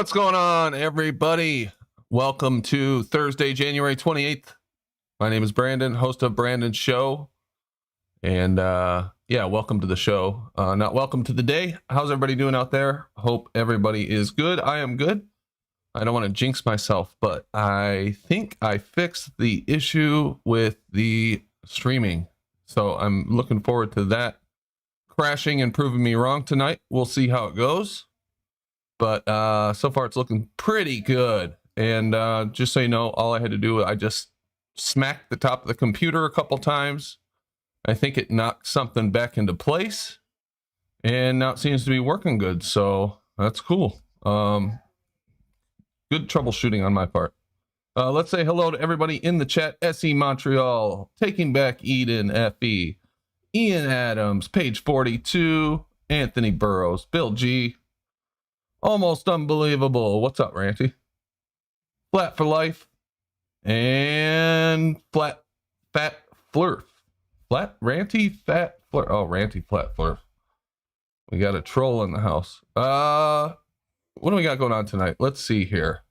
What's going on, everybody? Welcome to Thursday, January 28th. My name is Brandon, host of Brandon's Show. And welcome to the show. Not welcome to the day. How's everybody doing out there? Hope everybody is good. I am good. I don't want to jinx myself, but I think I fixed the issue with the streaming. So I'm looking forward to that crashing and proving me wrong tonight. We'll see how it goes. But so far it's looking pretty good. And just so you know, all I had to do, I just smacked the top of the computer a couple times. I think it knocked something back into place. And now it seems to be working good. So that's cool. Good troubleshooting on my part. Let's say hello to everybody in the chat. SE Montreal, Taking Back Eden, FE, Ian Adams, page 42, Anthony Burrows, Bill G. Almost unbelievable. What's up, Ranty? Flat for Life. And Fat Flurf. Flat Ranty Fat Flurf. Oh, Ranty Flat Flurf. We got a troll in the house. What do we got going on tonight? Let's see here.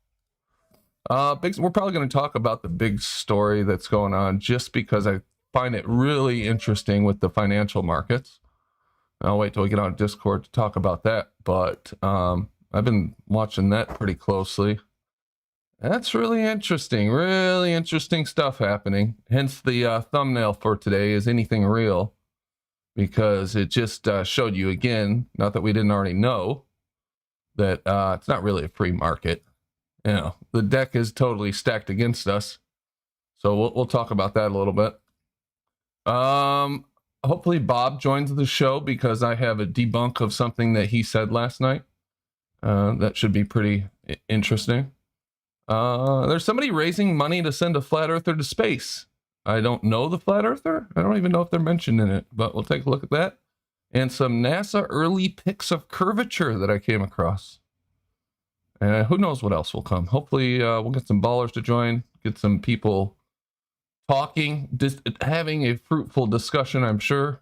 We're probably going to talk about the big story that's going on just because I find it really interesting with the financial markets. I'll wait till we get on Discord to talk about that. But I've been watching that pretty closely. That's really interesting stuff happening. Hence the thumbnail for today is anything real, because it just showed you again, not that we didn't already know, that it's not really a free market. You know, the deck is totally stacked against us. So we'll talk about that a little bit. Hopefully Bob joins the show because I have a debunk of something that he said last night. That should be pretty interesting. There's somebody raising money to send a flat earther to space. I don't know the flat earther. I don't even know if they're mentioned in it, but we'll take a look at that. And some NASA early pics of curvature that I came across. And who knows what else will come. Hopefully we'll get some ballers to join, get some people talking, just having a fruitful discussion, I'm sure.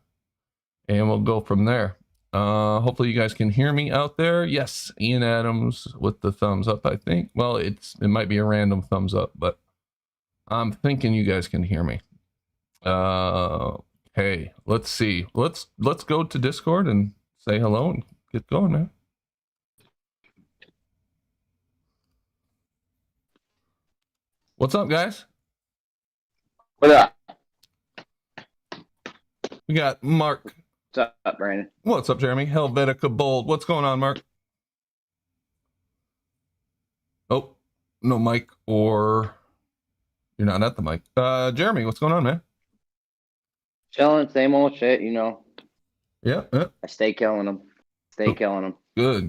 And we'll go from there. Hopefully you guys can hear me out there. Yes, Ian Adams with the thumbs up, I think. Well, it might be a random thumbs up, but I'm thinking you guys can hear me. Okay, let's see. Let's go to Discord and say hello and get going, man. What's up, guys? What up? We got Mark. What's up, Brandon? What's up, Jeremy? Helvetica Cobalt. What's going on, Mark? Oh, no mic, or you're not at the mic. Jeremy, what's going on, man? Chilling, same old shit, you know. Yeah. I stay killing them. Killing them.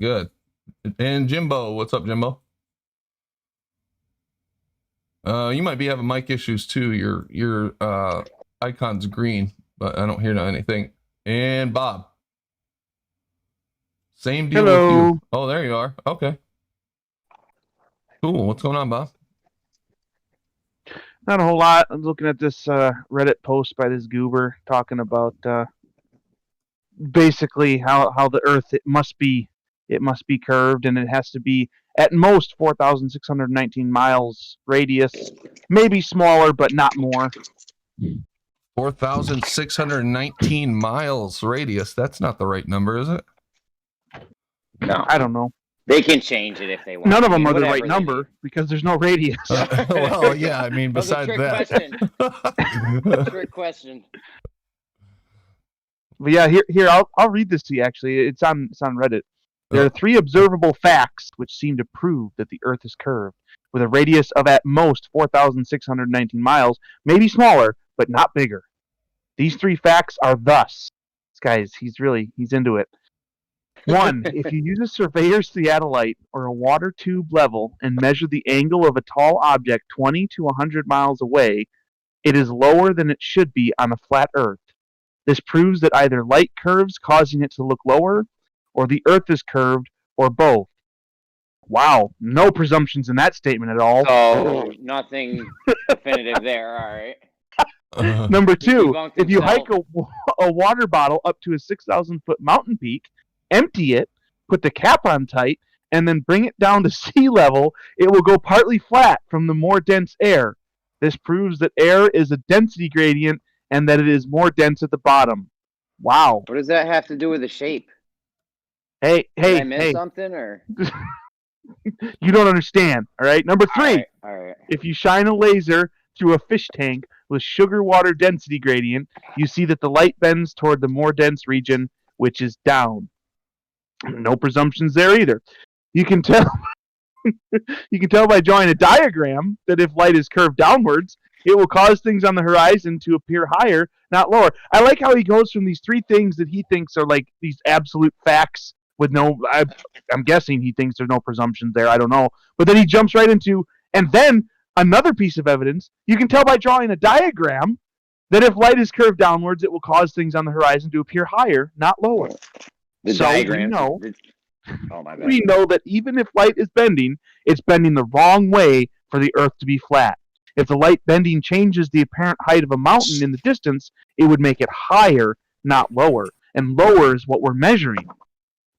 Good. And Jimbo, what's up, Jimbo? You might be having mic issues too. Your icon's green, but I don't hear anything. And Bob. Same deal with you. Oh, there you are. Okay. Cool. What's going on, Bob? Not a whole lot. I'm looking at this Reddit post by this goober talking about basically how the Earth it must be curved, and it has to be at most 4,619 miles radius, maybe smaller, but not more. 4,619 miles radius. That's not the right number, is it? No, I don't know. They can change it if they want. None of them are the right number because there's no radius. Well, yeah, I mean, besides that. Trick question. But yeah, here I'll read this to you. Actually, it's on Reddit. There are 3 observable facts which seem to prove that the Earth is curved, with a radius of at most 4,619 miles, maybe smaller, but not bigger. These 3 facts are thus. This guy he's into it. 1, if you use a surveyor's theodolite or a water tube level and measure the angle of a tall object 20 to 100 miles away, it is lower than it should be on a flat Earth. This proves that either light curves causing it to look lower, or the Earth is curved, or both. Wow, no presumptions in that statement at all. So, nothing definitive there, all right. Number 2, if you hike a water bottle up to a 6,000-foot mountain peak, empty it, put the cap on tight, and then bring it down to sea level, it will go partly flat from the more dense air. This proves that air is a density gradient and that it is more dense at the bottom. Wow. What does that have to do with the shape? Hey, Did I miss hey, something or? you don't understand, all right? Number 3, All right. if you shine a laser through a fish tank with sugar water density gradient, you see that the light bends toward the more dense region, which is down. No presumptions there either. You can tell you can tell by drawing a diagram that if light is curved downwards, it will cause things on the horizon to appear higher, not lower. I like how he goes from these 3 things that he thinks are like these absolute facts with no I'm guessing he thinks there's no presumptions there. I don't know. But then he jumps right into, and then another piece of evidence, you can tell by drawing a diagram that if light is curved downwards, it will cause things on the horizon to appear higher, not lower. The So diagram. Oh my bad. we know that even if light is bending, it's bending the wrong way for the Earth to be flat. If the light bending changes the apparent height of a mountain in the distance, it would make it higher, not lower. And lower is what we're measuring.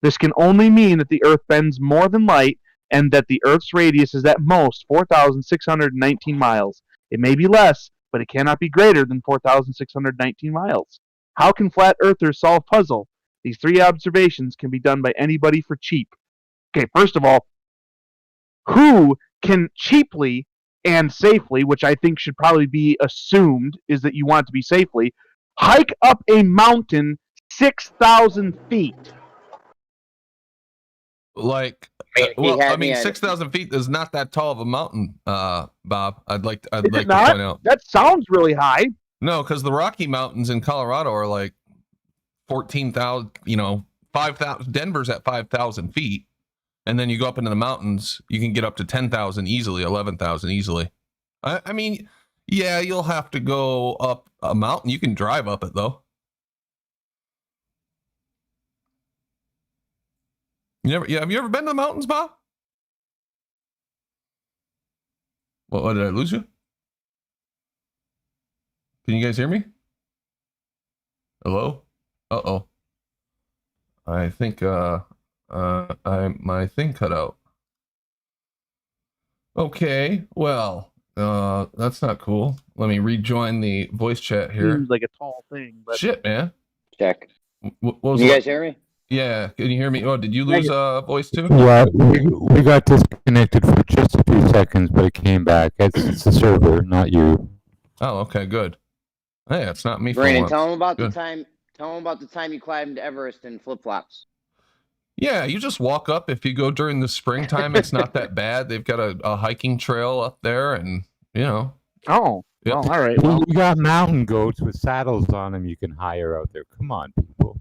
This can only mean that the Earth bends more than light and that the Earth's radius is at most 4,619 miles. It may be less, but it cannot be greater than 4,619 miles. How can flat earthers solve puzzle? These 3 observations can be done by anybody for cheap. Okay, first of all, who can cheaply and safely, which I think should probably be assumed is that you want it to be safely, hike up a mountain 6,000 feet? Like, He had me 6,000 feet is not that tall of a mountain, Bob. I'd like Is to it not? point out. That sounds really high. No, because the Rocky Mountains in Colorado are like 14,000, 5,000. Denver's at 5,000 feet. And then you go up into the mountains, you can get up to 10,000 easily, 11,000 easily. I mean, yeah, you'll have to go up a mountain. You can drive up it, though. Have you ever been to the mountains, Bob? What, did I lose you? Can you guys hear me? Hello? Uh-oh. I think my thing cut out. Okay, well, that's not cool. Let me rejoin the voice chat here. Seems like a tall thing, but Shit, man. Check. What was You that? guys hear me? Yeah, can you hear me? Oh, did you lose voice too? Yeah, we got disconnected for just a few seconds, but it came back. It's the server, not you. Oh, okay, good. Hey, it's not me. Brandon, for tell once. him about Good. the time. Tell him about the time you climbed Everest in flip flops. Yeah, you just walk up. If you go during the springtime, it's not that bad. They've got a hiking trail up there, and oh, Yep. well, all right. Well, We got mountain goats with saddles on them you can hire out there. Come on, people.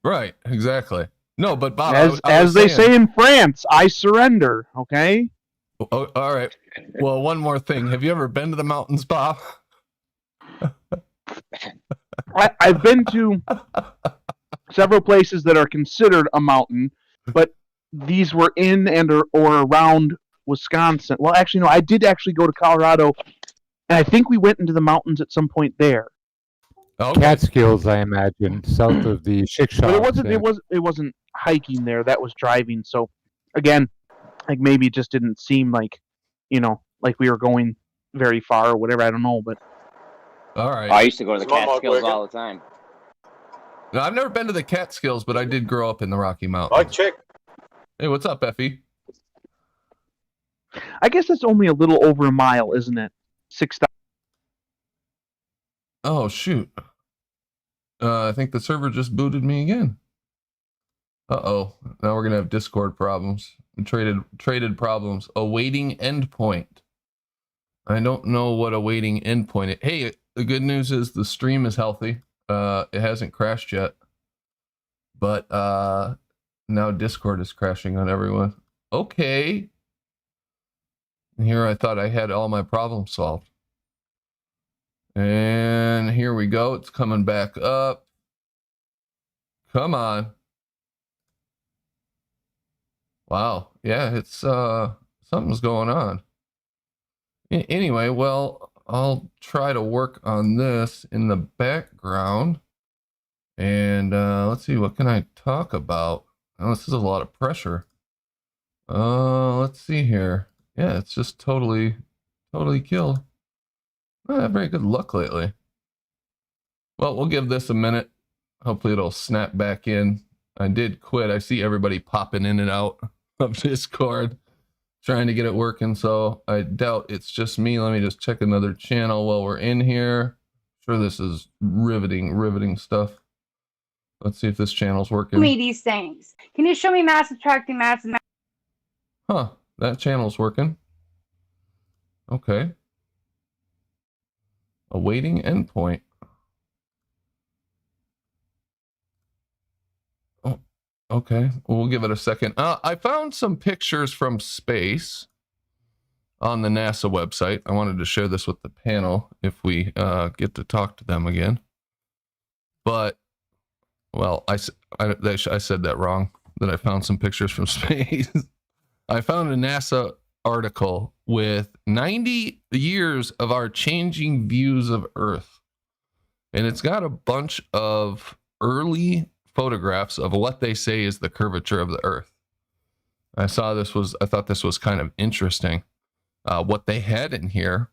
Right, exactly. No, but Bob, as they say in France, I surrender. Okay. Oh, all right. Well, one more thing. Have you ever been to the mountains, Bob? I've been to several places that are considered a mountain, but these were in and or around Wisconsin. Well, actually, no. I did actually go to Colorado, and I think we went into the mountains at some point there. Okay. Catskills, I imagine, south of the Chick But Shops. it wasn't hiking there. That was driving. So again, like maybe it just didn't seem like, like we were going very far or whatever. I don't know, but All right. I used to go to the Catskills all the time. No, I've never been to the Catskills, but I did grow up in the Rocky Mountains. Like chick. Hey, what's up, Effie? I guess that's only a little over a mile, isn't it? 6,000. Oh shoot. I think the server just booted me again. Uh-oh. Now we're gonna have Discord problems. Traded problems. Awaiting endpoint. I don't know what awaiting endpoint is. Hey, the good news is the stream is healthy. It hasn't crashed yet. But now Discord is crashing on everyone. Okay. Here I thought I had all my problems solved. And here we go. It's coming back up. Come on. Wow. Yeah, it's something's going on. Anyway, well, I'll try to work on this in the background. And let's see, what can I talk about? Oh, this is a lot of pressure. Let's see here. Yeah, it's just totally killed. Not had very good luck lately. Well, we'll give this a minute. Hopefully it'll snap back in. I did quit. I see everybody popping in and out of Discord trying to get it working, so I doubt it's just me. Let me just check another channel while we're in here. Sure, this is riveting stuff. Let's see if this channel's working. Me these things. Can you show me mass attracting mass? Huh, that channel's working. Okay. Awaiting endpoint. Oh, okay. We'll give it a second. I found some pictures from space on the NASA website. I wanted to share this with the panel if we get to talk to them again. But, well, I said that wrong, that I found some pictures from space. I found a NASA article with 90 years of our changing views of Earth. And it's got a bunch of early photographs of what they say is the curvature of the Earth. I thought this was kind of interesting, what they had in here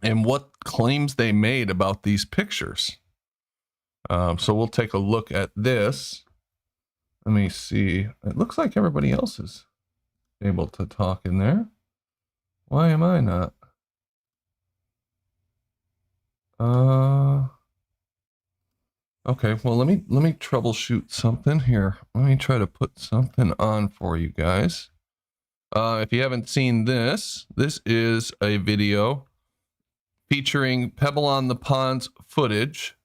and what claims they made about these pictures. So we'll take a look at this. Let me see. It looks like everybody else is able to talk in there. Why am I not? Okay, well, let me troubleshoot something here. Let me try to put something on for you guys. If you haven't seen this, this is a video featuring Pebble on the Pond's footage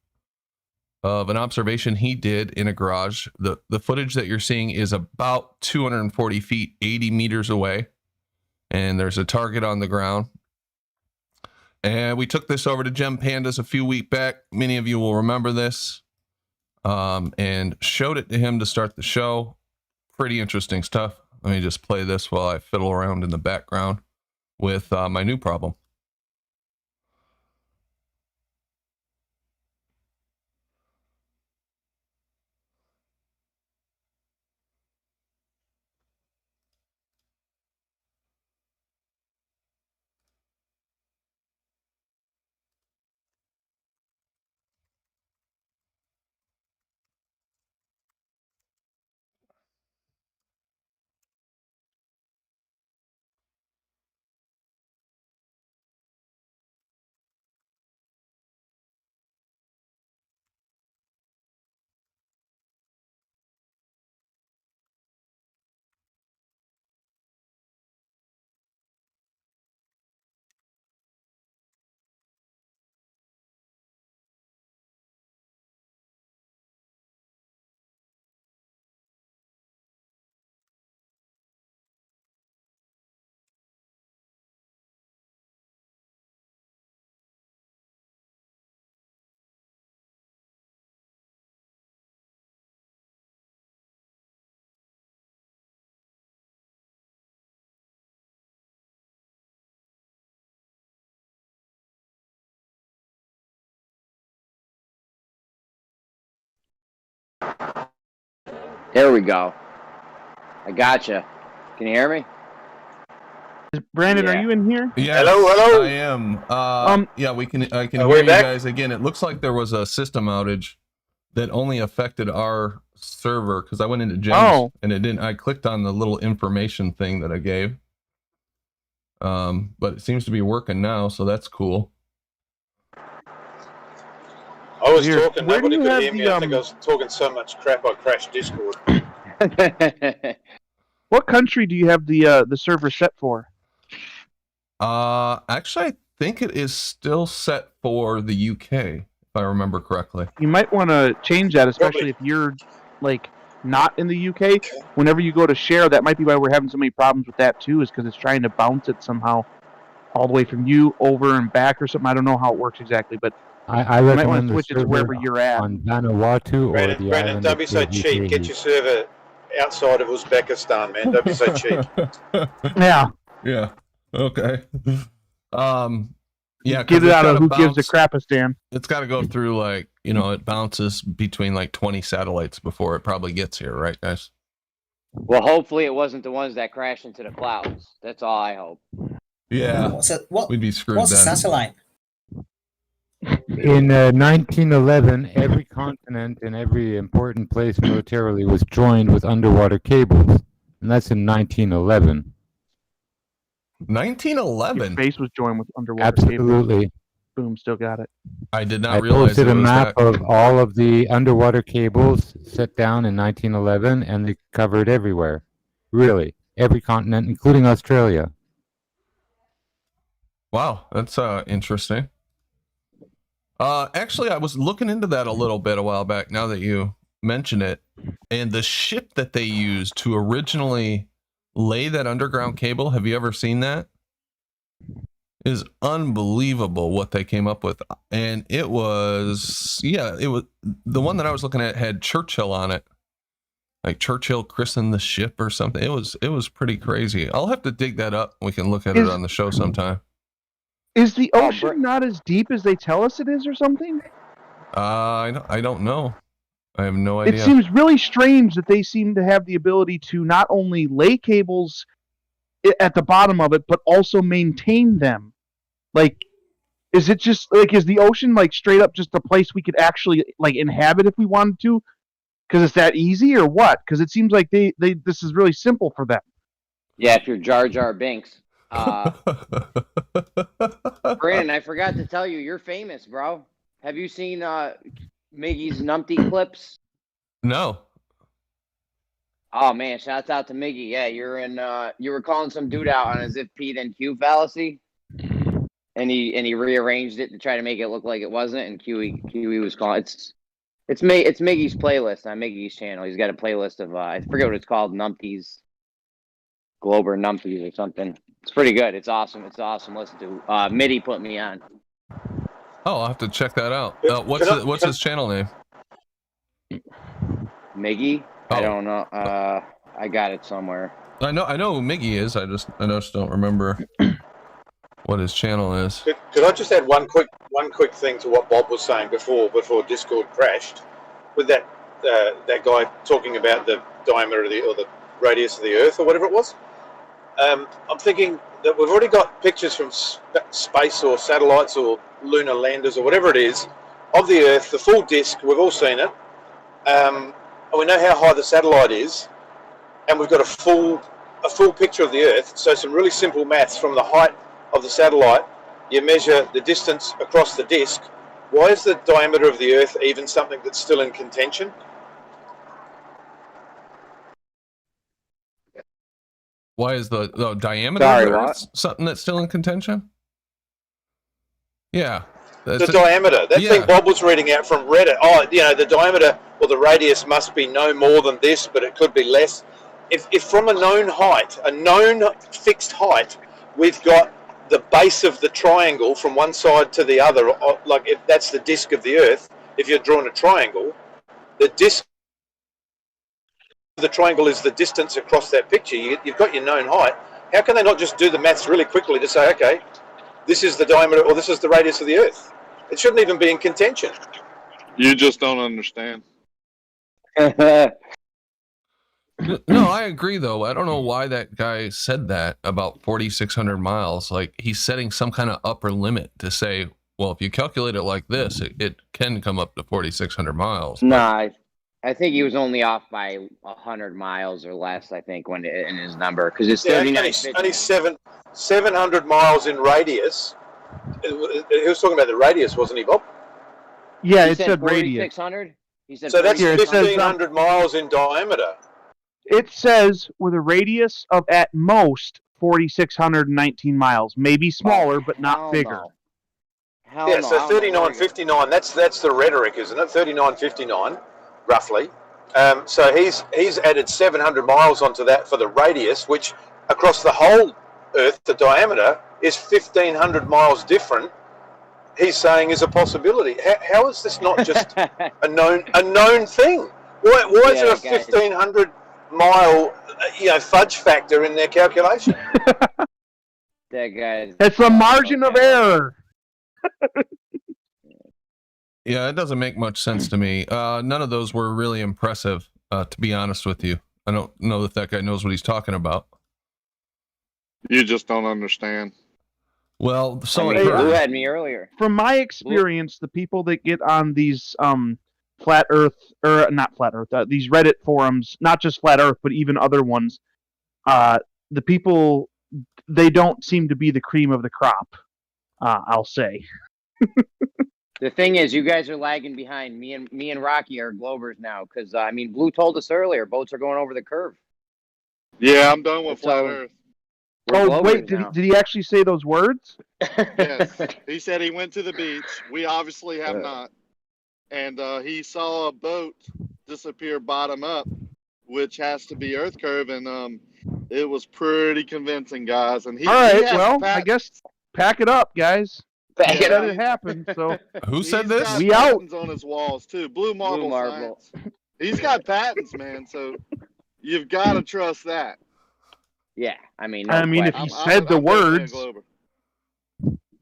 of an observation he did in a garage. The footage that you're seeing is about 240 feet, 80 meters away. And there's a target on the ground. And we took this over to Gem Pandas a few weeks back. Many of you will remember this. And showed it to him to start the show. Pretty interesting stuff. Let me just play this while I fiddle around in the background with my new problem. There we go. I gotcha. Can you hear me? Brandon, Yeah. are you in here? Yes, Hello? I am. Yeah, I can Are hear we you back? guys again. It looks like there was a system outage that only affected our server because I went into Gems and it didn't. I clicked on the little information thing that I gave. But it seems to be working now, so that's cool. I was Weird. talking, Where do nobody you could have hear me. the, I think I was talking so much crap I crashed Discord. What country do you have the server set for? Actually, I think it is still set for the UK, if I remember correctly. You might want to change that, especially if you're like not in the UK. Whenever you go to share, that might be why we're having so many problems with that too, is because it's trying to bounce it somehow all the way from you over and back or something. I don't know how it works exactly, but I you might want recommend to the switch it to wherever server you're at. on Vanuatu or Brandon, the island don't be of so cheap. Get your server outside of Uzbekistan, man. Don't be so cheap. Yeah. Yeah. Okay. Yeah. Get it out of who gives a crapistan. It's got to go through like, it bounces between like 20 satellites before it probably gets here, right, guys? Well, hopefully it wasn't the ones that crashed into the clouds. That's all I hope. Yeah, What? we'd be screwed What's a then. satellite? In 1911, every continent and every important place militarily was joined with underwater cables, and that's in 1911. 1911. Your face was joined with underwater cables. Absolutely. Boom, still got it. I did not I realize posted it a was map that. of all of the underwater cables set down in 1911, and they covered everywhere. Really, every continent, including Australia. Wow, that's interesting. Actually, I was looking into that a little bit a while back. Now that you mention it, and the ship that they used to originally lay that underground cable. Have you ever seen that? Is unbelievable what they came up with. And it was, yeah, it was the one that I was looking at had Churchill on it. Like Churchill christened the ship or something. It was pretty crazy. I'll have to dig that up. We can look at it on the show sometime. Is the ocean not as deep as they tell us it is or something? I don't know. I have no idea. It seems really strange that they seem to have the ability to not only lay cables at the bottom of it, but also maintain them. Like, is it just like, is the ocean like straight up just a place we could actually like inhabit if we wanted to? Because it's that easy, or what? Because it seems like they this is really simple for them. Yeah, if you're Jar Jar Binks. Brandon, I forgot to tell you, you're famous, bro. Have you seen Miggy's numpty clips? No. Oh man, shouts out to Miggy. Yeah, you're in. You were calling some dude out on his if P then Q fallacy, and he rearranged it to try to make it look like it wasn't. And QE was calling it's Miggy's playlist on Miggy's channel. He's got a playlist of I forget what it's called, Numpties, Glober Numpties or something. It's pretty good. It's awesome. It's awesome. Listen to. Mitty put me on. Oh, I'll have to check that out. What's his channel name? Miggy? Oh. I don't know. I got it somewhere. I know who Miggy is. I just don't remember what his channel is. Could I just add one quick thing to what Bob was saying before Discord crashed, with that guy talking about the diameter of the radius of the Earth or whatever it was. I'm thinking that we've already got pictures from space or satellites or lunar landers or whatever it is of the Earth, the full disk. We've all seen it. And we know how high the satellite is, and we've got a full picture of the Earth. So some really simple maths from the height of the satellite. You measure the distance across the disk. Why is the diameter of the Earth even something that's still in contention? Why is the diameter of the Earth something that's still in contention? Yeah. The diameter. That thing Bob was reading out from Reddit. Oh, the diameter or the radius must be no more than this, but it could be less. If from a known fixed height, we've got the base of the triangle from one side to the other, like if that's the disk of the Earth, if you're drawing a triangle, the disk of the triangle is the distance across that picture. You've got your known height. How can they not just do the maths really quickly to say, okay, this is the diameter or this is the radius of the Earth? It shouldn't even be in contention. You just don't understand. No, I agree, though. I don't know why that guy said that about 4,600 miles. Like, he's setting some kind of upper limit to say, well, if you calculate it like this, it can come up to 4,600 miles. Nah, I think he was only off by 100 miles or less, I think, in his number. Because it's 39. Only 700 miles in radius. He was talking about the radius, wasn't he, Bob? Yeah, he it said radius. 4,600? He said so that's 4,600. 1,500 miles in diameter. It says with a radius of at most 4,619 miles, maybe smaller, but not bigger. No. Yeah, so 3959. That's the rhetoric, isn't it? 3959, roughly. So he's added 700 miles onto that for the radius, which across the whole Earth, the diameter is 1,500 miles different. He's saying is a possibility. How is this not just a known thing? Why is there a 1,500 mile fudge factor in their calculation? That guy. It's a margin of error. Yeah, it doesn't make much sense to me. None of those were really impressive, to be honest with you. I don't know that guy knows what he's talking about. You just don't understand. Well, so I I've mean, heard. Blue had me earlier. From my experience, the people that get on these flat Earth or not flat Earth, these Reddit forums, not just flat Earth, but even other ones, the people they don't seem to be the cream of the crop. I'll say. The thing is, you guys are lagging behind. Me and Rocky are Globers now because I mean, Blue told us earlier boats are going over the curve. Yeah, I'm done with That's flat all. Earth. We're Oh wait, Globers now. did he actually say those words? Yes, he said he went to the beach. We obviously have not. And he saw a boat disappear bottom up, which has to be Earth curve, and it was pretty convincing, guys. And All right, he has well, I patents. guess pack it up, guys. Back it Let up. it happen. So Who said He's this? got We out. patents on his walls too. Blue Marble Marble. Science. He's got patents, man. So you've got to trust that. Yeah, I mean, no I mean, if question. he said the I'm definitely a words, Glober.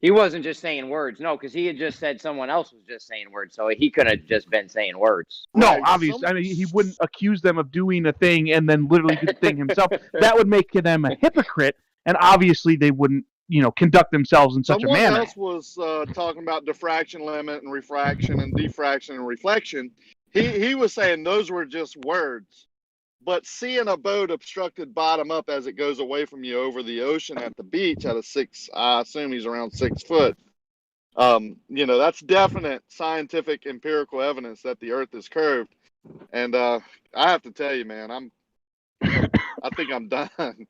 He wasn't just saying words, no, because he had just said someone else was just saying words, so he could have just been saying words. no, Right, obviously, I mean, he wouldn't accuse them of doing a thing and then literally do the thing himself. That would make them a hypocrite, and obviously they wouldn't, conduct themselves in such Someone a manner. else was talking about diffraction limit and refraction and diffraction and reflection. He was saying those were just words. But seeing a boat obstructed bottom up as it goes away from you over the ocean at the beach at I assume he's around 6 foot. That's definite scientific empirical evidence that the Earth is curved. And I have to tell you, man, I think I'm done.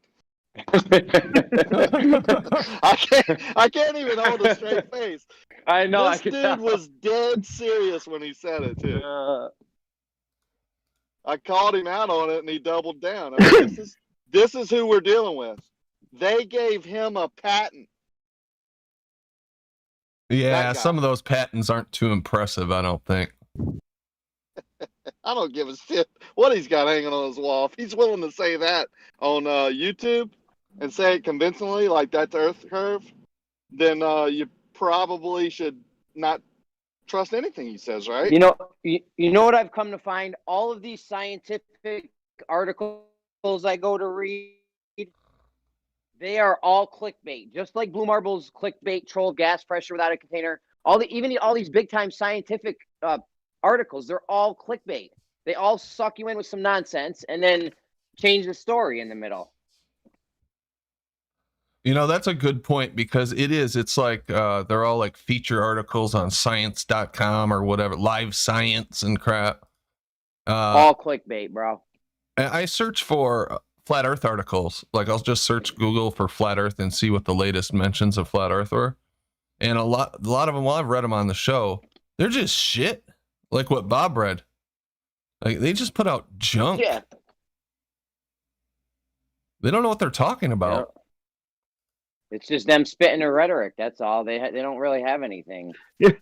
I can't even hold a straight face. I know. This dude was dead serious when he said it too. I called him out on it, and he doubled down. I mean, this is who we're dealing with. They gave him a patent. Yeah, some of those patents aren't too impressive, I don't think. I don't give a shit what he's got hanging on his wall. If he's willing to say that on YouTube and say it convincingly, like that's Earth curve, then you probably should not trust anything he says, right? You know what I've come to find? All of these scientific articles I go to read, they are all clickbait. Just like Blue Marble's clickbait troll gas pressure without a container. All these big time scientific articles, they're all clickbait. They all suck you in with some nonsense and then change the story in the middle. That's a good point because it's like they're all like feature articles on science.com or whatever, Live Science and crap. All clickbait, bro. I search for flat Earth articles. Like I'll just search Google for flat Earth and see what the latest mentions of flat Earth were. And a lot of them, while I've read them on the show, they're just shit. Like what Bob read. Like they just put out junk. Yeah. They don't know what they're talking about. Yeah. It's just them spitting their rhetoric. That's all. They don't really have anything. Yeah,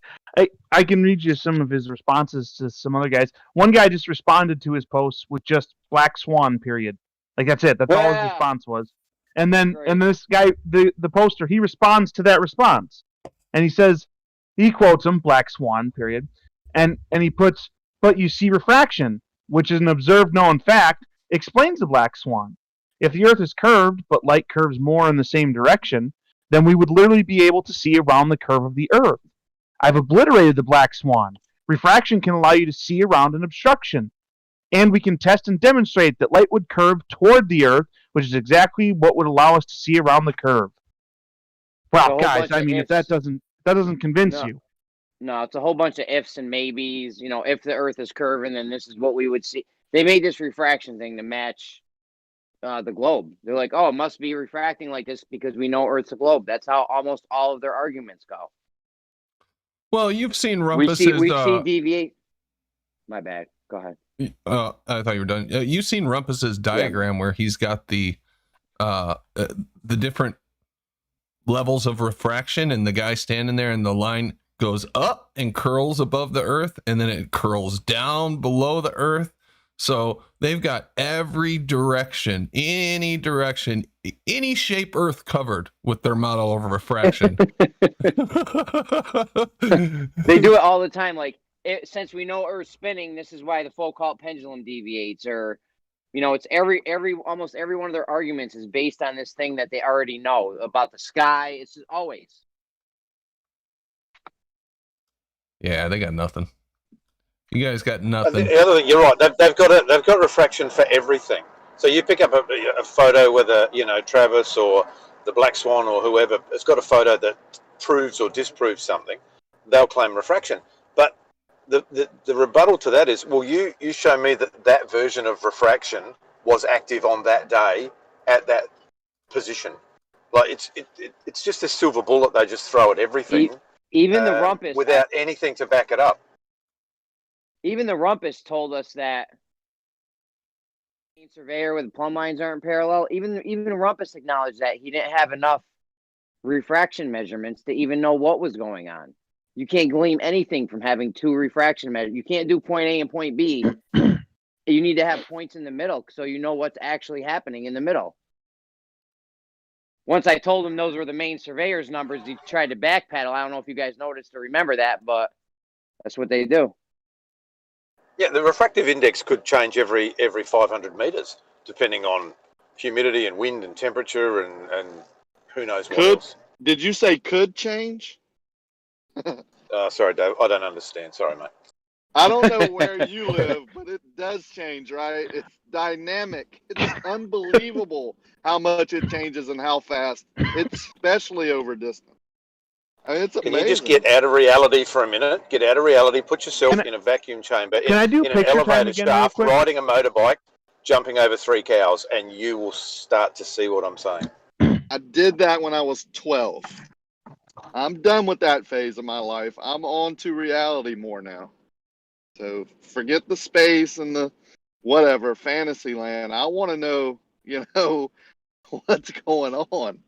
I can read you some of his responses to some other guys. One guy just responded to his post with just Black Swan, period. Like that's it. That's all his response was. And then this guy, the poster, he responds to that response. And he quotes him, Black Swan, period. And he puts, but you see refraction, which is an observed known fact, explains the Black Swan. If the Earth is curved, but light curves more in the same direction, then we would literally be able to see around the curve of the Earth. I've obliterated the Black Swan. Refraction can allow you to see around an obstruction. And we can test and demonstrate that light would curve toward the Earth, which is exactly what would allow us to see around the curve. Well, guys, I mean, if that doesn't convince you. No, it's a whole bunch of ifs and maybes. If the Earth is curving, then this is what we would see. They made this refraction thing to match the globe. They're like, oh, it must be refracting like this because we know Earth's a globe. That's how almost all of their arguments go. Well, you've seen Rumpus's... We see deviate. My bad. Go ahead. I thought you were done. You've seen Rumpus's diagram where he's got the different levels of refraction, and the guy standing there, and the line goes up and curls above the Earth, and then it curls down below the Earth. So they've got every direction, any shape Earth covered with their model of refraction. They do it all the time. Like, since we know Earth's spinning, this is why the Foucault pendulum deviates, or You know, it's almost every one of their arguments is based on this thing that they already know about the sky. It's just always. Yeah, they got nothing. You guys got nothing. The other thing, you're right. They've got refraction for everything. So you pick up a photo with Travis or the Black Swan or whoever has got a photo that proves or disproves something, they'll claim refraction. But the rebuttal to that is, well, you show me that version of refraction was active on that day at that position. Like it's just a silver bullet they just throw at everything. Even the Rumpus without anything to back it up. Even the Rumpus told us that surveyor with the plumb lines aren't parallel. Even the Rumpus acknowledged that he didn't have enough refraction measurements to even know what was going on. You can't glean anything from having two refraction measures. You can't do point A and point B. You need to have points in the middle so you know what's actually happening in the middle. Once I told him those were the main surveyor's numbers, he tried to backpedal. I don't know if you guys noticed or remember that, but that's what they do. Yeah, the refractive index could change every 500 meters, depending on humidity and wind and temperature and who knows what else. Did you say could change? Sorry, Dave. I don't understand. Sorry, mate. I don't know where you live, but it does change, right? It's dynamic. It's unbelievable how much it changes and how fast, especially over distance. I mean, it's amazing. Can you just get out of reality for a minute? Get out of reality, put yourself in a vacuum chamber, in an elevator shaft, riding a motorbike, jumping over 3 cows, and you will start to see what I'm saying. I did that when I was 12. I'm done with that phase of my life. I'm on to reality more now. So forget the space and the whatever, fantasy land. I want to know, what's going on.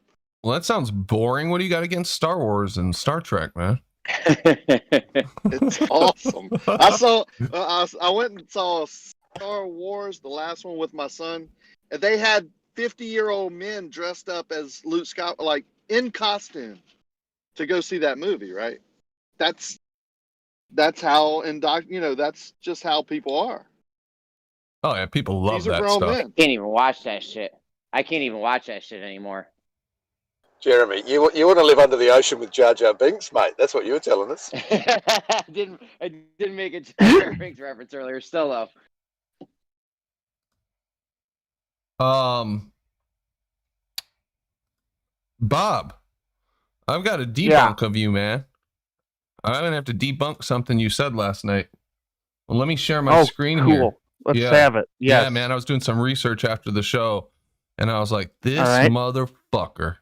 Well, that sounds boring. What do you got against Star Wars and Star Trek, man? It's awesome. I went and saw Star Wars, the last one with my son, and they had 50-year-old men dressed up as Luke Skywalker, like in costume, to go see that movie. Right? That's how that's just how people are. Oh yeah, people love These are that grown stuff. men. Can't even watch that shit. I can't even watch that shit anymore. Jeremy, you want to live under the ocean with Jar Jar Binks, mate? That's what you were telling us. I didn't make a Jar Jar Binks reference earlier. Still though. Bob, I've got a debunk of you, man. I'm gonna have to debunk something you said last night. Well, let me share my screen here. Let's have it. Yes. Yeah, man. I was doing some research after the show, and I was like, "This motherfucker."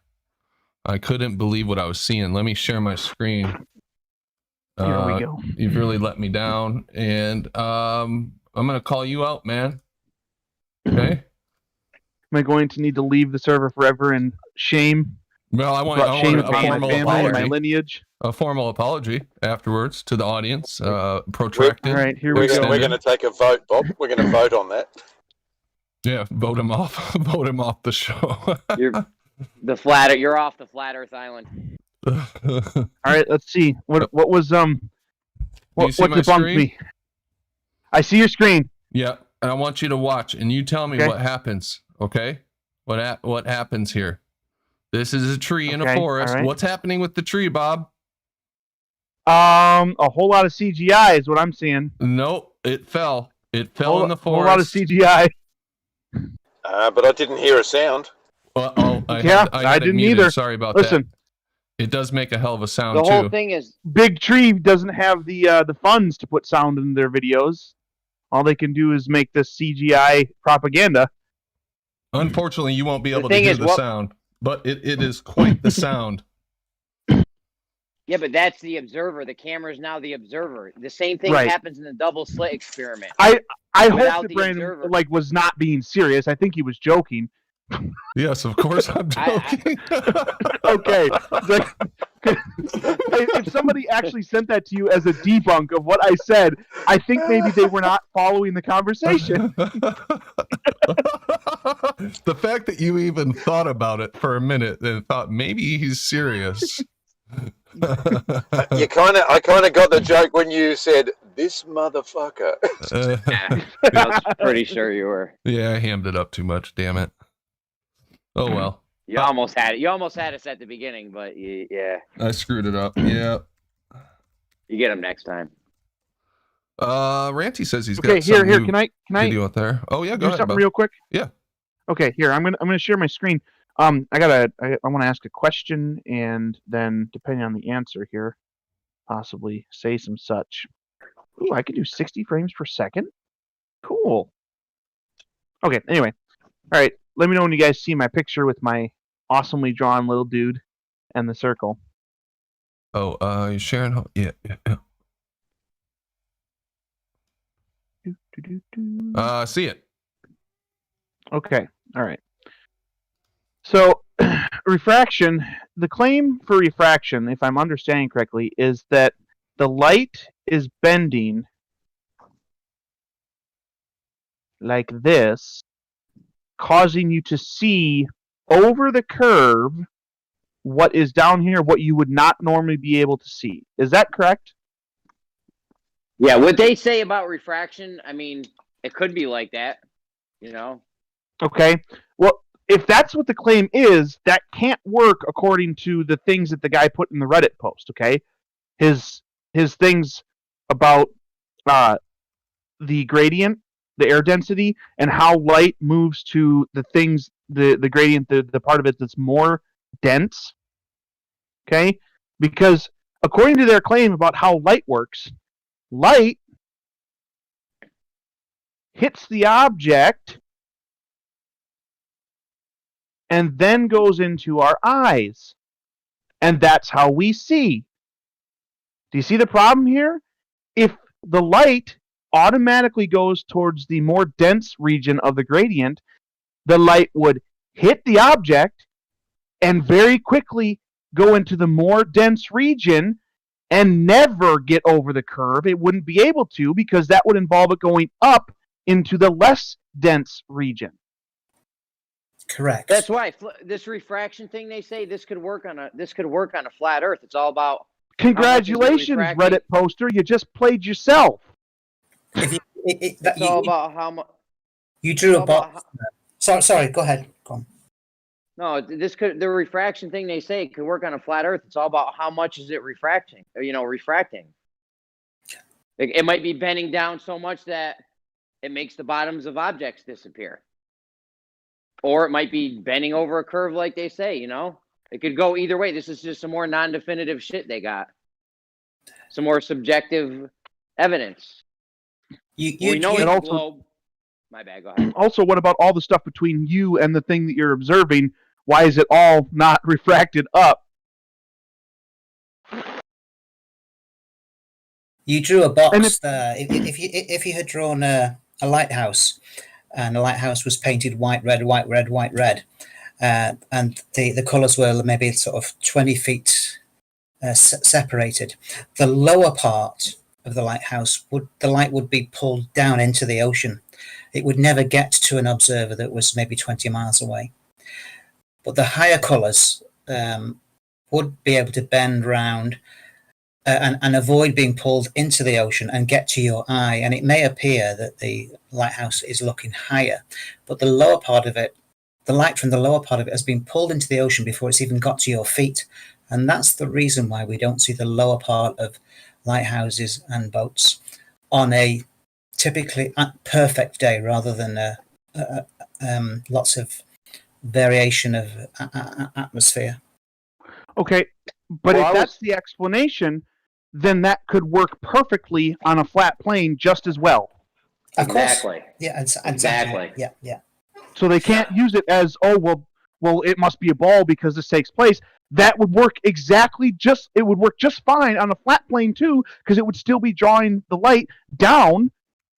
I couldn't believe what I was seeing. Let me share my screen. Here we go. You've really let me down, and I'm gonna call you out, man. Okay. Am I going to need to leave the server forever in shame? Well, I want shame a upon my formal family apology. and my lineage. A formal apology afterwards to the audience. Protracted. All right, here We're we go. going to take a vote, Bob. We're going to vote on that. Yeah, vote him off. Vote him off the show. You're off the flat Earth island. All right, let's see. What was what debunked me? I see your screen. Yeah, and I want you to watch, and you tell me what happens. Okay, what happens here? This is a tree in a forest. Right. What's happening with the tree, Bob? A whole lot of CGI is what I'm seeing. Nope, it fell. It fell in the forest. A whole lot of CGI. But I didn't hear a sound. I didn't either. Sorry about that. It does make a hell of a sound too. The whole thing is Big Tree doesn't have the funds to put sound in their videos. All they can do is make this CGI propaganda. Unfortunately, you won't be able to hear the sound, but it is quite the sound. Yeah, but that's the observer. The camera is now the observer. The same thing happens in the double slit experiment. I hope that Brandon was not being serious. I think he was joking. Yes, of course I'm joking. Okay. If somebody actually sent that to you as a debunk of what I said, I think maybe they were not following the conversation. The fact that you even thought about it for a minute and thought maybe he's serious. I kind of got the joke when you said this motherfucker. Yeah, I was pretty sure you were. Yeah, I hammed it up too much. Damn it. Oh well. You almost had it. You almost had us at the beginning, but yeah, I screwed it up. Yeah. you get them next time. Ranty says he's got Okay, here, some here. new Can I video out there. Oh yeah, go do ahead. something Bub. real quick? Yeah. Okay, here. I'm gonna share my screen. I want to ask a question, and then depending on the answer here, possibly say some such. Ooh, I can do 60 frames per second. Cool. Okay. Anyway, all right. Let me know when you guys see my picture with my awesomely drawn little dude and the circle. Oh, you're sharing. Yeah. See it. Okay. All right. So, refraction, the claim for refraction, if I'm understanding correctly, is that the light is bending like this, causing you to see over the curve what is down here, what you would not normally be able to see. Is that correct? Yeah, what they say about refraction, I mean, it could be like that, you know? Okay. Well, if that's what the claim is, that can't work according to the things that the guy put in the Reddit post, okay? His things about the gradient, the air density, and how light moves to the things, the gradient, the part of it that's more dense, okay? Because according to their claim about how light works, light hits the object and then goes into our eyes. And that's how we see. Do you see the problem here? If the light automatically goes towards the more dense region of the gradient, the light would hit the object and very quickly go into the more dense region and never get over the curve. It wouldn't be able to, because that would involve it going up into the less dense region. Correct. That's why this refraction thing, they say this could work on a flat Earth. It's all about Congratulations, Reddit poster. You just played yourself. It's all about how much. You drew a box. Sorry, go ahead. Go on. No, the refraction thing, they say it could work on a flat Earth. It's all about how much is it refracting. It might be bending down so much that it makes the bottoms of objects disappear. Or it might be bending over a curve like they say, you know? It could go either way. This is just some more non-definitive shit they got. Some more subjective evidence. We know it's also, globe. My bad, go ahead. Also, what about all the stuff between you and the thing that you're observing? Why is it all not refracted up? You drew a box there. If you had drawn a lighthouse, and the lighthouse was painted white, red, white, red, white, red, and the colours were maybe sort of 20 feet separated, the lower part of the lighthouse the light would be pulled down into the ocean. It would never get to an observer that was maybe 20 miles away. But the higher colours would be able to bend round and avoid being pulled into the ocean and get to your eye. And it may appear that the lighthouse is looking higher, but the lower part of it, the light from the lower part of it has been pulled into the ocean before it's even got to your feet. And that's the reason why we don't see the lower part of lighthouses and boats on a typically perfect day, rather than lots of variation of atmosphere. Okay, but if that's the explanation, then that could work perfectly on a flat plane just as well. Of course. Exactly. Yeah, exactly. Yeah. So they can't use it as, well, it must be a ball because this takes place. That would work it would work just fine on a flat plane too, because it would still be drawing the light down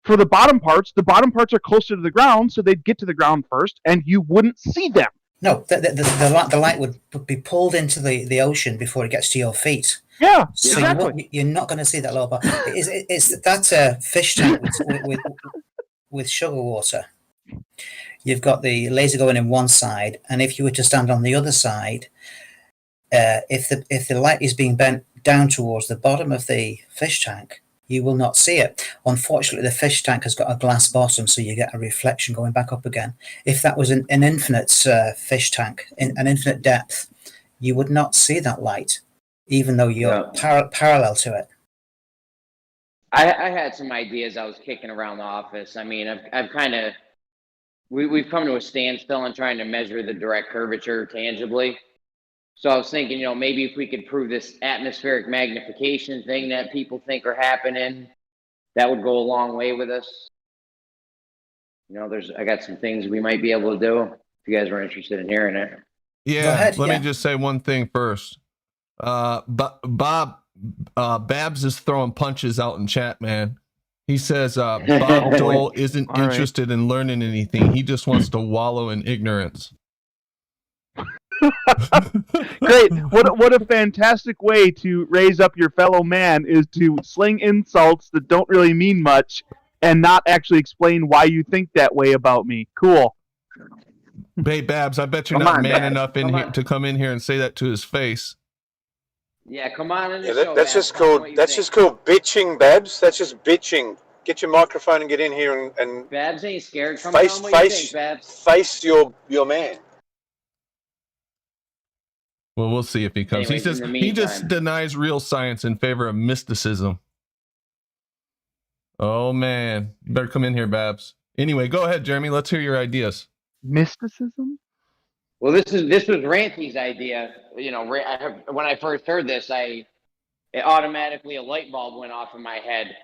for the bottom parts. The bottom parts are closer to the ground, so they'd get to the ground first, and you wouldn't see them. No, the light would be pulled into the ocean before it gets to your feet. Yeah, so exactly. You're not going to see that lower part. It's that fish tank with sugar water. You've got the laser going in one side, and if you were to stand on the other side, if the light is being bent down towards the bottom of the fish tank, you will not see it. Unfortunately, the fish tank has got a glass bottom, so you get a reflection going back up again. If that was an infinite fish tank, in an infinite depth, you would not see that light, even though you're parallel to it. I had some ideas I was kicking around the office. I mean, I've kind of, we've come to a standstill on trying to measure the direct curvature tangibly. So I was thinking, you know, maybe if we could prove this atmospheric magnification thing that people think are happening, that would go a long way with us. You know, I got some things we might be able to do if you guys were interested in hearing it. Yeah, let me just say one thing first. Bob, Babs is throwing punches out in chat, man. He says Bob Dole isn't interested in learning anything. He just wants to wallow in ignorance. Great. What a fantastic way to raise up your fellow man is to sling insults that don't really mean much and not actually explain why you think that way about me. Cool. Hey, Babs, I bet you're not man enough to come in here and say that to his face. Yeah, come on in the Yeah, show, that's just called bitching, Babs. That's just bitching. Get your microphone and get in here and Babs ain't scared. Come on, what you think, Babs? Face your man. Well, we'll see if he comes. Anyways, he just denies real science in favor of mysticism. Oh man, you better come in here, Babs. Anyway, go ahead, Jeremy. Let's hear your ideas. Mysticism? Well, this was Ranty's idea. You know, when I first heard this, it automatically a light bulb went off in my head.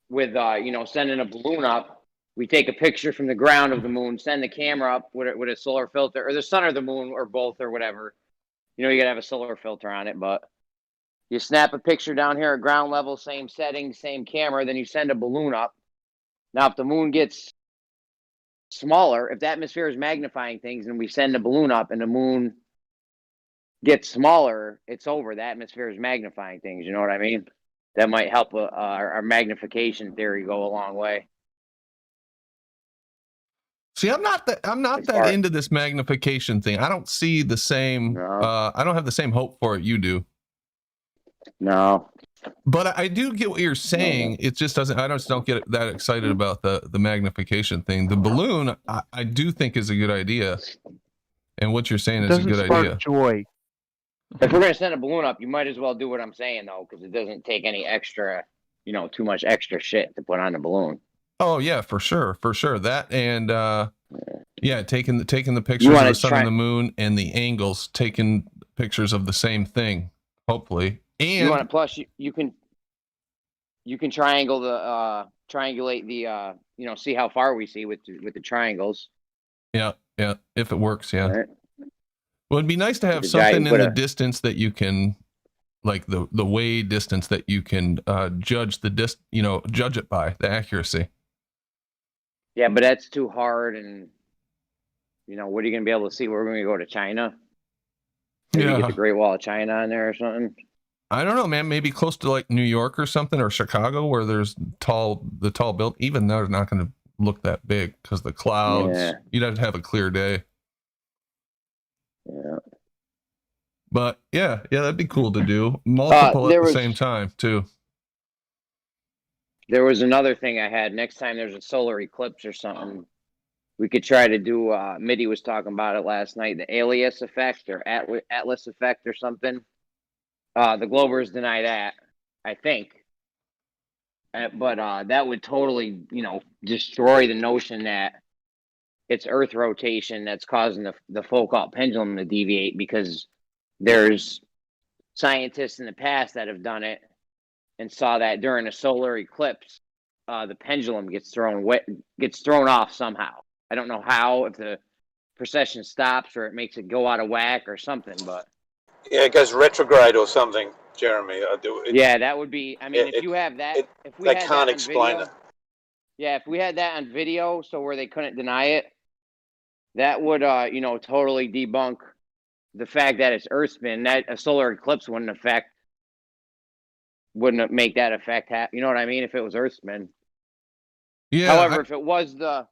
With you know, sending a balloon up, we take a picture from the ground of the moon, send the camera up with a solar filter, or the sun or the moon, or both, or whatever. You know, you gotta have a solar filter on it, but you snap a picture down here at ground level, same setting, same camera, then you send a balloon up. Now, if the moon gets smaller, if the atmosphere is magnifying things and we send a balloon up and the moon gets smaller, it's over. The atmosphere is magnifying things. You know what I mean? That might help our magnification theory go a long way. See, I'm not that into this magnification thing. I don't see the same. No. I don't have the same hope for it you do. No. But I do get what you're saying. It just doesn't. I just don't get that excited about the magnification thing. The balloon, I do think is a good idea, and what you're saying is a good idea. Joy. If we're gonna send a balloon up, you might as well do what I'm saying though, because it doesn't take any extra, you know, too much extra shit to put on the balloon. Oh yeah, for sure. That and yeah, taking the pictures of the sun and the moon and the angles, taking pictures of the same thing, hopefully. And you want to plus you can triangulate the you know, see how far we see with the triangles. Yeah, if it works, yeah. Right. Well, it'd be nice to have something in the distance that you can, like the way distance that you can judge judge it by, the accuracy. Yeah, but that's too hard, and you know, what are you gonna be able to see? We're gonna go to China. Maybe get the Great Wall of China on there or something. I don't know, man. Maybe close to like New York or something, or Chicago, where there's the tall build. Even they're not going to look that big because the clouds. Yeah. You'd have to have a clear day. Yeah. But yeah, that'd be cool to do. Multiple at the same time too. There was another thing I had. Next time there's a solar eclipse or something, we could try to do. Mitty was talking about it last night. The Alias effect or Atlas effect or something. The Globers deny that, I think. But that would totally, you know, destroy the notion that it's Earth rotation that's causing the Foucault pendulum to deviate, because there's scientists in the past that have done it and saw that during a solar eclipse, the pendulum gets thrown off somehow. I don't know how, if the precession stops or it makes it go out of whack or something, but yeah, it goes retrograde or something, Jeremy. Yeah, that would be. I mean, if you have that, if we they had can't that explain video, it. Yeah, if we had that on video, so where they couldn't deny it, that would, you know, totally debunk the fact that it's Earth spin. That a solar eclipse wouldn't make that effect happen. You know what I mean? If it was Earth spin. Yeah. However, if it was the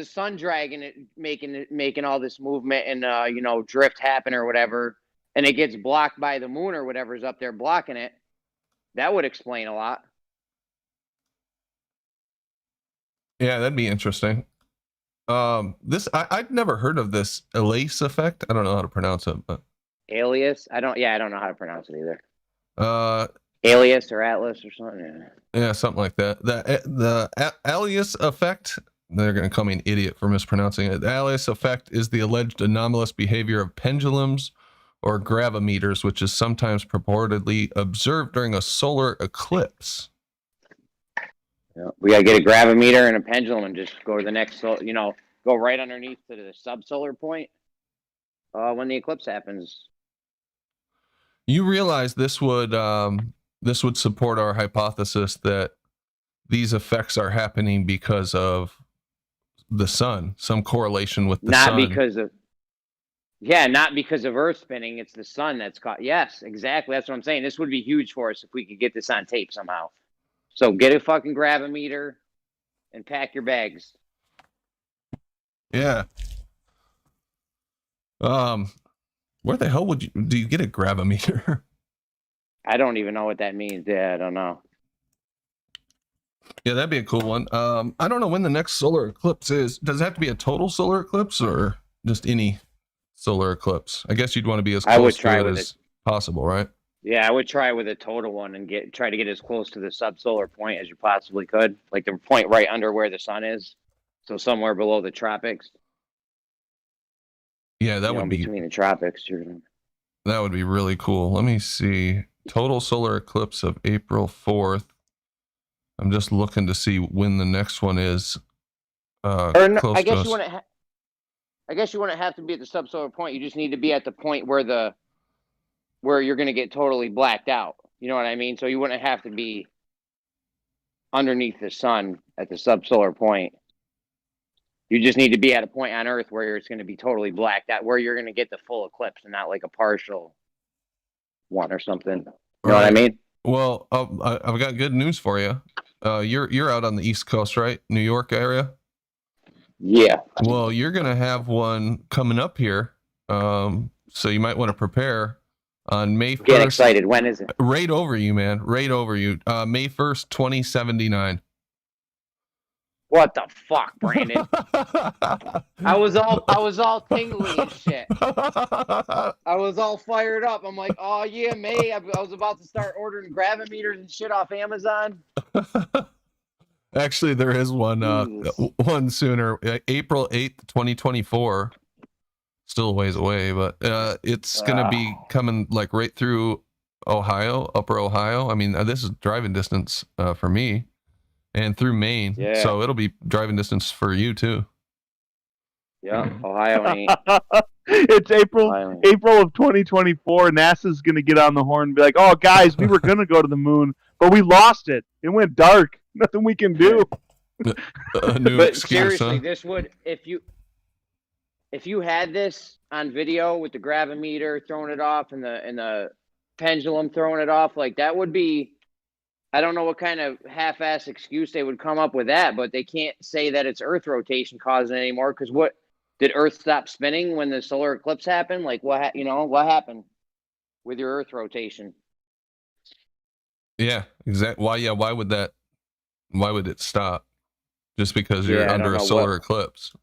sun dragging it, making all this movement and you know, drift happen or whatever, and it gets blocked by the moon or whatever's up there blocking it, that would explain a lot. Yeah, that'd be interesting. I'd never heard of this Elise effect. I don't know how to pronounce it, but Alias? I don't know how to pronounce it either. uh, Alias or Atlas or something. yeah, something like that. The Alias effect. They're going to call me an idiot for mispronouncing it. The Alias effect is the alleged anomalous behavior of pendulums or gravimeters, which is sometimes purportedly observed during a solar eclipse. Yeah. We gotta get a gravimeter and a pendulum and just go to the next, go right underneath to the subsolar point when the eclipse happens. You realize this would support our hypothesis that these effects are happening because of the sun, some correlation with the sun. Not because of Earth spinning. It's the sun that's caught. Yes, exactly. That's what I'm saying. This would be huge for us if we could get this on tape somehow. So get a fucking gravimeter and pack your bags. Yeah. Where the hell do you get a gravimeter? I don't even know what that means. Yeah, I don't know. Yeah, that'd be a cool one. I don't know when the next solar eclipse is. Does it have to be a total solar eclipse or just any solar eclipse? I guess you'd want to be as close to it as possible, right? Yeah, I would try with a total one and try to get as close to the subsolar point as you possibly could, like the point right under where the sun is, so somewhere below the tropics. Yeah, that would be between the tropics. That would be really cool. Let me see. Total solar eclipse of April 4th. I'm just looking to see when the next one is. I guess you wouldn't. I guess you wouldn't have to be at the subsolar point. You just need to be at the point where you're going to get totally blacked out. You know what I mean? So you wouldn't have to be underneath the sun at the subsolar point. You just need to be at a point on Earth where it's going to be totally blacked out, where you're going to get the full eclipse and not like a partial one or something. You know what I mean? Well, I've got good news for you. You're out on the East Coast, right? New York area? Yeah. Well, you're going to have one coming up here. So you might want to prepare on May 1st. Get excited. When is it? Right over you, man. Right over you. May 1st, 2079. What the fuck, Brandon? I was all tingly and shit. I was all fired up. I'm like, oh yeah, May. I was about to start ordering gravimeters and shit off Amazon. Actually, there is one one sooner. April 8th, 2024. Still a ways away, but it's gonna be coming like right through Ohio, upper Ohio. I mean, this is driving distance for me. And through Maine, so it'll be driving distance for you too. Yeah, Ohio ain't. It's April of 2024. NASA's gonna get on the horn and be like, "Oh, guys, we were gonna go to the moon, but we lost it. It went dark. Nothing we can do." But seriously, this would if you had this on video with the gravimeter throwing it off and the pendulum throwing it off, like that would be. I don't know what kind of half-ass excuse they would come up with that, but they can't say that it's Earth rotation causing it anymore. Because what did Earth stop spinning when the solar eclipse happened? Like what happened with your Earth rotation? Yeah, exactly. Why would it stop? Just because you're under a solar eclipse?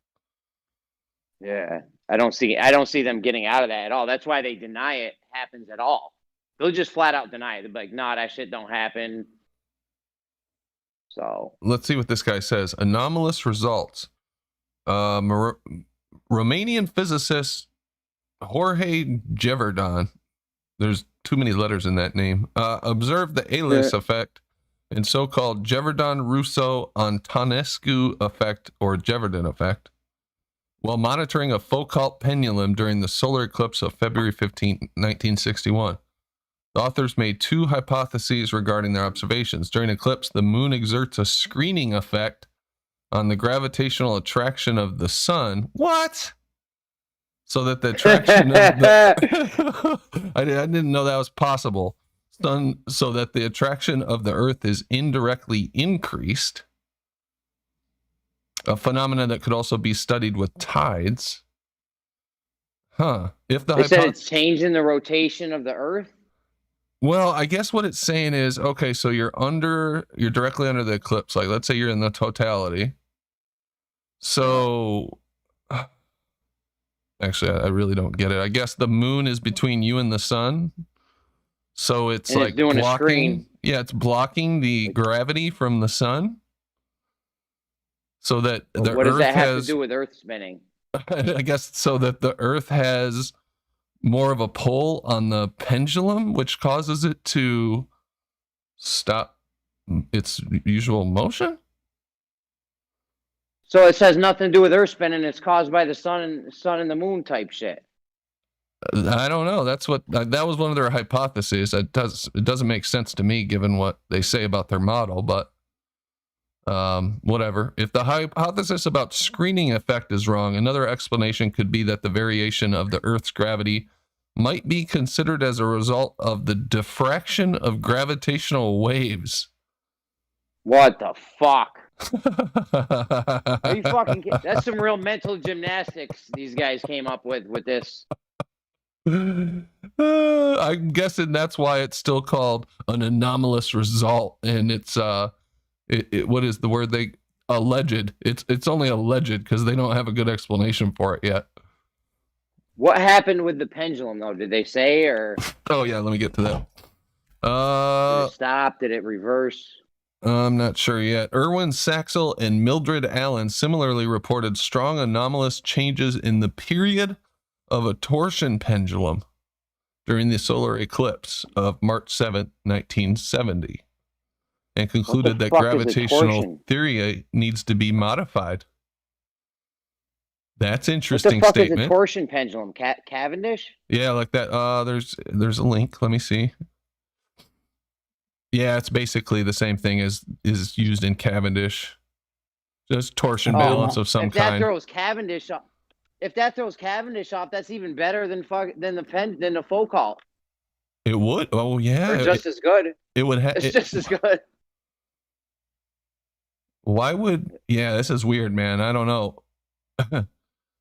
Yeah, I don't see them getting out of that at all. That's why they deny it happens at all. They'll just flat out deny it. They'll be like, "Nah, that shit don't happen." So let's see what this guy says. Anomalous results. Romanian physicist Jorge Geverdon, there's too many letters in that name, observed the Alias effect and so-called Geverdon-Russo-Antonescu effect or Geverdon effect while monitoring a Foucault pendulum during the solar eclipse of February 15, 1961. The authors made two hypotheses regarding their observations. During eclipse, the moon exerts a screening effect on the gravitational attraction of the sun. What? So that the attraction of the I didn't know that was possible. So that the attraction of the Earth is indirectly increased. A phenomenon that could also be studied with tides. Huh. If they said it's changing the rotation of the Earth? Well, I guess what it's saying is, okay, so you're directly under the eclipse. Like, let's say you're in the totality. So, actually, I really don't get it. I guess the moon is between you and the sun. So it's And like it's doing a blocking. screen. Yeah, it's blocking the gravity from the sun. So that the What does Earth that have has, to do with Earth spinning? I guess, so that the Earth has more of a pull on the pendulum, which causes it to stop its usual motion. So it says nothing to do with Earth spinning. It's caused by the sun and the moon type shit. I don't know. That's what that was one of their hypotheses. It doesn't make sense to me given what they say about their model, but whatever. If the hypothesis about screening effect is wrong, another explanation could be that the variation of the Earth's gravity might be considered as a result of the diffraction of gravitational waves. What the fuck? Are you fucking kidding? That's some real mental gymnastics these guys came up with this. I'm guessing that's why it's still called an anomalous result, and it's what is the word they alleged? It's only alleged because they don't have a good explanation for it yet. What happened with the pendulum though? Did they say or? Oh yeah, let me get to that. Did it stop? Did it reverse? I'm not sure yet. Erwin Saxel and Mildred Allen similarly reported strong anomalous changes in the period of a torsion pendulum during the solar eclipse of March 7th, 1970, and concluded that gravitational theory needs to be modified. That's interesting what the fuck statement. is a torsion pendulum? Cavendish? Yeah, like that. There's a link. Let me see. Yeah, it's basically the same thing as is used in Cavendish. Just torsion balance of some kind. If that throws Cavendish off, that's even better than the Foucault. It would. Oh yeah. Or just as good. It would have. It's just as good. Why would? Yeah, this is weird, man. I don't know.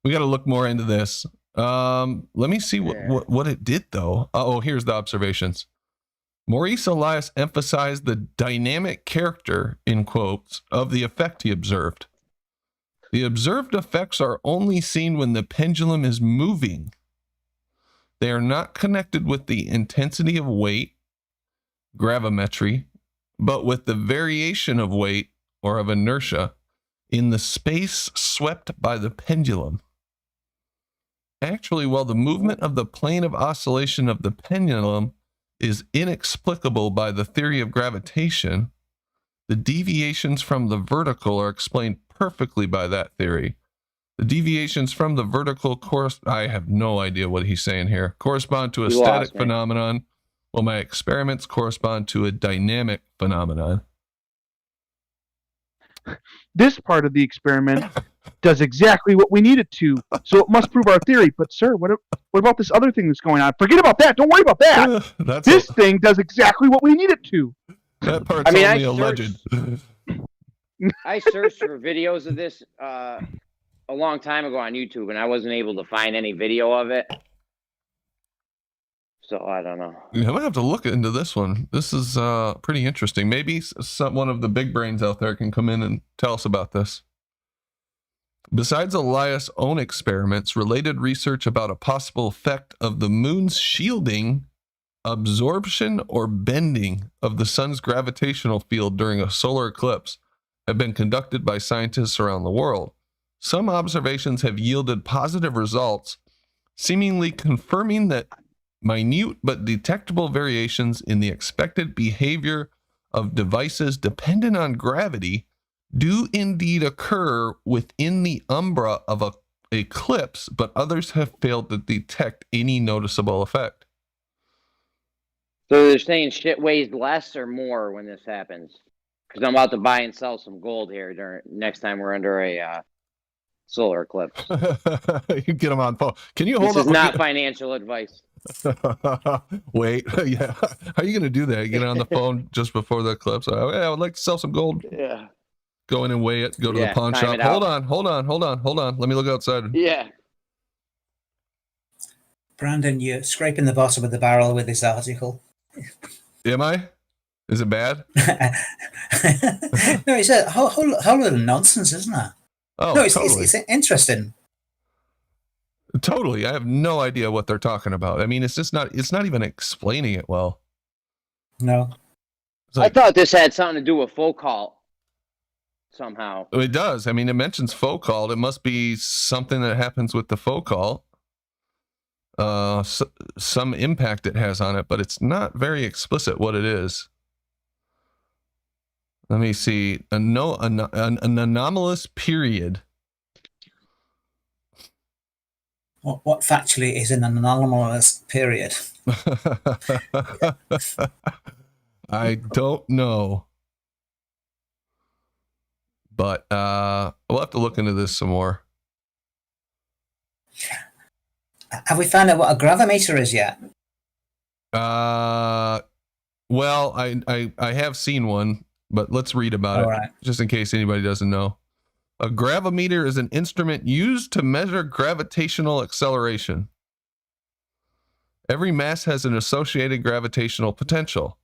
We got to look more into this. Let me see what it did though. Oh, here's the observations. Maurice Elias emphasized the dynamic character, in quotes, of the effect he observed. The observed effects are only seen when the pendulum is moving. They are not connected with the intensity of weight, gravimetry, but with the variation of weight or of inertia in the space swept by the pendulum. Actually, while the movement of the plane of oscillation of the pendulum is inexplicable by the theory of gravitation, the deviations from the vertical are explained perfectly by that theory. The deviations from the vertical course, I have no idea what he's saying here, correspond to a static phenomenon, while my experiments correspond to a dynamic phenomenon. This part of the experiment does exactly what we need it to, so it must prove our theory. But sir, what about this other thing that's going on? Forget about that. Don't worry about that. This thing does exactly what we need it to. That part's only alleged. I searched for videos of this a long time ago on YouTube, and I wasn't able to find any video of it. So I don't know. I'm gonna have to look into this one. This is pretty interesting. Maybe one of the big brains out there can come in and tell us about this. Besides Elias' own experiments, related research about a possible effect of the moon's shielding, absorption, or bending of the sun's gravitational field during a solar eclipse have been conducted by scientists around the world. Some observations have yielded positive results, seemingly confirming that minute but detectable variations in the expected behavior of devices dependent on gravity do indeed occur within the umbra of an eclipse, but others have failed to detect any noticeable effect. So they're saying shit weighs less or more when this happens? Because I'm about to buy and sell some gold here next time we're under a solar eclipse. You get them on phone. Can you hold This is not financial advice. Wait, yeah. How are you going to do that? You get on the phone just before the eclipse? Oh, yeah, I would like to sell some gold. Yeah. Go in and weigh it. Go to the pawn shop. Hold on. Let me look outside. Yeah. Brandon, you're scraping the bottom of the barrel with this article. Am I? Is it bad? No, it's a whole lot of nonsense, isn't it? Oh, No, totally. it's interesting. Totally. I have no idea what they're talking about. I mean, it's not even explaining it well. No. It's like, I thought this had something to do with Foucault somehow. it does. I mean, it mentions Foucault. It must be something that happens with the Foucault. Some impact it has on it, but it's not very explicit what it is. Let me see. An anomalous period. What factually is an anomalous period? I don't know. But we'll have to look into this some more. Have we found out what a gravimeter is yet? Well, I have seen one, but let's read about it, Right. just in case anybody doesn't know. A gravimeter is an instrument used to measure gravitational acceleration. Every mass has an associated gravitational potential.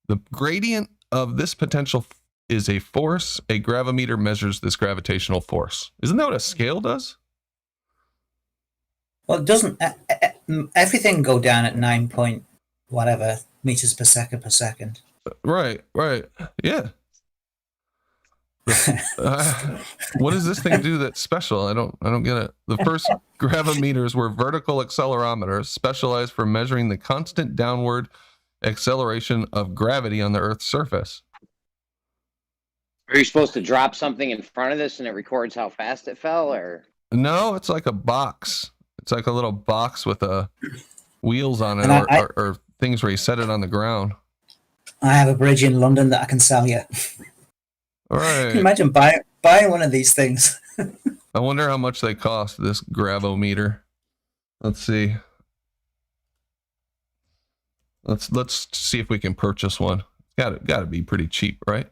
The gradient of this potential is a force. A gravimeter measures this gravitational force. Isn't that what a scale does? Well, doesn't everything go down at 9 point whatever meters per second? Right. Yeah. What does this thing do that's special? I don't get it. The first gravimeters were vertical accelerometers specialized for measuring the constant downward acceleration of gravity on the Earth's surface. Are you supposed to drop something in front of this and it records how fast it fell, or? No, it's like a box. It's like a little box with wheels on it, And or things where you set it on the ground. I have a bridge in London that I can sell you. All right. Can you imagine buying one of these things? I wonder how much they cost, this gravometer. Let's see. Let's see if we can purchase one. Got to be pretty cheap, right?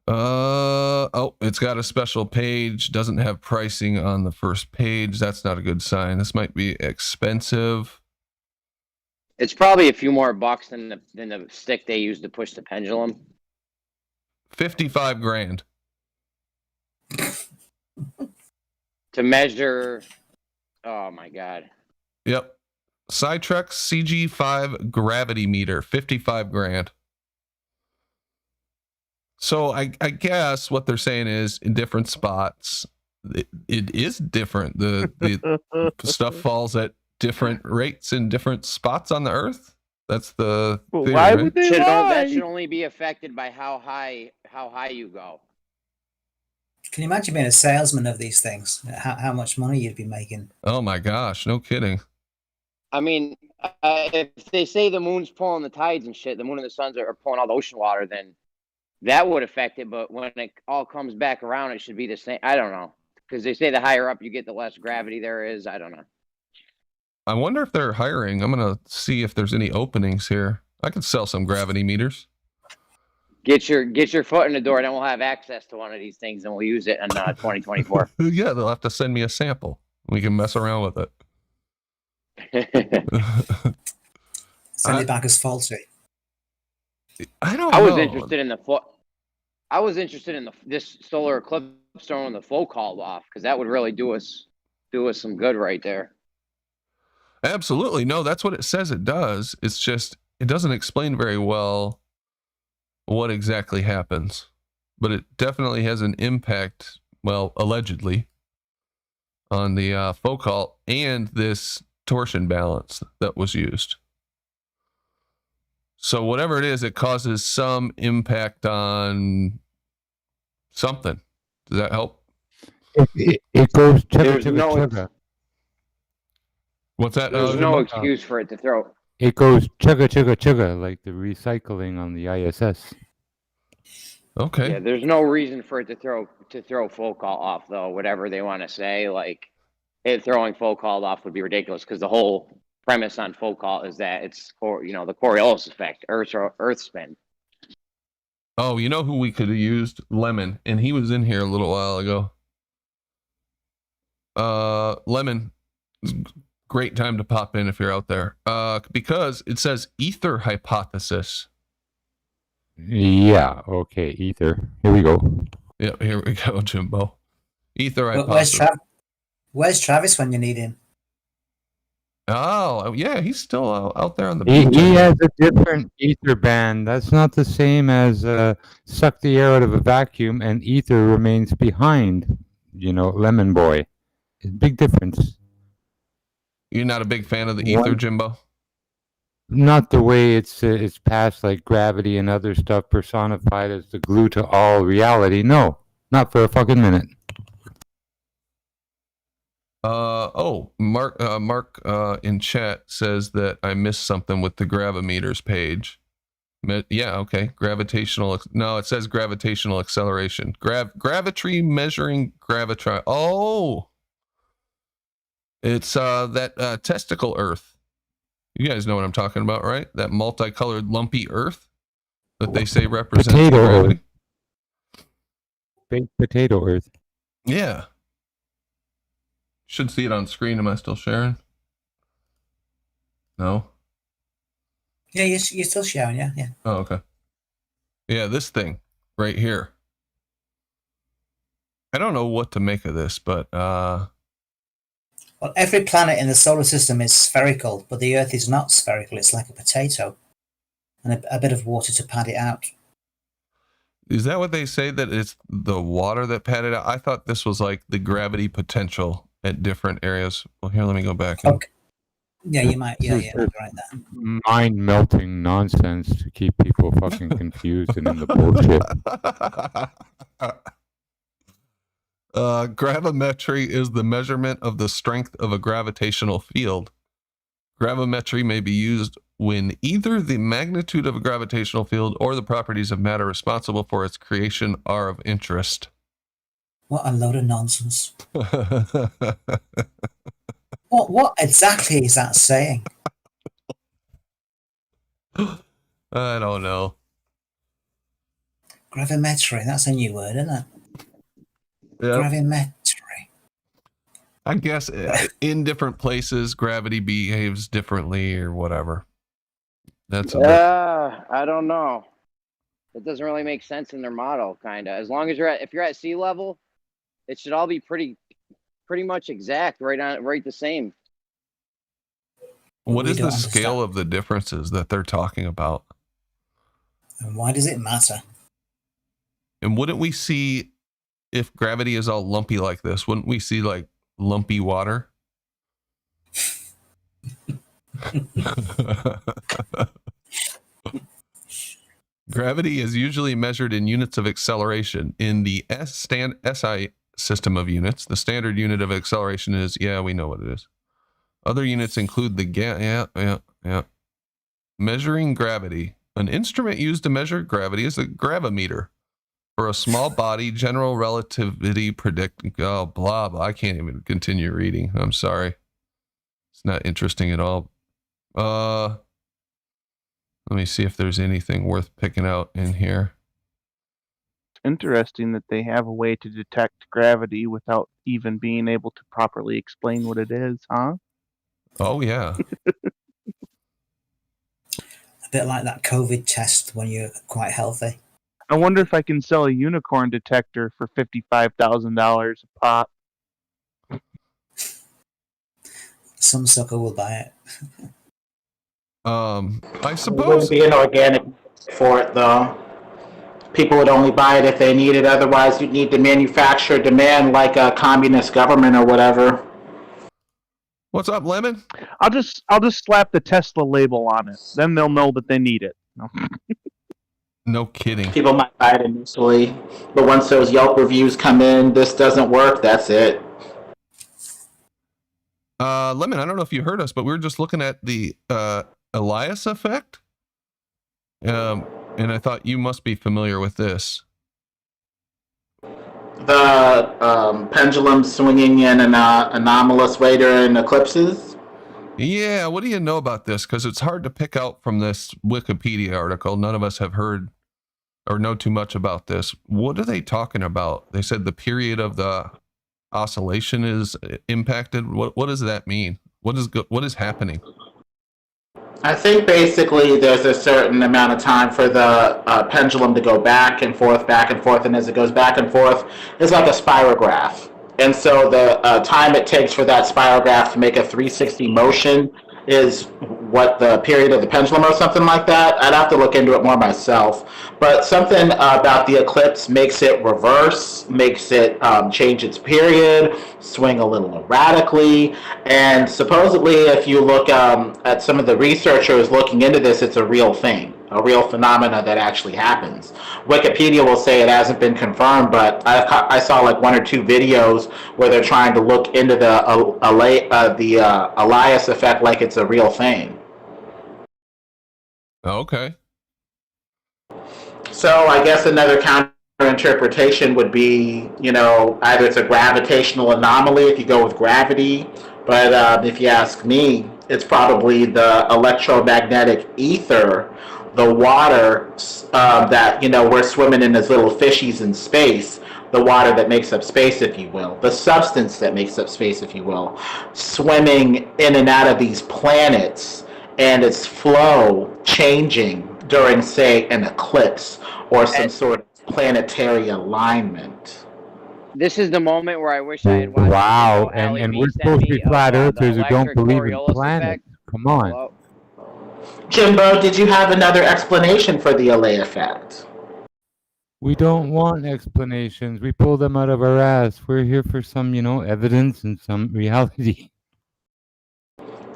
Oh, it's got a special page. Doesn't have pricing on the first page. That's not a good sign. This might be expensive. It's probably a few more bucks than the stick they use to push the pendulum. 55 grand. To measure. Oh my God. Yep. Cytrex CG5 gravity meter, 55 grand. So I guess what they're saying is in different spots, it is different. The stuff falls at different rates in different spots on the Earth. That's the theory, Why right? would they That lie? should only be affected by how high you go. Can you imagine being a salesman of these things? How much money you'd be making? Oh my gosh, no kidding. I mean, if they say the moon's pulling the tides and shit, the moon and the suns are pulling all the ocean water, then that would affect it. But when it all comes back around, it should be the same. I don't know, because they say the higher up you get, the less gravity there is. I don't know. I wonder if they're hiring. I'm gonna see if there's any openings here. I could sell some gravity meters. Get your foot in the door, then we'll have access to one of these things, and we'll use it in 2024. Yeah, they'll have to send me a sample. We can mess around with it. Send it back as faulty. I don't I was know. interested in this solar eclipse throwing the Foucault off, because that would really do us some good right there. Absolutely. No, that's what it says it does. It's just, it doesn't explain very well what exactly happens. But it definitely has an impact, well, allegedly, on the Foucault and this torsion balance that was used. So whatever it is, it causes some impact on something. Does that help? It goes chugga There's chugga no- chugga. What's that? There's no excuse for it to throw. It goes chugga chugga chugga like the recycling on the ISS. Okay. Yeah, there's no reason for it to throw Foucault off, though. Whatever they want to say, like it throwing Foucault off would be ridiculous, because the whole premise on Foucault is that it's the Coriolis effect, Earth spin. Oh, you know who we could have used? Lemon, and he was in here a little while ago. Lemon, great time to pop in if you're out there. Because it says ether hypothesis. Yeah, okay, ether. Here we go. Yep, here we go, Jimbo. Ether Where's, hypothesis. Where's Travis when you need him? Oh, yeah, he's still out there on the He beach. I think. has a different ether band. That's not the same as suck the air out of a vacuum and ether remains behind. You know, Lemon Boy. Big difference. You're not a big fan of the ether, Jimbo? Not the way it's past like gravity and other stuff personified as the glue to all reality. No, not for a fucking minute. Mark in chat says that I missed something with the gravimeters page. Yeah, okay. No, it says gravitational acceleration. Gravity measuring gravitron. Oh, it's that testicle Earth. You guys know what I'm talking about, right? That multicolored lumpy Earth that they say represents Potato gravity. Baked potato Earth. Yeah. Should see it on screen. Am I still sharing? No. Yeah, you're still showing, yeah. Oh, okay. Yeah, this thing right here. I don't know what to make of this, but Well, every planet in the solar system is spherical, but the Earth is not spherical. It's like a potato, and a bit of water to pad it out. Is that what they say, that it's the water that padded out? I thought this was like the gravity potential at different areas. Well, here, let me go back. Okay. Yeah, you might. Yeah, right there. Mind melting nonsense to keep people fucking confused and in the bullshit. Gravimetry is the measurement of the strength of a gravitational field. Gravimetry may be used when either the magnitude of a gravitational field or the properties of matter responsible for its creation are of interest. What a load of nonsense. What exactly is that saying? I don't know. Gravimetry, that's a new word, isn't it? Yep. Gravimetry. I guess in different places, gravity behaves differently or whatever. That's I don't know. It doesn't really make sense in their model, kind of. As long as if you're at sea level, it should all be pretty much exact, right the same. What is the scale of the differences that they're talking about? And why does it matter? And wouldn't we see, if gravity is all lumpy like this, wouldn't we see like lumpy water? Gravity is usually measured in units of acceleration. In the SI system of units, the standard unit of acceleration is, yeah, we know what it is. Other units include the measuring gravity. An instrument used to measure gravity is a gravimeter. For a small body, general relativity blah, blah. I can't even continue reading. I'm sorry. It's not interesting at all. Let me see if there's anything worth picking out in here. It's interesting that they have a way to detect gravity without even being able to properly explain what it is, huh? Oh, yeah. A bit like that COVID test when you're quite healthy. I wonder if I can sell a unicorn detector for $55,000 a pop. Some sucker will buy it. I suppose there wouldn't be an organic for it, though. People would only buy it if they need it. Otherwise, you'd need to manufacture demand like a communist government or whatever. What's up, Lemon? I'll just slap the Tesla label on it. Then they'll know that they need it. No. No kidding. People might buy it initially, but once those Yelp reviews come in, this doesn't work, that's it. Lemon, I don't know if you heard us, but we were just looking at the Elias effect. And I thought you must be familiar with this. The pendulum swinging in an anomalous way during eclipses? Yeah, what do you know about this? Because it's hard to pick out from this Wikipedia article. None of us have heard or know too much about this. What are they talking about? They said the period of the oscillation is impacted. What does that mean? What is happening? I think basically there's a certain amount of time for the pendulum to go back and forth, and as it goes back and forth, it's like a spirograph. And so the time it takes for that spirograph to make a 360 motion is what the period of the pendulum or something like that. I'd have to look into it more myself. But something about the eclipse makes it reverse, makes it change its period, swing a little erratically. And supposedly, if you look at some of the researchers looking into this, it's a real thing, a real phenomena that actually happens. Wikipedia will say it hasn't been confirmed, but I saw like one or two videos where they're trying to look into the Elias effect like it's a real thing. Okay. So I guess another counter interpretation would be, either it's a gravitational anomaly if you go with gravity, but if you ask me, it's probably the electromagnetic ether, the water that, we're swimming in as little fishies in space, the water that makes up space, if you will, the substance that makes up space, if you will, swimming in and out of these planets and its flow changing during, say, an eclipse or some sort of planetary alignment. This is the moment where I wish I had watched. Wow, and we're supposed to be flat earthers who don't believe in planets. Come on. Hello? Jimbo, did you have another explanation for the LA effect? We don't want explanations. We pull them out of our ass. We're here for some, evidence and some reality.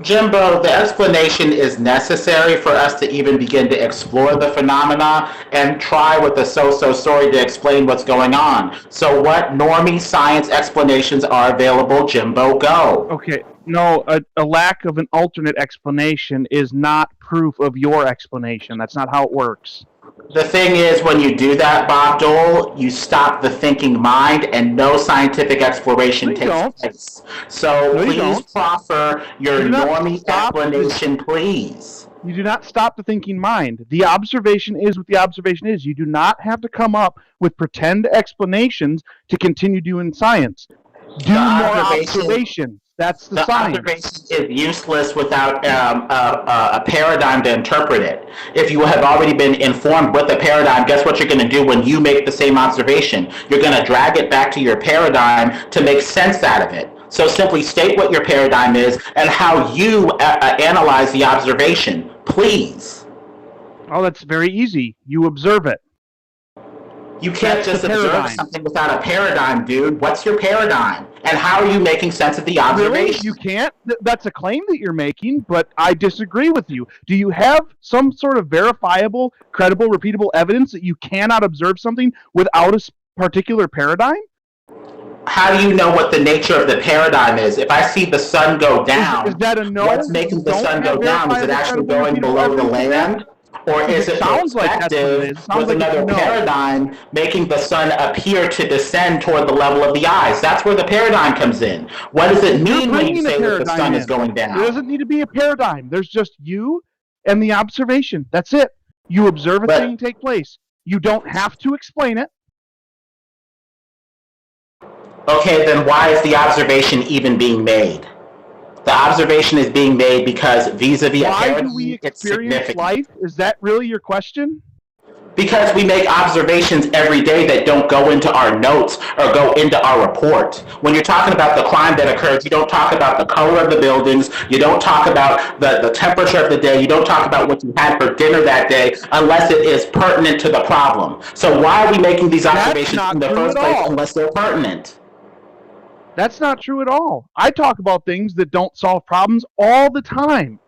Jimbo, the explanation is necessary for us to even begin to explore the phenomena and try with the so-so story to explain what's going on. So what normie science explanations are available, Jimbo? Go. Okay, no, a lack of an alternate explanation is not proof of your explanation. That's not how it works. The thing is, when you do that, Bob Dole, you stop the thinking mind and no scientific exploration takes place. So please proffer your normie explanation, please. You do not stop the thinking mind. The observation is what the observation is. You do not have to come up with pretend explanations to continue doing science. Do more observations. That's the science. Observation is useless without a paradigm to interpret it. If you have already been informed with a paradigm, guess what you're going to do when you make the same observation? You're going to drag it back to your paradigm to make sense out of it. So simply state what your paradigm is and how you analyze the observation, please. Oh, that's very easy. You observe it. You can't just observe something without a paradigm, dude. What's your paradigm? And how are you making sense of the observation? Really? You can't? That's a claim that you're making, but I disagree with you. Do you have some sort of verifiable, credible, repeatable evidence that you cannot observe something without a particular paradigm? How do you know what the nature of the paradigm is? If I see the sun go down, is that a no? What's making the sun go down? Is it actually going below the land? Or is it perspective with another paradigm making the sun appear to descend toward the level of the eyes? That's where the paradigm comes in. What does it mean when you say that the sun is going down? There doesn't need to be a paradigm. There's just you and the observation. That's it. You observe a thing take place. You don't have to explain it. Okay, then why is the observation even being made? The observation is being made because vis-a-vis a paradigm, why do we experience life? Is that really your question? Because we make observations every day that don't go into our notes or go into our report. When you're talking about the crime that occurred, you don't talk about the color of the buildings, you don't talk about the temperature of the day, you don't talk about what you had for dinner that day unless it is pertinent to the problem. So why are we making these observations in the first place unless they're pertinent? That's not true at all. I talk about things that don't solve problems all the time.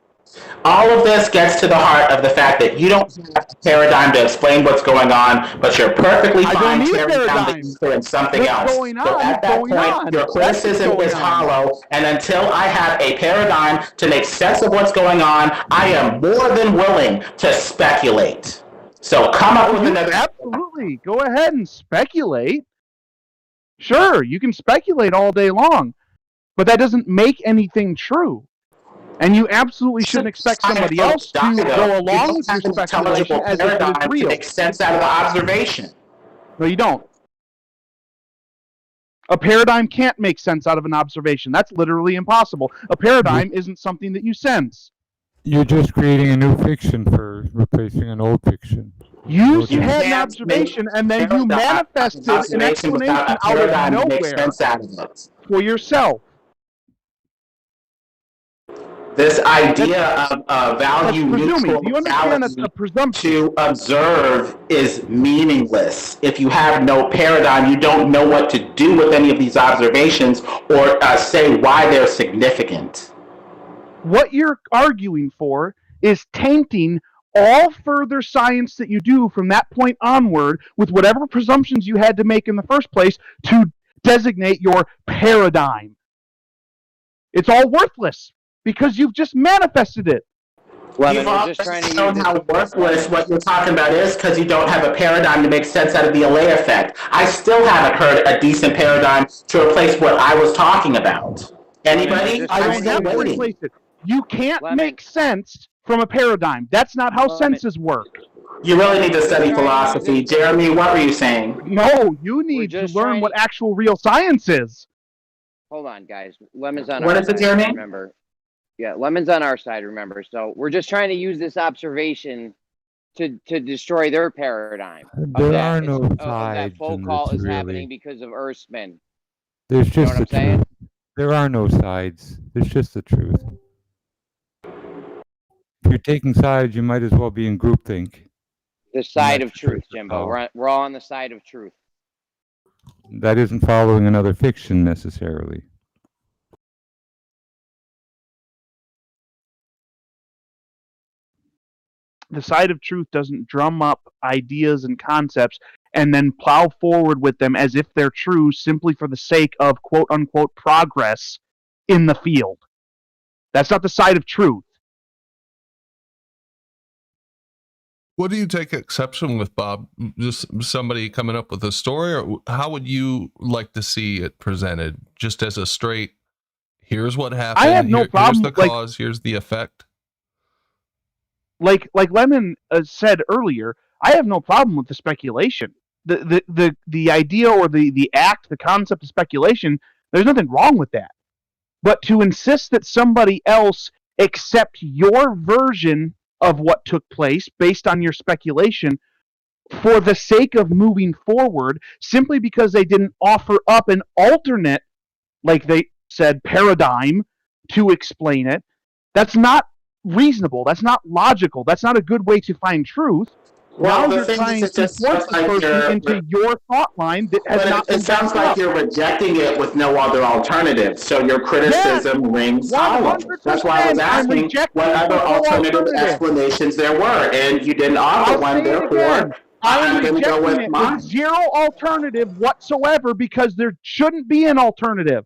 All of this gets to the heart of the fact that you don't have a paradigm to explain what's going on, but you're perfectly fine tearing down the ether and something else. So at that point, your criticism is hollow, and until I have a paradigm to make sense of what's going on, I am more than willing to speculate. So come up with another... Absolutely. Go ahead and speculate. Sure, you can speculate all day long, but that doesn't make anything true. And you absolutely shouldn't expect somebody else to go along with your speculation as if it is real. To make sense out of the observation. No, you don't. A paradigm can't make sense out of an observation. That's literally impossible. A paradigm isn't something that you sense. You're just creating a new fiction for replacing an old fiction. You You had an can't observation, make and then you manifested an observation without explanation a out of paradigm to make nowhere sense out of it. for yourself. This idea of value That's presuming. neutral Do you understand reality a presumption? to observe is meaningless. If you have no paradigm, you don't know what to do with any of these observations or say why they're significant. What you're arguing for is tainting all further science that you do from that point onward with whatever presumptions you had to make in the first place to designate your paradigm. It's all worthless because you've just manifested it. Lemon, You've we're already just trying to shown use how it. worthless what you're talking about is because you don't have a paradigm to make sense out of the Allais effect. I still haven't heard a decent paradigm to replace what I was talking about. Anybody? just I trying don't to have to use it. replace it. You can't Lemon. make sense from a paradigm. That's not how Lemon. senses work. You really need to study Just trying to philosophy. use it. Jeremy, what were you saying? No, you need to just learn trying what to- actual real science is. Hold on, guys. Lemon's on What our is it, side, Jeremy? remember. Yeah, Lemon's on our side, remember. So we're just trying to use this observation to destroy their paradigm. There are no of that sides full in call this, is really. happening because of Earth spin. There's You know just what the I'm saying? truth. There are no sides. There's just the truth. If you're taking sides, you might as well be in groupthink. The side that's of truth, the Jimbo. call. We're all on the side of truth. That isn't following another fiction necessarily. The side of truth doesn't drum up ideas and concepts and then plow forward with them as if they're true simply for the sake of quote unquote progress in the field. That's not the side of truth. What do you take exception with, Bob? Just somebody coming up with a story, or how would you like to see it presented? Just as a straight, here's what happened. I have no problem, Here's the cause. Here's the effect. Like Lemon said earlier, I have no problem with the speculation. The idea or the act, the concept of speculation, there's nothing wrong with that. But to insist that somebody else accept your version of what took place based on your speculation for the sake of moving forward, simply because they didn't offer up an alternate, like they said, paradigm to explain it, that's not reasonable. That's not logical. That's not a good way to find truth. Well, Now the you're thing trying is, to it just force sounds the like person into your thought line that has not been it sounds backed like up. you're rejecting it with no other alternative. So your criticism rings hollow. 100%. That's why I was I'm asking rejecting what it other with no alternative explanations there were, and you didn't offer I'll one. say it Therefore, again. I am I'm going to go rejecting with it mine. with zero alternative whatsoever because there shouldn't be an alternative.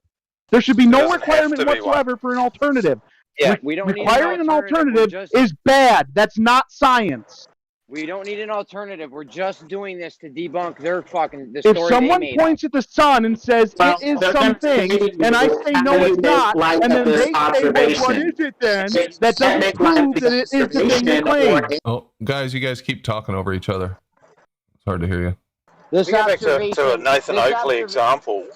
There should be no doesn't have requirement to be one. whatsoever for an alternative. Yeah, we don't need Requiring an alternative We're just- is bad. That's not science. We don't need an alternative. We're just doing this to debunk their the story If someone they made points at the sun and says Well, it is they're gonna something, say and I say no, it's not, light and of then this they say, well, what observation. is it then? You That can't doesn't make light of prove that it this is the thing they observation claim. Oh, guys, you guys keep talking over each other. It's hard to hear you. This We go back to a observation- Nathan this Oakley observ- example.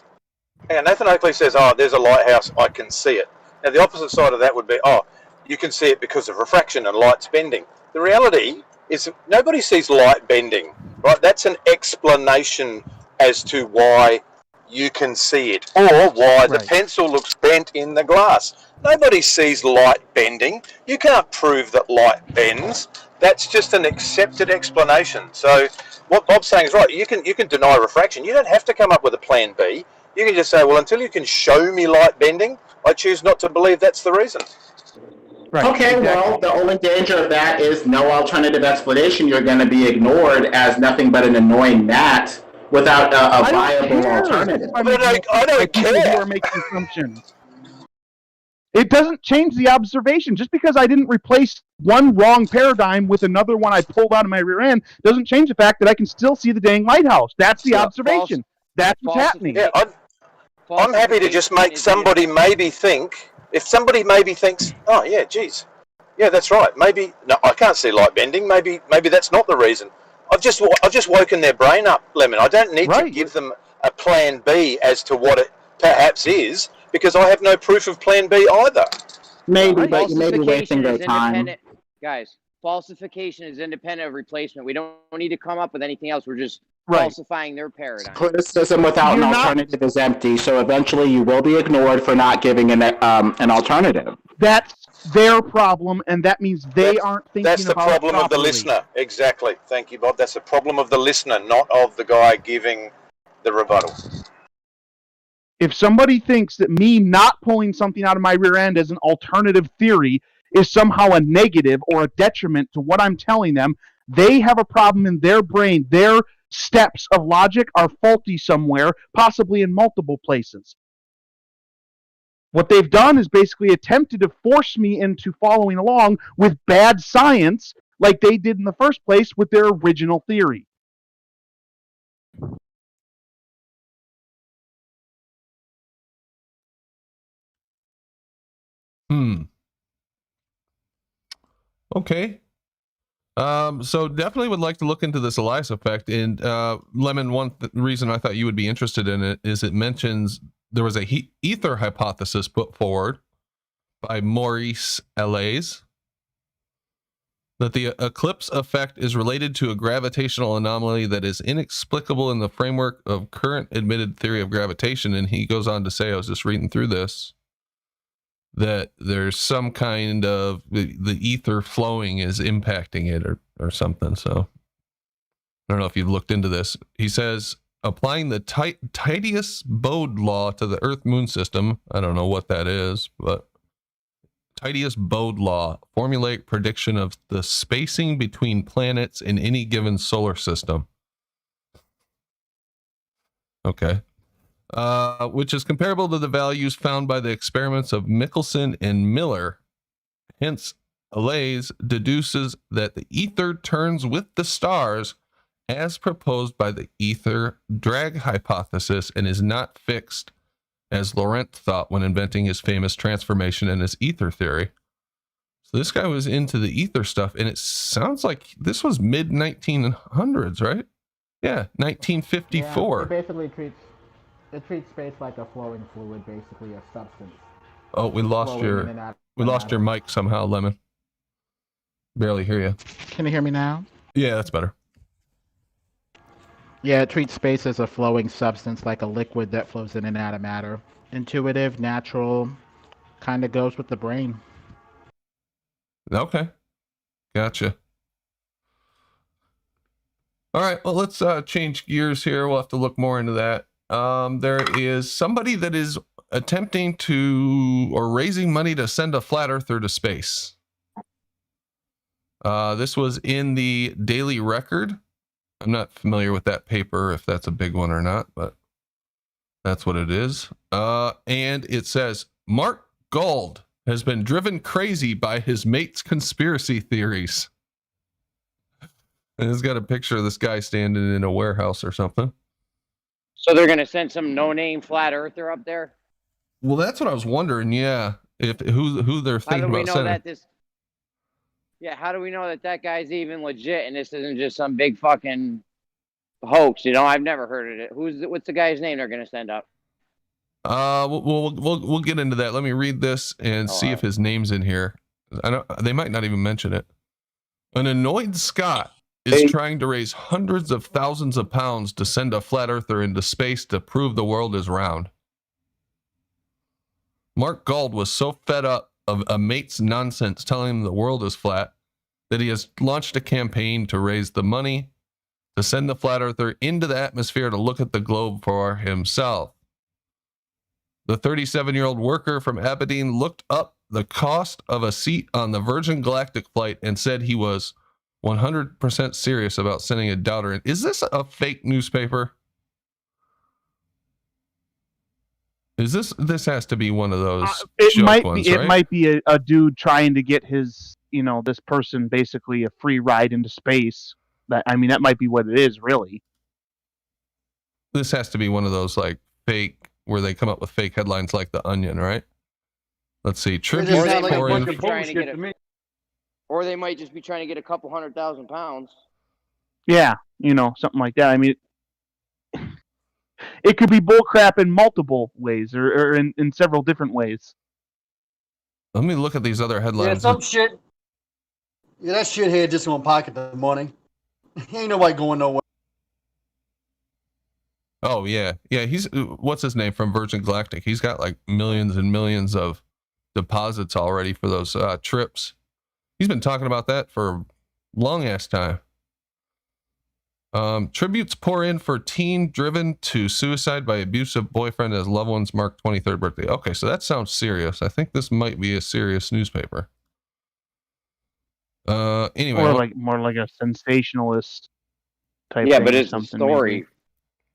Yeah, Nathan Oakley says, "Oh, there's a lighthouse. I can see it." Now, the opposite side of that would be, "Oh, you can see it because of refraction and light's bending." The reality is, nobody sees light bending, right? That's an explanation as to why you can see it, or why the Right. pencil looks bent in the glass. Nobody sees light bending. You can't prove that light bends. That's just an accepted explanation. So what Bob's saying is right. You can deny refraction. You don't have to come up with a plan B. You can just say, well, until you can show me light bending, I choose not to believe that's the reason. Right. Okay, exactly. well, the only danger of that is no alternative explanation. You're going to be ignored as nothing but an annoying gnat without a viable alternative. I don't People care. who are making assumptions. It doesn't change the observation. Just because I didn't replace one wrong paradigm with another one I pulled out of my rear end doesn't change the fact that I can still see the dang lighthouse. That's the Yeah, observation. That's what's happening. Yeah, I'm happy to just make somebody maybe think. If somebody maybe thinks, oh yeah, geez, yeah, that's right. Maybe no, I can't see light bending. Maybe that's not the reason. I've just woken their brain up, Lemon. I don't need to give them a plan B as to what it perhaps is, because I have no proof of plan B either. Maybe, Right. but you may be wasting Falsification their is time. independent, guys. Falsification is independent of replacement. We don't need to come up with anything else. We're just Right. falsifying their paradigm. Criticism without You're an not- alternative is empty, so eventually you will be ignored for not giving an alternative. That's their problem, and that means they aren't thinking That's the about problem it of the properly. listener. Exactly. Thank you, Bob. That's the problem of the listener, not of the guy giving the rebuttal. If somebody thinks that me not pulling something out of my rear end as an alternative theory is somehow a negative or a detriment to what I'm telling them, they have a problem in their brain. Their steps of logic are faulty somewhere, possibly in multiple places. What they've done is basically attempted to force me into following along with bad science like they did in the first place with their original theory. Okay. So definitely would like to look into this Elias effect. And Lemon, one reason I thought you would be interested in it is it mentions there was a ether hypothesis put forward by Maurice Allais that the eclipse effect is related to a gravitational anomaly that is inexplicable in the framework of current admitted theory of gravitation. And he goes on to say, I was just reading through this, that there's some kind of the ether flowing is impacting it or something. So I don't know if you've looked into this. He says, applying the Titius-Bode law to the Earth-Moon system, I don't know what that is, but Titius-Bode law, formulate prediction of the spacing between planets in any given solar system. Okay. Which is comparable to the values found by the experiments of Michelson and Miller. Hence, Allais deduces that the ether turns with the stars as proposed by the ether drag hypothesis and is not fixed, as Laurent thought when inventing his famous transformation and his ether theory. So this guy was into the ether stuff, and it sounds like this was mid-1900s, right? Yeah, 1954. Yeah, it basically treats space like a flowing fluid, basically a substance. Oh, we lost your mic somehow, Lemon. Barely hear you. Can you hear me now? Yeah, that's better. Yeah, it treats space as a flowing substance, like a liquid that flows in and out of matter. Intuitive, natural, kind of goes with the brain. Okay. Gotcha. All right, well, let's change gears here. We'll have to look more into that. There is somebody that is attempting to, or raising money to send a flat earther to space. This was in the Daily Record. I'm not familiar with that paper, if that's a big one or not, but that's what it is. And it says, Mark Gold has been driven crazy by his mate's conspiracy theories. And it's got a picture of this guy standing in a warehouse or something. So they're gonna send some no-name flat earther up there? Well, that's what I was wondering. Yeah, if who they're How do thinking we about know sending. that this? Yeah, how do we know that that guy's even legit and this isn't just some big fucking hoax? You know, I've never heard of it. What's the guy's name they're gonna send up? We'll get into that. Let me read this and see if his name's in here. They might not even mention it. An annoyed Scot is trying to raise hundreds of thousands of pounds to send a flat earther into space to prove the world is round. Mark Gold was so fed up of a mate's nonsense telling him the world is flat that he has launched a campaign to raise the money to send the flat earther into the atmosphere to look at the globe for himself. The 37-year-old worker from Aberdeen looked up the cost of a seat on the Virgin Galactic flight and said he was 100% serious about sending a doubter in. Is this a fake newspaper? This has to be one of those joke ones, right? It might be a dude trying to get his, this person basically a free ride into space. That might be what it is, really. This has to be one of those like fake, where they come up with fake headlines like The Onion, right? Let's see. Tribute or they might just be trying to get a couple 100,000 pounds. Yeah, something like that. It could be bullcrap in multiple ways, or in several different ways. Let me look at these other Yeah, headlines. some shit. Yeah, that shithead just gonna pocket the money. Ain't nobody going nowhere. Oh yeah, yeah. He's what's his name from Virgin Galactic. He's got like millions and millions of deposits already for those trips. He's been talking about that for long ass time. Tributes pour in for teen driven to suicide by abusive boyfriend as loved one's mark 23rd birthday. Okay, so that sounds serious. I think this might be a serious newspaper. Anyway, Or like more like a sensationalist type. Yeah, thing but or is the something, story maybe.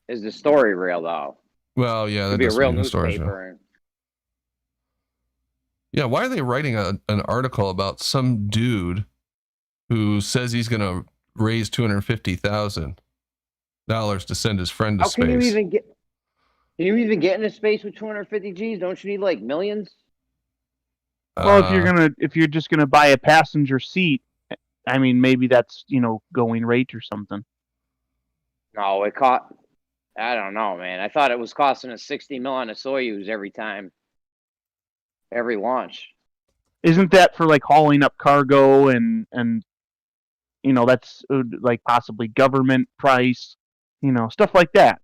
is the story real though? well, yeah, that Could be a does real mean the story's real. newspaper. Yeah, why are they writing an article about some dude who says he's gonna raise $250,000 to send his friend to How space? can you even get? Can you even get into space with 250 G's? Don't you need like millions? Well, if you're just gonna buy a passenger seat, I mean, maybe that's going rate or something. No, it cost. I don't know, man. I thought it was costing us 60 mil on a Soyuz every launch. Isn't that for like hauling up cargo and that's like possibly government price, stuff like that.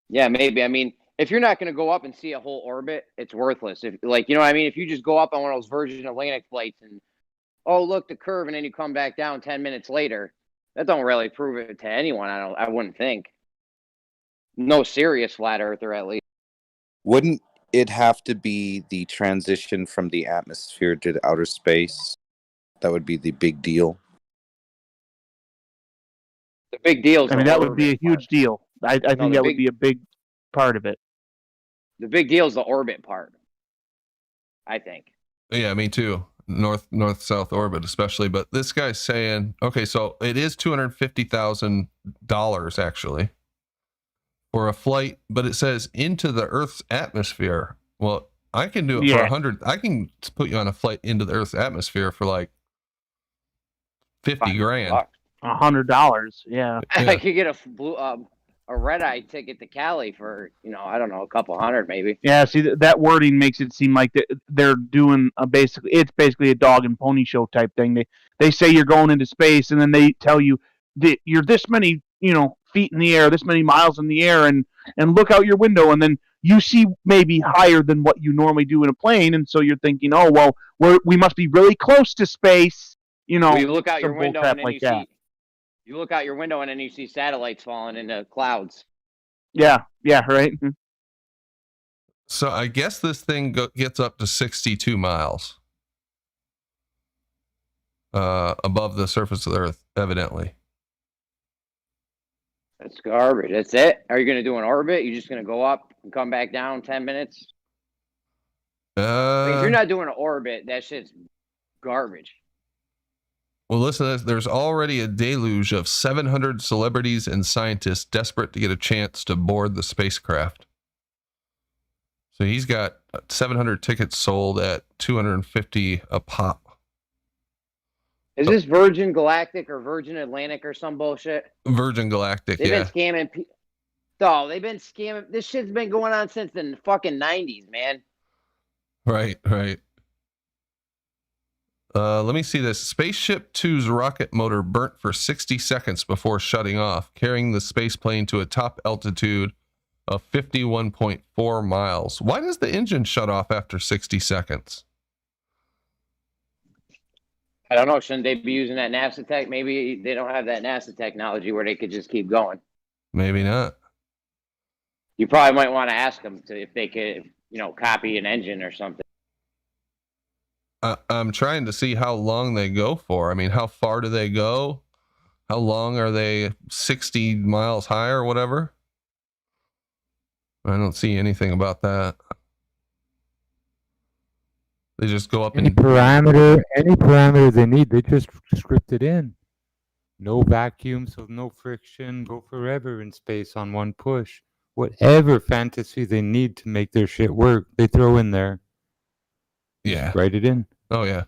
Yeah, maybe. I mean, if you're not going to go up and see a whole orbit, it's worthless. If like, you know what I mean? If you just go up on one of those Virgin Atlantic flights and, oh, look, the curve, and then you come back down 10 minutes later, that don't really prove it to anyone. I wouldn't think. No serious flat earther, at least. Wouldn't it have to be the transition from the atmosphere to the outer space? That would be the big deal. The big deal is I mean, that would be a huge deal. I think that would be a big part of it. The big deal is the orbit part, I think. Yeah, me too. North-south orbit, especially. But this guy's saying, okay, so it is $250,000 actually for a flight, but it says into the Earth's atmosphere. Well, I can do it for 100. I can put you on a flight into the Earth's atmosphere for like 50 grand. $100, yeah. I could get a red-eye ticket to Cali for, I don't know, a couple hundred maybe. Yeah, see, that wording makes it seem like they're doing it's basically a dog and pony show type thing. They say you're going into space, and then they tell you that you're this many, feet in the air, this many miles in the air, and look out your window, and then you see maybe higher than what you normally do in a plane, and so you're thinking, oh, well, we must be really close to space, Well, you look out your window and then like you look out your window and then you see satellites falling into clouds. Yeah, right. So I guess this thing gets up to 62 miles above the surface of the Earth, evidently. That's garbage. That's it? Are you going to do an orbit? You're just going to go up and come back down 10 minutes? If you're not doing an orbit, that shit's garbage. Well, listen to this. There's already a deluge of 700 celebrities and scientists desperate to get a chance to board the spacecraft. So he's got 700 tickets sold at $250 a pop. Is this Virgin Galactic or Virgin Atlantic or some bullshit? Virgin Galactic, They've been scamming people. Oh, they've been scamming. This shit's been going on since the fucking 90s, man. Right. Let me see this. Spaceship 2's rocket motor burnt for 60 seconds before shutting off, carrying the space plane to a top altitude of 51.4 miles. Why does the engine shut off after 60 seconds? I don't know. Shouldn't they be using that NASA tech? Maybe they don't have that NASA technology where they could just keep going. Maybe not. You probably might want to ask them if they could, copy an engine or something. I'm trying to see how long they go for. I mean, how far do they go? How long are they? 60 miles high or whatever? I don't see anything about that. They just go up any parameter they need, they just script it in. No vacuum, so no friction, go forever in space on one push. Whatever fantasy they need to make their shit work, they throw in there. Yeah. Just write it in. Oh, yeah.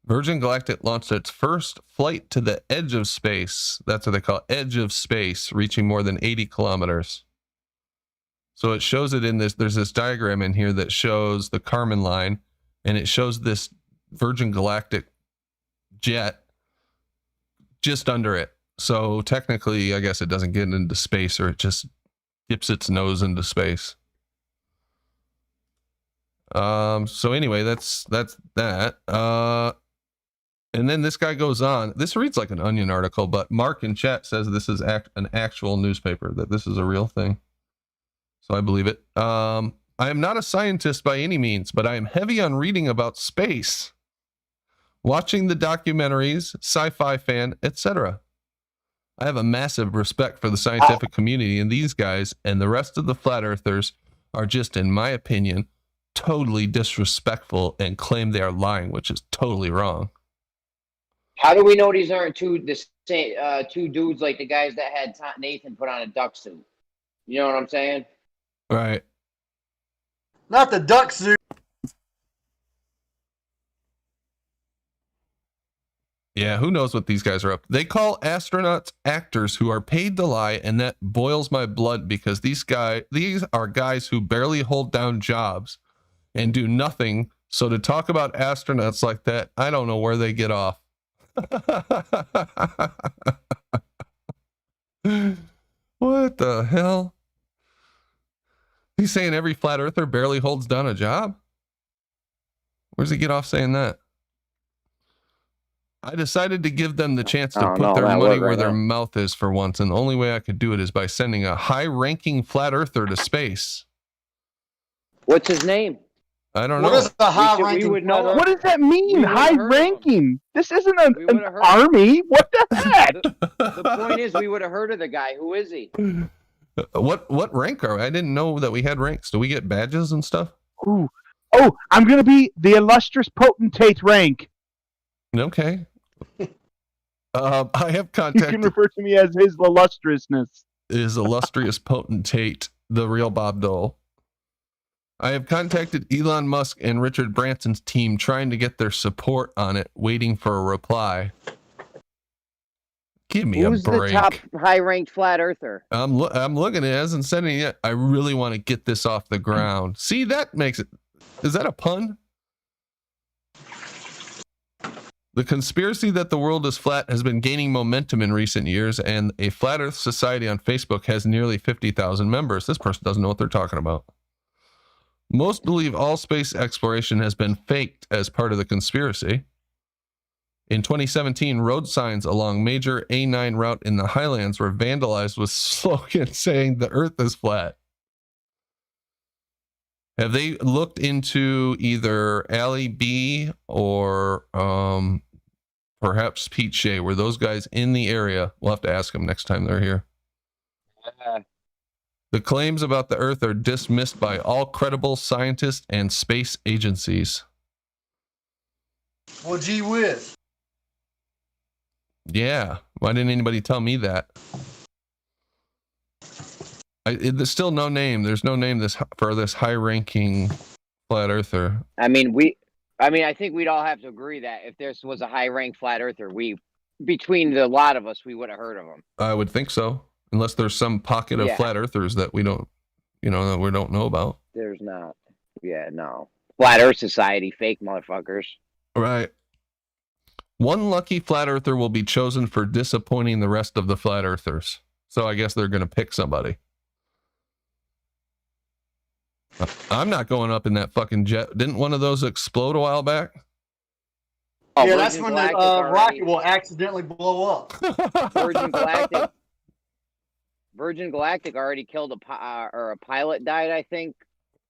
Virgin Galactic launched its first flight to the edge of space. That's what they call it, edge of space, reaching more than 80 kilometers. So it shows it in this. There's this diagram in here that shows the Kármán line. and it shows this Virgin Galactic jet just under it. So technically, I guess it doesn't get into space, or it just dips its nose into space. So anyway, that's that. And then this guy goes on. This reads like an Onion article, but Mark in chat says this is an actual newspaper, that this is a real thing. So I believe it. I am not a scientist by any means, but I am heavy on reading about space, watching the documentaries, sci-fi fan, etc. I have a massive respect for the scientific community, and these guys and the rest of the flat earthers are just, in my opinion, totally disrespectful and claim they are lying, which is totally wrong. How do we know these aren't two dudes like the guys that had Nathan put on a duck suit? You know what I'm saying? Right. Not the duck suit. Yeah, who knows what these guys are up. They call astronauts actors who are paid to lie, and that boils my blood because these are guys who barely hold down jobs and do nothing. So to talk about astronauts like that, I don't know where they get off. What the hell? He's saying every flat earther barely holds down a job? Where's he get off saying that? I decided to give them the chance to put their money where their mouth is for once, and the only way I could do it is by sending a high-ranking flat earther to space. What's his name? I don't know. What is the high-ranking? What does that mean? High-ranking? This isn't an army. What the heck? The point is, we would have heard of the guy. Who is he? What rank are we? I didn't know that we had ranks. Do we get badges and stuff? Ooh. Oh, I'm going to be the illustrious potentate rank. Okay. I have contacted... You can refer to me as his illustriousness. His illustrious potentate, the real Bob Dole. I have contacted Elon Musk and Richard Branson's team trying to get their support on it, waiting for a reply. Give me Who's a break. the top high-ranked flat earther? I'm looking. It hasn't said it yet. I really want to get this off the ground. See, that makes it... Is that a pun? The conspiracy that the world is flat has been gaining momentum in recent years, and a Flat Earth Society on Facebook has nearly 50,000 members. This person doesn't know what they're talking about. Most believe all space exploration has been faked as part of the conspiracy. In 2017, road signs along major A9 route in the Highlands were vandalized with slogans saying the Earth is flat. Have they looked into either Allie B or perhaps Pete Shea? Were those guys in the area? We'll have to ask them next time they're here. The claims about the Earth are dismissed by all credible scientists and space agencies. Well, gee whiz. Yeah. Why didn't anybody tell me that? There's still no name. There's no name for this high-ranking flat earther. I think we'd all have to agree that if this was a high-ranked flat earther, between the lot of us, we would have heard of him. I would think so, unless there's some pocket of flat earthers that we don't know about. There's not. Yeah, no. Flat Earth Society, fake motherfuckers. Right. One lucky flat earther will be chosen for disappointing the rest of the flat earthers. So I guess they're going to pick somebody. I'm not going up in that fucking jet. Didn't one of those explode a while back? Oh, yeah, that's when the rocket will accidentally blow up. Virgin Galactic already killed a pilot died, I think,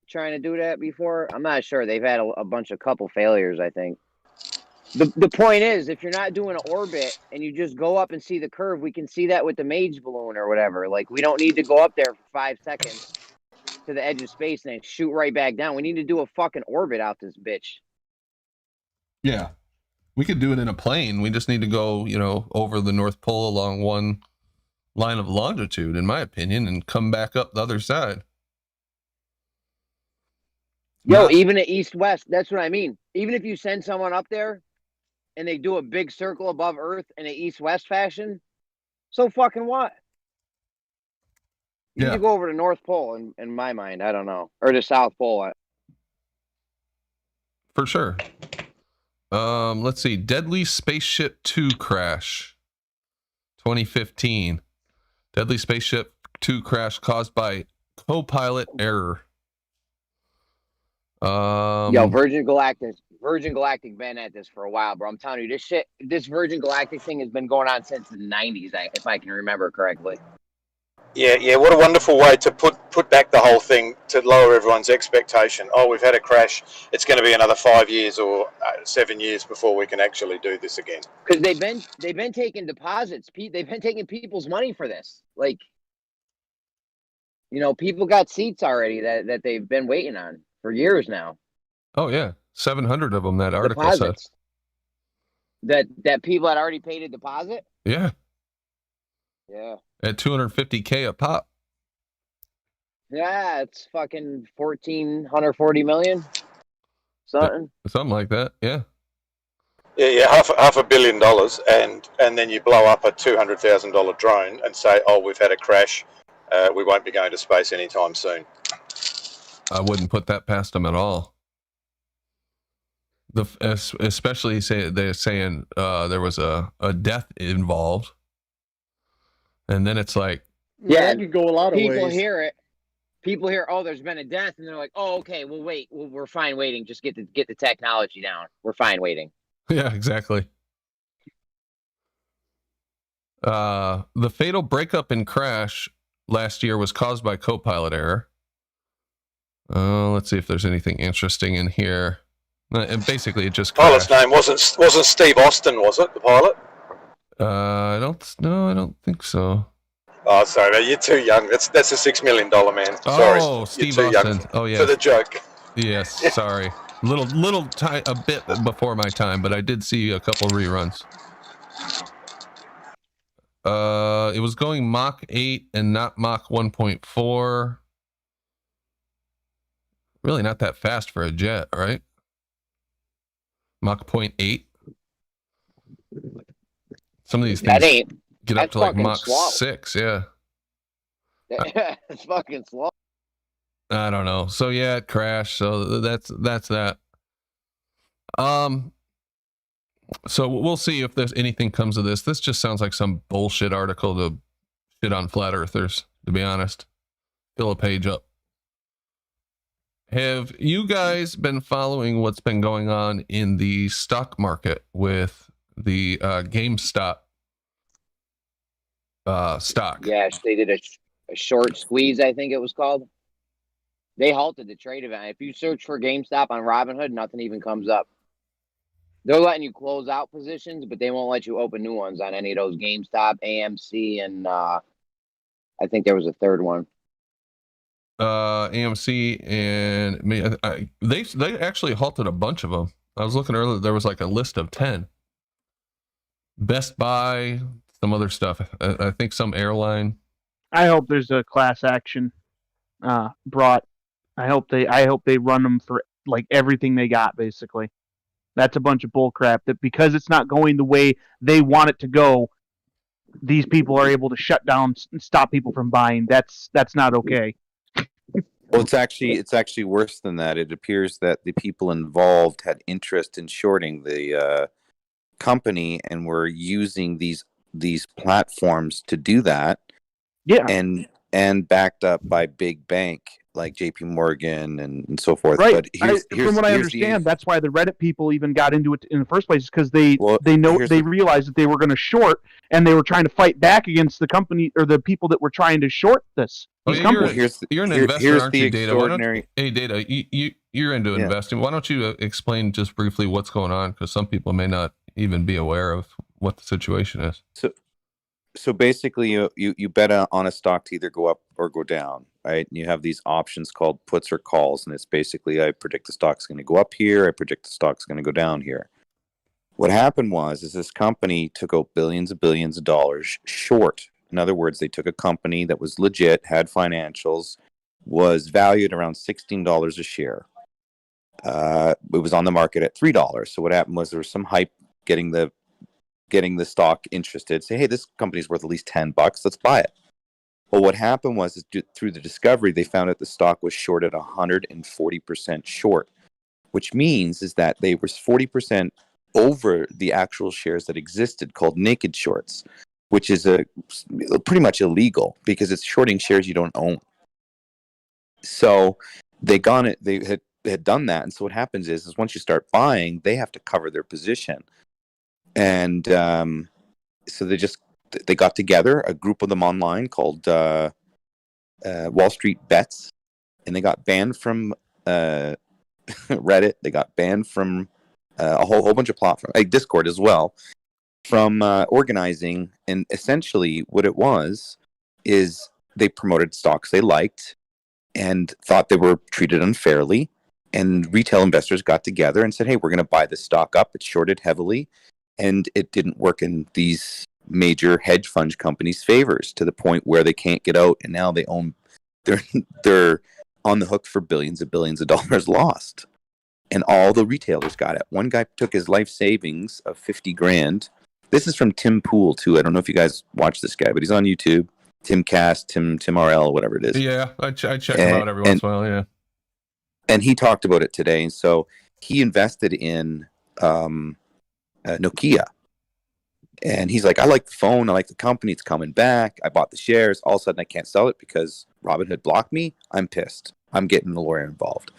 trying to do that before. I'm not sure. They've had a bunch of couple failures, I think. The point is, if you're not doing an orbit and you just go up and see the curve, we can see that with the Mage balloon or whatever. Like, we don't need to go up there for 5 seconds to the edge of space and then shoot right back down. We need to do a fucking orbit out this bitch. Yeah. We could do it in a plane. We just need to go, over the North Pole along one line of longitude, in my opinion, and come back up the other side. Even at east-west, that's what I mean. Even if you send someone up there and they do a big circle above Earth in an east-west fashion, so fucking what? You need to go over to North Pole, in my mind. I don't know. Or to South Pole. for sure. Let's see. Deadly Spaceship 2 crash. 2015. Deadly Spaceship 2 crash caused by co-pilot error. Yo, Virgin Galactic been at this for a while, bro. I'm telling you, this Virgin Galactic thing has been going on since the 90s, if I can remember correctly. Yeah. What a wonderful way to put back the whole thing to lower everyone's expectation. Oh, we've had a crash. It's going to be another 5 years or 7 years before we can actually do this again. Because they've been taking deposits. They've been taking people's money for this. Like, you know, people got seats already that they've been waiting on for years now. Oh yeah, 700 of them. That article Deposits. That people had already paid a deposit. said. Yeah. At $250K a pop. Yeah, it's fucking 1,440 million. Something like that. Yeah. Yeah, $500 million, and then you blow up a $200,000 drone and say, "Oh, we've had a crash. We won't be going to space anytime soon." I wouldn't put that past them at all. Especially they're saying there was a death involved, and then it's like, yeah, that could go a lot of ways. People hear, oh, there's been a death, and they're like, oh, okay, we'll wait. We're fine waiting. Just get the technology down. We're fine waiting. yeah, exactly. The fatal breakup and crash last year was caused by co-pilot error. Let's see if there's anything interesting in here. And basically, it just crashed. Pilot's name wasn't Steve Austin, was it? The pilot? I don't think so. Oh, sorry, man, you're too young. That's a $6 million man. Sorry, Oh, Steve you're too Austin. young Oh yeah, for the joke. Yes, sorry. A bit before my time, but I did see a couple reruns. It was going Mach 8 and not Mach 1.4. Really not that fast for a jet, right? Mach 0.8. Some of these things get up to like Mach 6, yeah. It's fucking slow. I don't know. So yeah, it crashed. So that's that. So we'll see if there's anything comes of this. This just sounds like some bullshit article to shit on flat earthers, to be honest. Fill a page up. Have you guys been following what's been going on in the stock market with the GameStop stock? Yeah, they did a short squeeze, I think it was called. They halted the trade event. If you search for GameStop on Robinhood, nothing even comes up. They're letting you close out positions, but they won't let you open new ones on any of those GameStop, AMC, and I think there was a third one. AMC and they actually halted a bunch of them. I was looking earlier, there was like a list of 10. Best Buy, some other stuff. I think some airline. I hope there's a class action brought. I hope they run them for like everything they got, basically. That's a bunch of bull crap that because it's not going the way they want it to go, these people are able to shut down and stop people from buying. That's not okay. Well, it's actually worse than that. It appears that the people involved had interest in shorting the company and were using these platforms to do that. Yeah, and backed up by big bank like JP Morgan and so forth. Right. But from what I understand, that's why the Reddit people even got into it in the first place, because they realized that they were going to short, and they were trying to fight back against the company or the people that were trying to short this. You're an investor, aren't you, Data? Hey, Data, you're into investing. Why don't you explain just briefly what's going on? Because some people may not even be aware of what the situation is. So basically, you bet on a stock to either go up or go down, right? And you have these options called puts or calls, and it's basically I predict the stock's going to go up here, I predict the stock's going to go down here. What happened is this company took out billions of dollars short. In other words, they took a company that was legit, had financials, was valued around $16 a share. It was on the market at $3. So what happened was there was some hype getting the stock interested, say, hey, this company's worth at least $10, let's buy it. Well, what happened through the discovery, they found out the stock was short at 140% short, which means is that they were 40% over the actual shares that existed, called naked shorts, which is pretty much illegal because it's shorting shares you don't own. So they had done that, and so what happens is once you start buying, they have to cover their position, and so they got together, a group of them online called Wall Street Bets, and they got banned from Reddit. They got banned from a whole bunch of platforms, like Discord as well, from organizing. And essentially what it was is they promoted stocks they liked and thought they were treated unfairly. And retail investors got together and said, hey, we're going to buy this stock up. It's shorted heavily. And it didn't work in these major hedge fund companies' favors to the point where they can't get out. And now they're on the hook for billions of dollars lost. And all the retailers got it. One guy took his life savings of 50 grand. This is from Tim Pool, too. I don't know if you guys watch this guy, but he's on YouTube. Tim Cast, Tim RL, whatever it is. Yeah, I check him out every once in a while, yeah. And he talked about it today. And so he invested in Nokia. And he's like, I like the phone. I like the company. It's coming back. I bought the shares. All of a sudden, I can't sell it because Robinhood blocked me. I'm pissed. I'm getting the lawyer involved.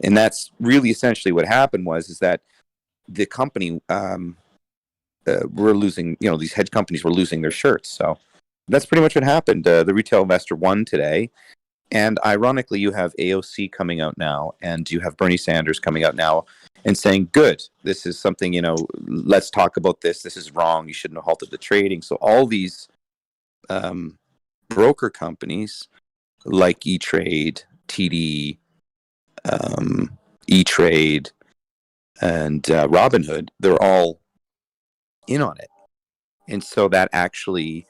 And that's really essentially what happened is that the company were losing, these hedge companies were losing their shirts. So that's pretty much what happened. The retail investor won today. And ironically, you have AOC coming out now, and you have Bernie Sanders coming out now and saying, good, this is something, let's talk about this. This is wrong. You shouldn't have halted the trading. So all these broker companies like E-Trade, TD, E-Trade, and Robinhood, they're all in on it. And so that actually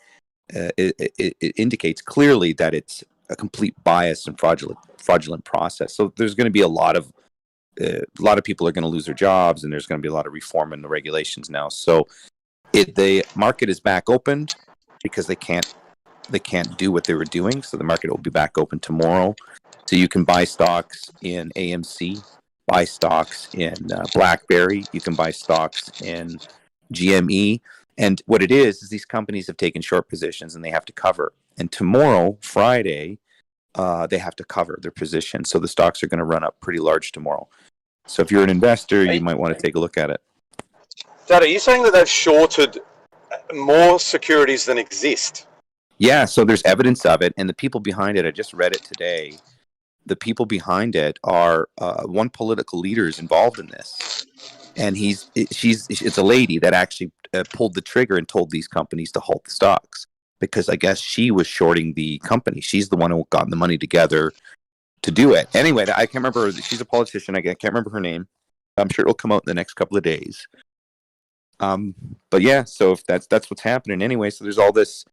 it indicates clearly that it's a complete bias and fraudulent process. So there's going to be a lot of people are going to lose their jobs, and there's going to be a lot of reform in the regulations now. So the market is back open because they can't do what they were doing. So the market will be back open tomorrow. So you can buy stocks in AMC, buy stocks in BlackBerry. You can buy stocks in GME. And what it is these companies have taken short positions and they have to cover. And tomorrow, Friday, they have to cover their position. So the stocks are going to run up pretty large tomorrow. So if you're an investor, you might want to take a look at it. Dad, are you saying that they've shorted more securities than exist? Yeah, so there's evidence of it. And the people behind it, I just read it today. The people behind it are one political leader is involved in this. And it's a lady that actually pulled the trigger and told these companies to halt the stocks because I guess she was shorting the company. She's the one who got the money together to do it. Anyway, I can't remember. She's a politician. I can't remember her name. I'm sure it'll come out in the next couple of days. But yeah, so if that's what's happening anyway. So there's all this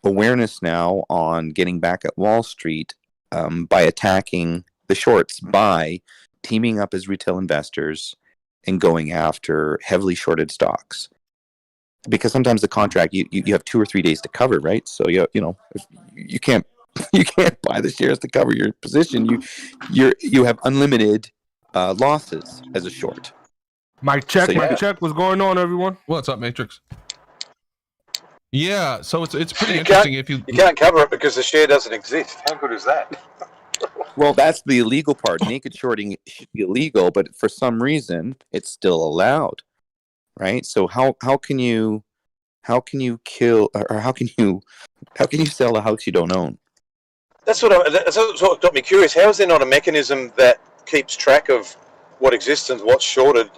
awareness now on getting back at Wall Street by attacking the shorts, by teaming up as retail investors and going after heavily shorted stocks. Because sometimes the contract you have 2 or 3 days to cover, right? So you can't buy the shares to cover your position. You have unlimited losses as a short. Mic check, what's going on, everyone? What's up, Matrix? Yeah, so it's pretty interesting if you can't cover it because the share doesn't exist. How good is that? Well, that's the illegal part. Naked shorting should be illegal, but for some reason it's still allowed, right? So how can you kill or how can you sell a house you don't own? That's what got me curious. How is there not a mechanism that keeps track of what exists and what's shorted,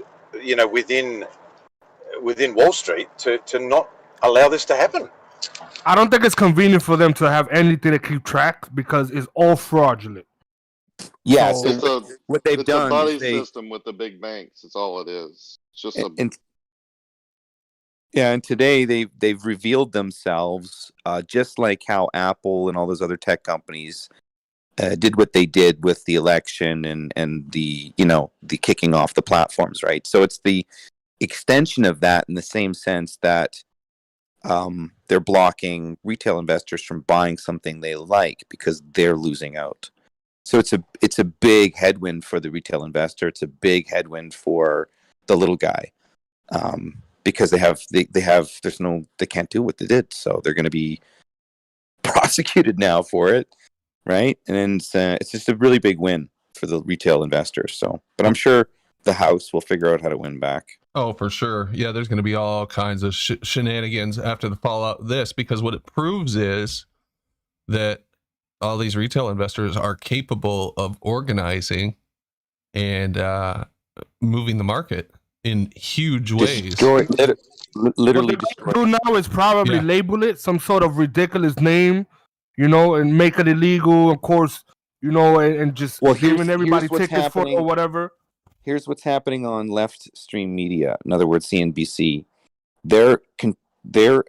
within Wall Street to not allow this to happen? I don't think it's convenient for them to have anything to keep track because it's all fraudulent. Yeah, so what they've done it's a buddy is system with the big banks. That's all it is. It's just and today they've revealed themselves, just like how Apple and all those other tech companies did what they did with the election and the kicking off the platforms, right? So it's the extension of that in the same sense that they're blocking retail investors from buying something they like because they're losing out. So it's a big headwind for the retail investor. It's a big headwind for the little guy, because they can't do what they did, so they're going to be prosecuted now for it, right? And it's just a really big win for the retail investors. So, but I'm sure the House will figure out how to win back. Oh, for sure. Yeah, there's going to be all kinds of shenanigans after the fallout of this, because what it proves is that all these retail investors are capable of organizing and moving the market in huge ways. What Literally they do now is probably label it some sort of ridiculous name, and make it illegal, of course, and just giving everybody tickets for it or whatever. Here's what's happening on left stream media. In other words, CNBC. They're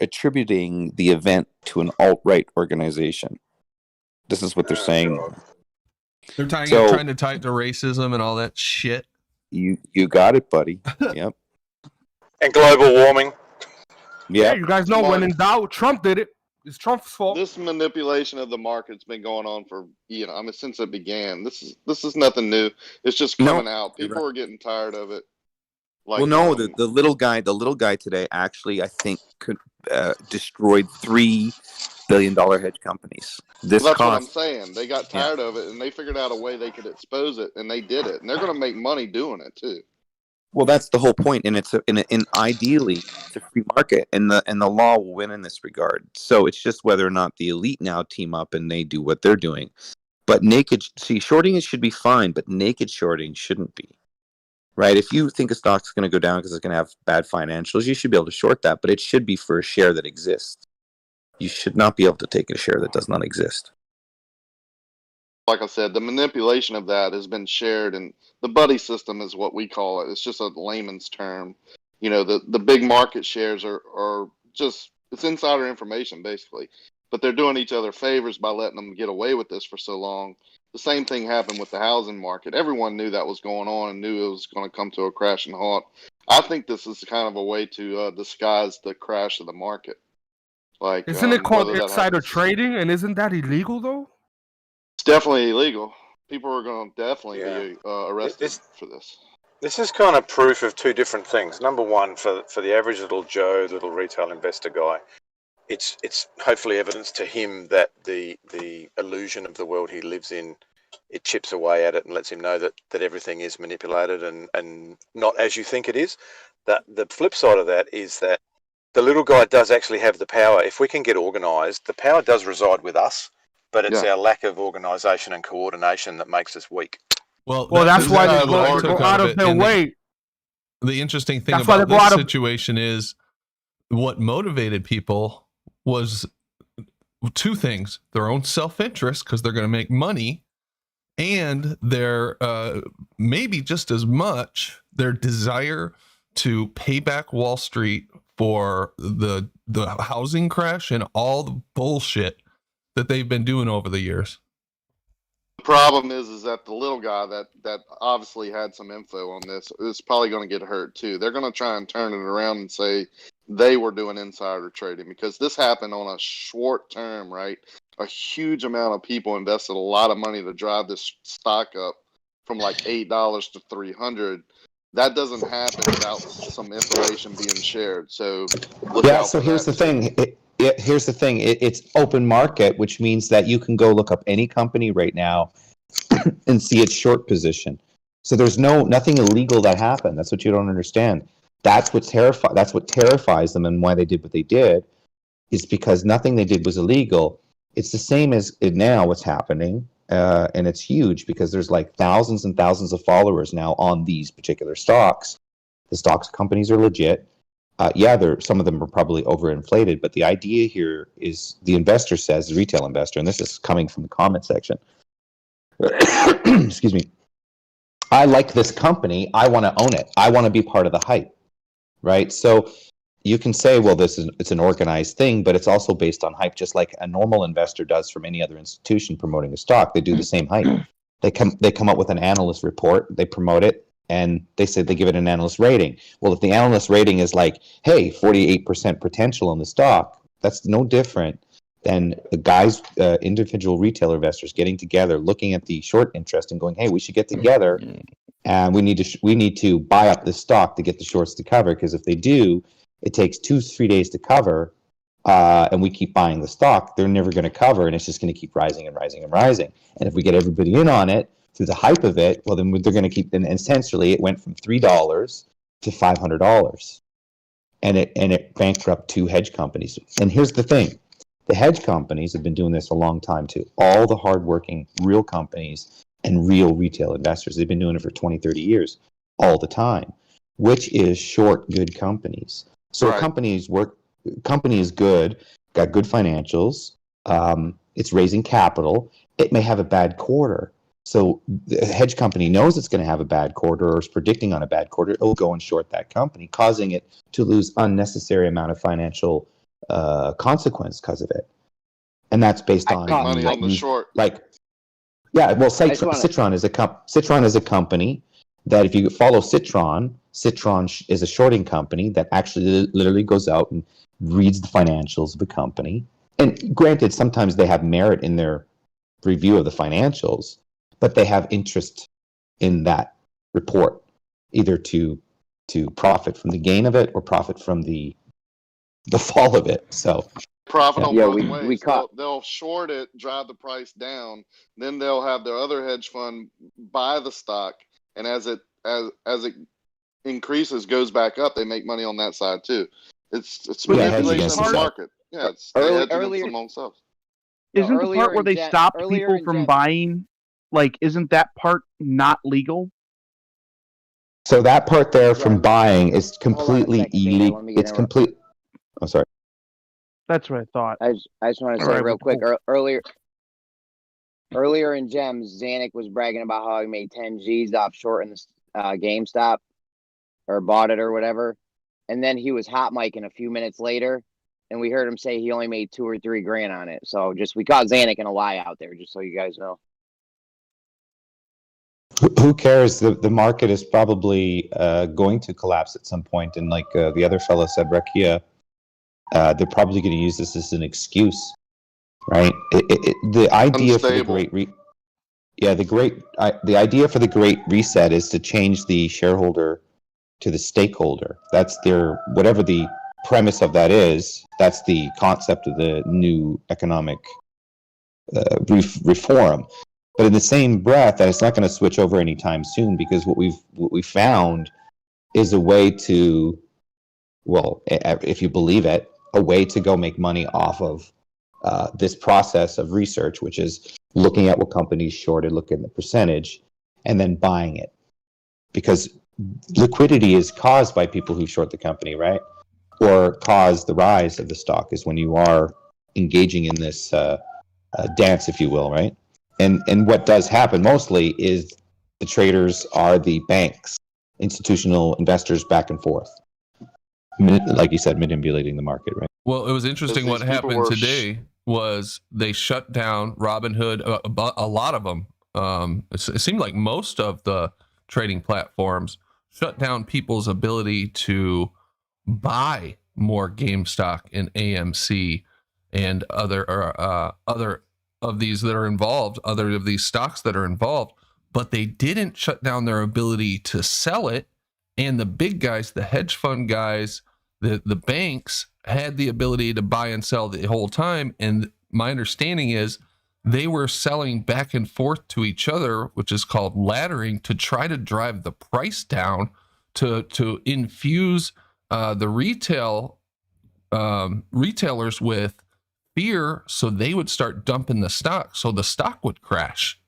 attributing the event to an alt-right organization. This is what they're saying. They're trying to tie it to racism and all that shit. You got it, buddy. Yep. And global warming. Yeah, you guys know when in doubt, Trump did it. It's Trump's fault. This manipulation of the market's been going on for since it began. This is nothing new. It's just coming out. People are getting tired of it. The little guy today actually, I think, could destroyed $3 billion hedge companies. That's what I'm saying. They got tired of it, and they figured out a way they could expose it, and they did it. And they're going to make money doing it too. Well, that's the whole point, and ideally it's a free market, and the law will win in this regard. So it's just whether or not the elite now team up and they do what they're doing. But shorting it should be fine, but naked shorting shouldn't be. Right? If you think a stock's going to go down because it's going to have bad financials, you should be able to short that, but it should be for a share that exists. You should not be able to take a share that does not exist. Like I said, the manipulation of that has been shared, and the buddy system is what we call it. It's just a layman's term. The big market shares are just, it's insider information, basically. But they're doing each other favors by letting them get away with this for so long. The same thing happened with the housing market. Everyone knew that was going on and knew it was going to come to a crash and halt. I think this is kind of a way to disguise the crash of the market. Isn't it called insider trading, and isn't that illegal though? It's definitely illegal. People are going to definitely be arrested for this. This is kind of proof of two different things. Number one, for the average little Joe, little retail investor guy, it's hopefully evidence to him that the illusion of the world he lives in, it chips away at it and lets him know that everything is manipulated and not as you think it is. That the flip side of that is that the little guy does actually have the power. If we can get organised, the power does reside with us, but it's our lack of organisation and coordination that makes us weak. Well, that's why they go out of their way. The interesting thing about this situation is what motivated people was two things: their own self-interest, because they're going to make money, and their maybe just as much their desire to pay back Wall Street for the housing crash and all the bullshit that they've been doing over the years. The problem is that the little guy that obviously had some info on this is probably going to get hurt too. They're going to try and turn it around and say they were doing insider trading, because this happened on a short term, right? A huge amount of people invested a lot of money to drive this stock up from like $8 to $300. That doesn't happen without some information being shared. So here's the thing. Here's the thing. It's open market, which means that you can go look up any company right now and see its short position. So there's nothing illegal that happened. That's what you don't understand. That's what terrifies them, and why they did what they did is because nothing they did was illegal. It's the same as now what's happening. And it's huge because there's like thousands and thousands of followers now on these particular stocks. The stocks companies are legit. Some of them are probably overinflated, but the idea here is the investor says, the retail investor, and this is coming from the comment section. Excuse me. I like this company. I want to own it. I want to be part of the hype, right? So you can say, well, it's an organized thing, but it's also based on hype, just like a normal investor does from any other institution promoting a stock. They do the same hype. They come up with an analyst report, they promote it, and they say they give it an analyst rating. Well, if the analyst rating is like, hey, 48% potential in the stock, that's no different than the guys, individual retail investors getting together, looking at the short interest and going, hey, we should get together and we need to buy up this stock to get the shorts to cover, because if they do, it takes 2-3 days to cover, and we keep buying the stock, they're never going to cover, and it's just going to keep rising and rising and rising. And if we get everybody in on it through the hype of it, well, then they're going to keep. And essentially, it went from $3 to $500, and it bankrupted 2 hedge companies. And here's the thing: the hedge companies have been doing this a long time too. All the hardworking real companies and real retail investors, they've been doing it for 20, 30 years, all the time, which is short good companies. So a company is good, got good financials, it's raising capital, it may have a bad quarter. So the hedge company knows it's going to have a bad quarter or is predicting on a bad quarter, it'll go and short that company, causing it to lose unnecessary amount of financial consequence because of it. And that's based on money on the short. Citron is a company that, if you follow Citron is a shorting company that actually literally goes out and reads the financials of the company. And granted, sometimes they have merit in their review of the financials, but they have interest in that report, either to profit from the gain of it or profit from the fall of it. So profit on both ways. They'll short it, drive the price down, then they'll have their other hedge fund buy the stock, and as it increases, goes back up, they make money on that side too. It's manipulation of the market. Yeah, it's earlier among themselves. Isn't the part where they stopped people from buying, isn't that part not legal? So that part there from buying is completely illegal. It's complete. Oh, sorry. That's what I thought. I just want to say real quick. Earlier in Gems, Zanuck was bragging about how he made 10 G's off shorting the GameStop, or bought it or whatever, and then he was hot micing a few minutes later, and we heard him say he only made $2 or $3 grand on it. So we caught Zanuck in a lie out there, just so you guys know. Who cares? The market is probably going to collapse at some point, and like the other fellow said, Rakia, they're probably going to use this as an excuse, right? The idea for the the idea for the Great Reset is to change the shareholder to the stakeholder. That's whatever the premise of that is. That's the concept of the new economic reform. But in the same breath, that it's not going to switch over anytime soon, because what we've found is a way to, well, if you believe it, a way to go make money off of this process of research, which is looking at what companies shorted, looking at the percentage, and then buying it. Because liquidity is caused by people who short the company, right? Or cause the rise of the stock is when you are engaging in this dance, if you will, right? And what does happen mostly is the traders are the banks, institutional investors back and forth. Like you said, manipulating the market, right? Well, it was interesting what happened today was they shut down Robinhood, a lot of them. It seemed like most of the trading platforms shut down people's ability to buy more GameStop and AMC and other of these that are involved, other of these stocks that are involved, but they didn't shut down their ability to sell it. And the big guys, the hedge fund guys, the banks had the ability to buy and sell the whole time. And my understanding is they were selling back and forth to each other, which is called laddering, to try to drive the price down to infuse the retailers with fear, so they would start dumping the stock, so the stock would crash.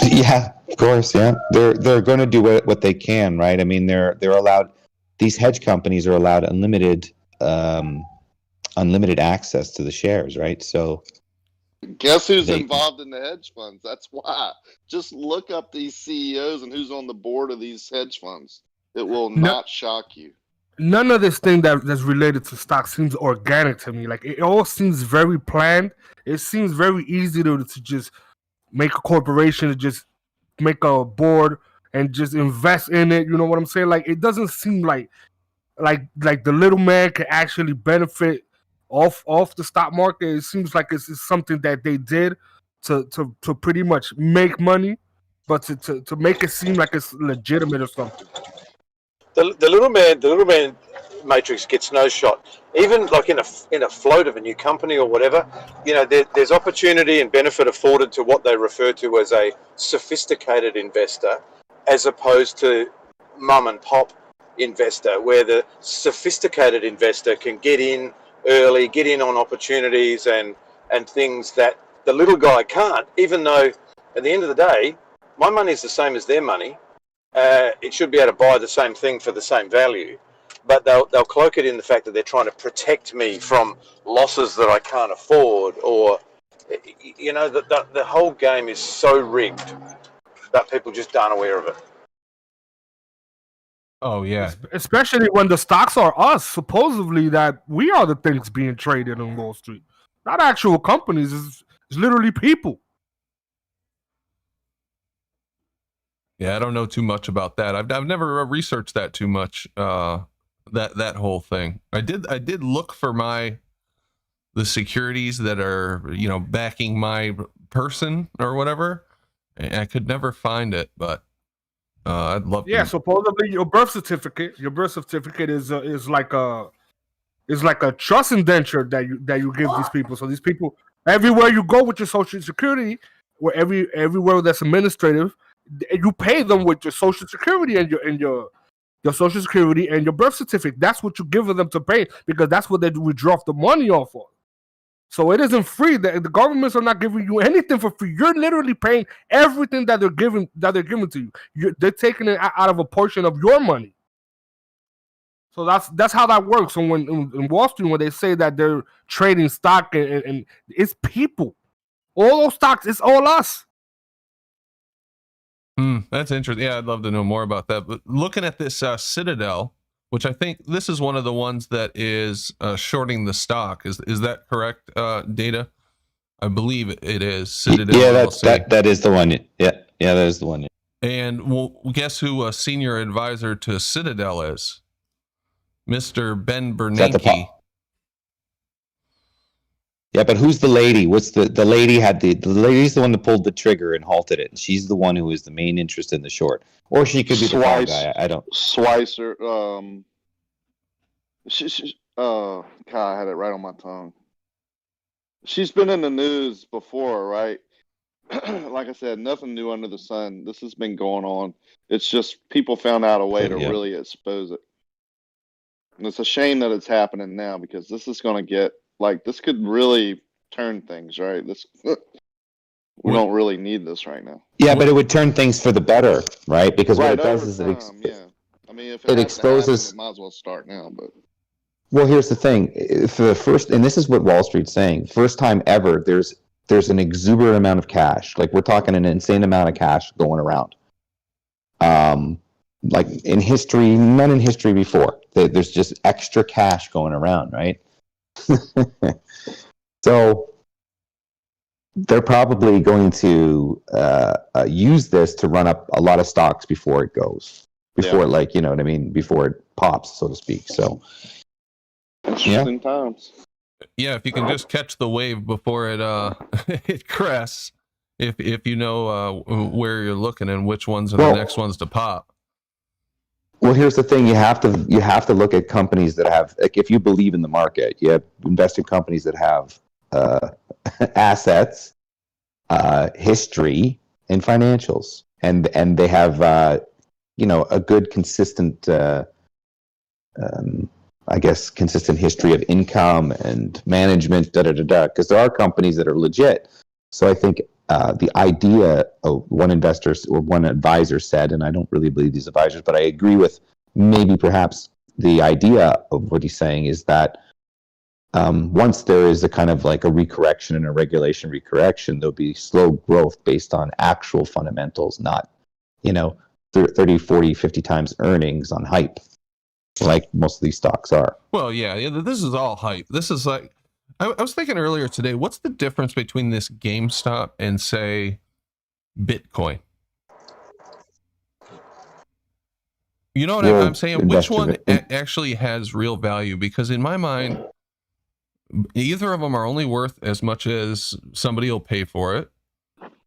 Yeah, of course. Yeah, they're going to do what they can, right? I mean, they're allowed. These hedge companies are allowed unlimited access to the shares, right? So, guess who's involved in the hedge funds? That's why. Just look up these CEOs and who's on the board of these hedge funds. It will not shock you. None of this thing that's related to stock seems organic to me. Like, it all seems very planned. It seems very easy to just make a corporation, to just make a board and just invest in it. You know what I'm saying? Like, it doesn't seem like the little man can actually benefit off the stock market. It seems like it's something that they did to pretty much make money, but to make it seem like it's legitimate or something. The little man matrix gets no shot. Even like in a float of a new company or whatever, there's opportunity and benefit afforded to what they refer to as a sophisticated investor, as opposed to mum and pop investor, where the sophisticated investor can get in early, get in on opportunities and things that the little guy can't. Even though at the end of the day, my money is the same as their money. It should be able to buy the same thing for the same value, but they'll cloak it in the fact that they're trying to protect me from losses that I can't afford, or the whole game is so rigged that people just aren't aware of it. Oh yeah, Especially when the stocks are us, supposedly that we are the things being traded on Wall Street, not actual companies. It's literally people. Yeah, I don't know too much about that. I've never researched that too much. That whole thing. I did look for the securities that are backing my person or whatever. I could never find it, but I'd love. Yeah, supposedly your birth certificate. Your birth certificate is like a trust indenture that you give these people. So these people, everywhere you go with your Social Security, where everywhere that's administrative, you pay them with your Social Security and your Social Security and your birth certificate. That's what you give them to pay, because that's what they withdraw the money off of. So it isn't free. The governments are not giving you anything for free. You're literally paying everything that they're giving to you. They're taking it out of a portion of your money. So that's how that works. So when in Wall Street, when they say that they're trading stock and it's people, all those stocks, it's all us. That's interesting. Yeah, I'd love to know more about that. But looking at this Citadel, which I think this is one of the ones that is shorting the stock. Is that correct, Data? I believe it is. Citadel. Yeah, that is the one. Yeah, that is the one. And well, guess who a senior advisor to Citadel is? Mr. Ben Bernanke. Yeah, but who's the lady? What's the lady had the lady's the one that pulled the trigger and halted it. She's the one who is the main interest in the short, or she could be the bad guy. I don't. Slicer. God, I had it right on my tongue. She's been in the news before, right? Like I said, nothing new under the sun. This has been going on. It's just people found out a way to really expose it. And it's a shame that it's happening now, because this is going to get, this could really turn things, right? We don't really need this right now. Yeah, but it would turn things for the better, right? Because what it does is if it exposes. Happen, it might as well start now. But well, here's the thing: for the first, and this is what Wall Street's saying, first time ever, there's an exuberant amount of cash. Like, we're talking an insane amount of cash going around. Like in history, none in history before. There's just extra cash going around, right? So they're probably going to use this to run up a lot of stocks before it goes, before before it pops, so to speak. So interesting times. Yeah, if you can just catch the wave before it it crests, if you know where you're looking and which ones are the next ones to pop. Well, here's the thing: you have to look at companies that have, like, if you believe in the market, you have invest in companies that have assets, history, and financials, and they have a good consistent, consistent history of income and management, because there are companies that are legit. So I think the idea of one investor or one advisor said, and I don't really believe these advisors, but I agree with maybe perhaps the idea of what he's saying is that once there is a kind of like a recorrection and a regulation recorrection, there'll be slow growth based on actual fundamentals, not 30, 40, 50 times earnings on hype, like most of these stocks are. Well, yeah, this is all hype. This is like, I was thinking earlier today, what's the difference between this GameStop and, say, Bitcoin? You know what I'm saying? Which one actually has real value? Because in my mind, Either of them are only worth as much as somebody will pay for it.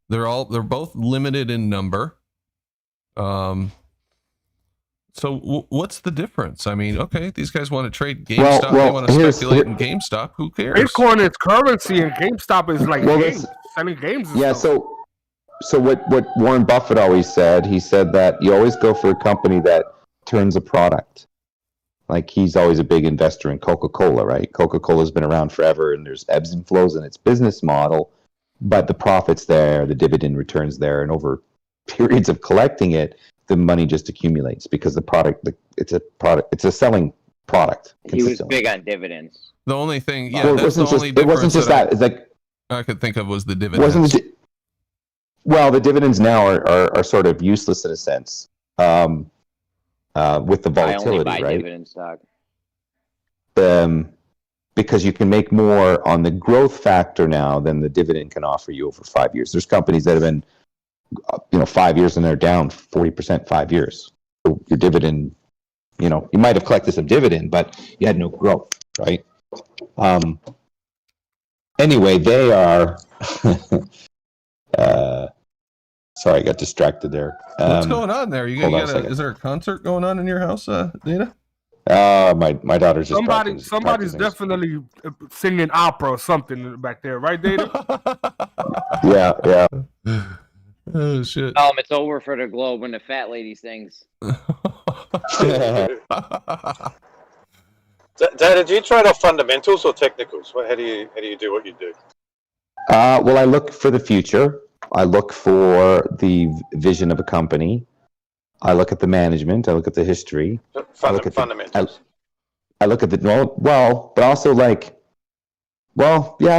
They're both limited in number. So what's the difference? I mean, okay, these guys want to trade GameStop. They want to speculate in GameStop. Who cares? Bitcoin is currency, and GameStop is like games, selling games. And stuff. So what Warren Buffett always said, he said that you always go for a company that turns a product. Like he's always a big investor in Coca-Cola, right? Coca-Cola's been around forever, and there's ebbs and flows in its business model, but the profit's there, the dividend returns there, and over periods of collecting it, the money just accumulates because it's a selling product. He was big on dividends. The only thing, well, that's the only difference. It wasn't just that. It's like I could think of was the dividends. Well, the dividends now are sort of useless in a sense with the volatility, I only buy right? dividend stock. Because you can make more on the growth factor now than the dividend can offer you over 5 years. There's companies that have been 5 years and they're down 40% 5 years. So your dividend, you might have collected some dividend, but you had no growth, right? Anyway, they are. Sorry, I got distracted there. What's going on there? Is there a concert going on in your house, Data? My daughter's just somebody's definitely singing opera or something back there, right, Data? Yeah. Oh shit! It's over for the globe when the fat lady sings. Dad, do you trade off fundamentals or technicals? How do you do what you do? Well, I look for the future. I look for the vision of a company. I look at the management. I look at the history. Fundamentals. I look at but also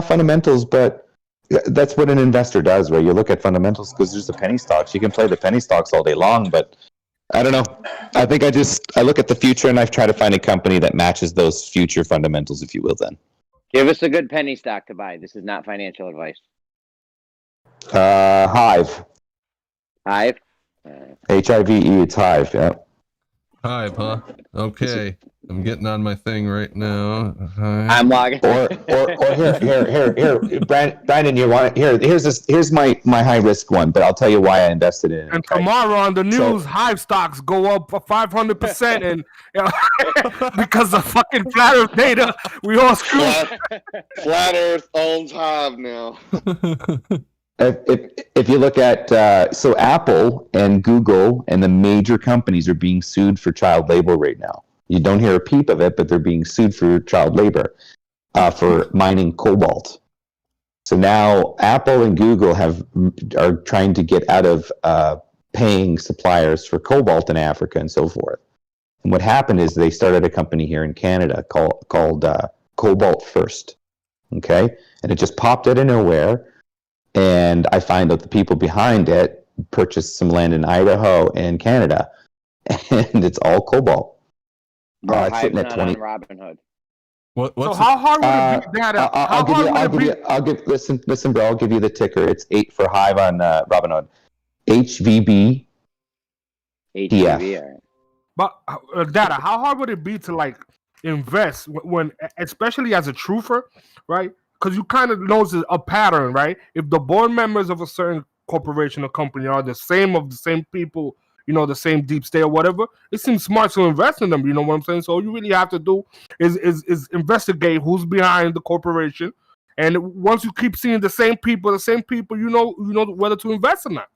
fundamentals. But that's what an investor does, right? You look at fundamentals because there's the penny stocks. You can play the penny stocks all day long, but I don't know. I think I look at the future and I try to find a company that matches those future fundamentals, if you will. Then give us a good penny stock to buy. This is not financial advice. Hive. Hive. HIVE. It's Hive. Yeah. Hive, huh? Okay, I'm getting on my thing right now. I'm logging. Or here, Brandon, you want it? Here's my high risk one, but I'll tell you why I invested in it. And tomorrow on the news, Hive stocks go up 500%, and because of fucking flat Earth data, we all screwed. Flat Earth owns Hive now. If you look at so Apple and Google and the major companies are being sued for child labor right now. You don't hear a peep of it, but they're being sued for child labor for mining cobalt. So now Apple and Google are trying to get out of paying suppliers for cobalt in Africa and so forth. And what happened is they started a company here in Canada called Cobalt First. Okay, and it just popped out of nowhere. And I find out the people behind it purchased some land in Idaho and Canada, and it's all cobalt. It's sitting at 20. Robinhood. So how hard would it be? I'll give. Listen, bro. I'll give you the ticker. It's 8 for Hive on Robinhood. HVB. HVB. But Data, how hard would it be to invest when, especially as a truther, right? Because you kind of notice a pattern, right? If the board members of a certain corporation or company are the same people, the same deep state or whatever, it seems smart to invest in them. You know what I'm saying? So all you really have to do is investigate who's behind the corporation, and once you keep seeing the same people, you know whether to invest in that.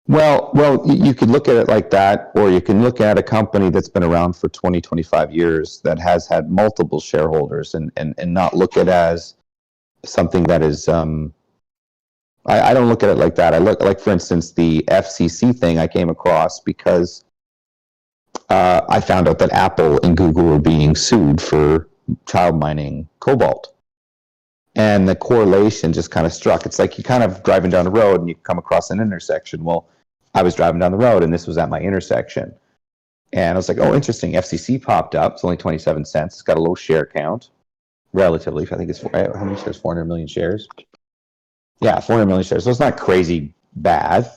Well, you could look at it like that, or you can look at a company that's been around for 20, 25 years that has had multiple shareholders and not look at it as something that is I don't look at it like that. I look, for instance, the FCC thing I came across because I found out that Apple and Google were being sued for child mining cobalt. And the correlation just kind of struck. It's like you're kind of driving down the road and you come across an intersection. Well, I was driving down the road and this was at my intersection. And I was like, oh, interesting. FCC popped up. It's only 27 cents. It's got a low share count. Relatively, I think it's how many shares? 400 million shares. Yeah, 400 million shares. So it's not crazy bad,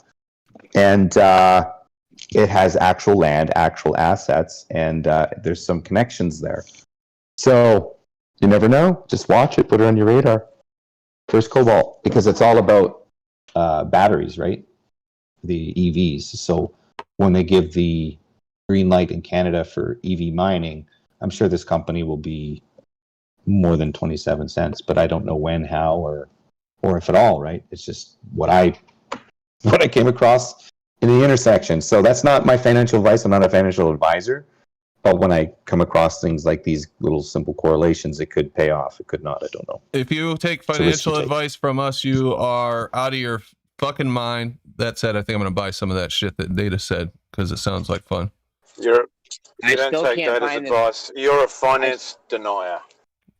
and it has actual land, actual assets, and there's some connections there. So You never know. Just watch it. Put it on your radar. First Cobalt, because it's all about batteries, right? The EVs. So when they give the green light in Canada for EV mining, I'm sure this company will be more than 27 cents, but I don't know when, how, or if at all, right? It's just what I came across in the intersection. So that's not my financial advice. I'm not a financial advisor. But when I come across things like these little simple correlations, it could pay off. It could not. I don't know. If you take financial advice from us, you are out of your fucking mind. That said, I think I'm going to buy some of that shit that Data said because it sounds like fun. You I don't still take can't Data's find advice. You're a finance denier.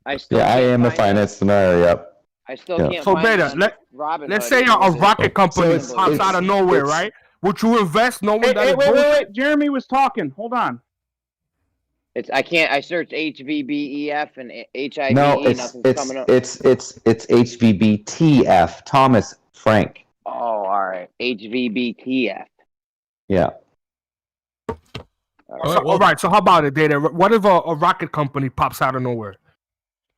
I still Yeah, I can't am a find finance denier. Yep. I still Yeah. can't So find Beta, Robin let's Hood say even a with the rocket company it's- pops out of nowhere, right? Would you invest knowing that it's bullshit? Wait. Jeremy was talking. Hold on. I can't. I searched HVBEF and HIV. No, it's Nothing's coming up. it's HVBTF. Thomas Frank. Oh, all right. HVBTF. Yeah. All right. So how about it, Data? What if a rocket company pops out of nowhere?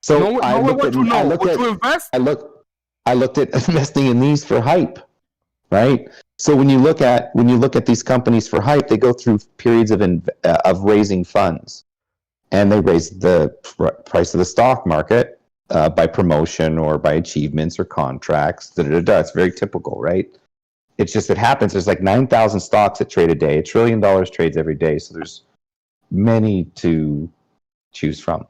So Knowing what you know, would you invest? I looked at investing in these for hype, right? So when you look at these companies for hype, they go through periods of raising funds, and they raise the price of the stock market by promotion or by achievements or contracts. It's very typical, right? It's just it happens. There's like 9,000 stocks that trade a day. $1 trillion trades every day. So there's many to choose from.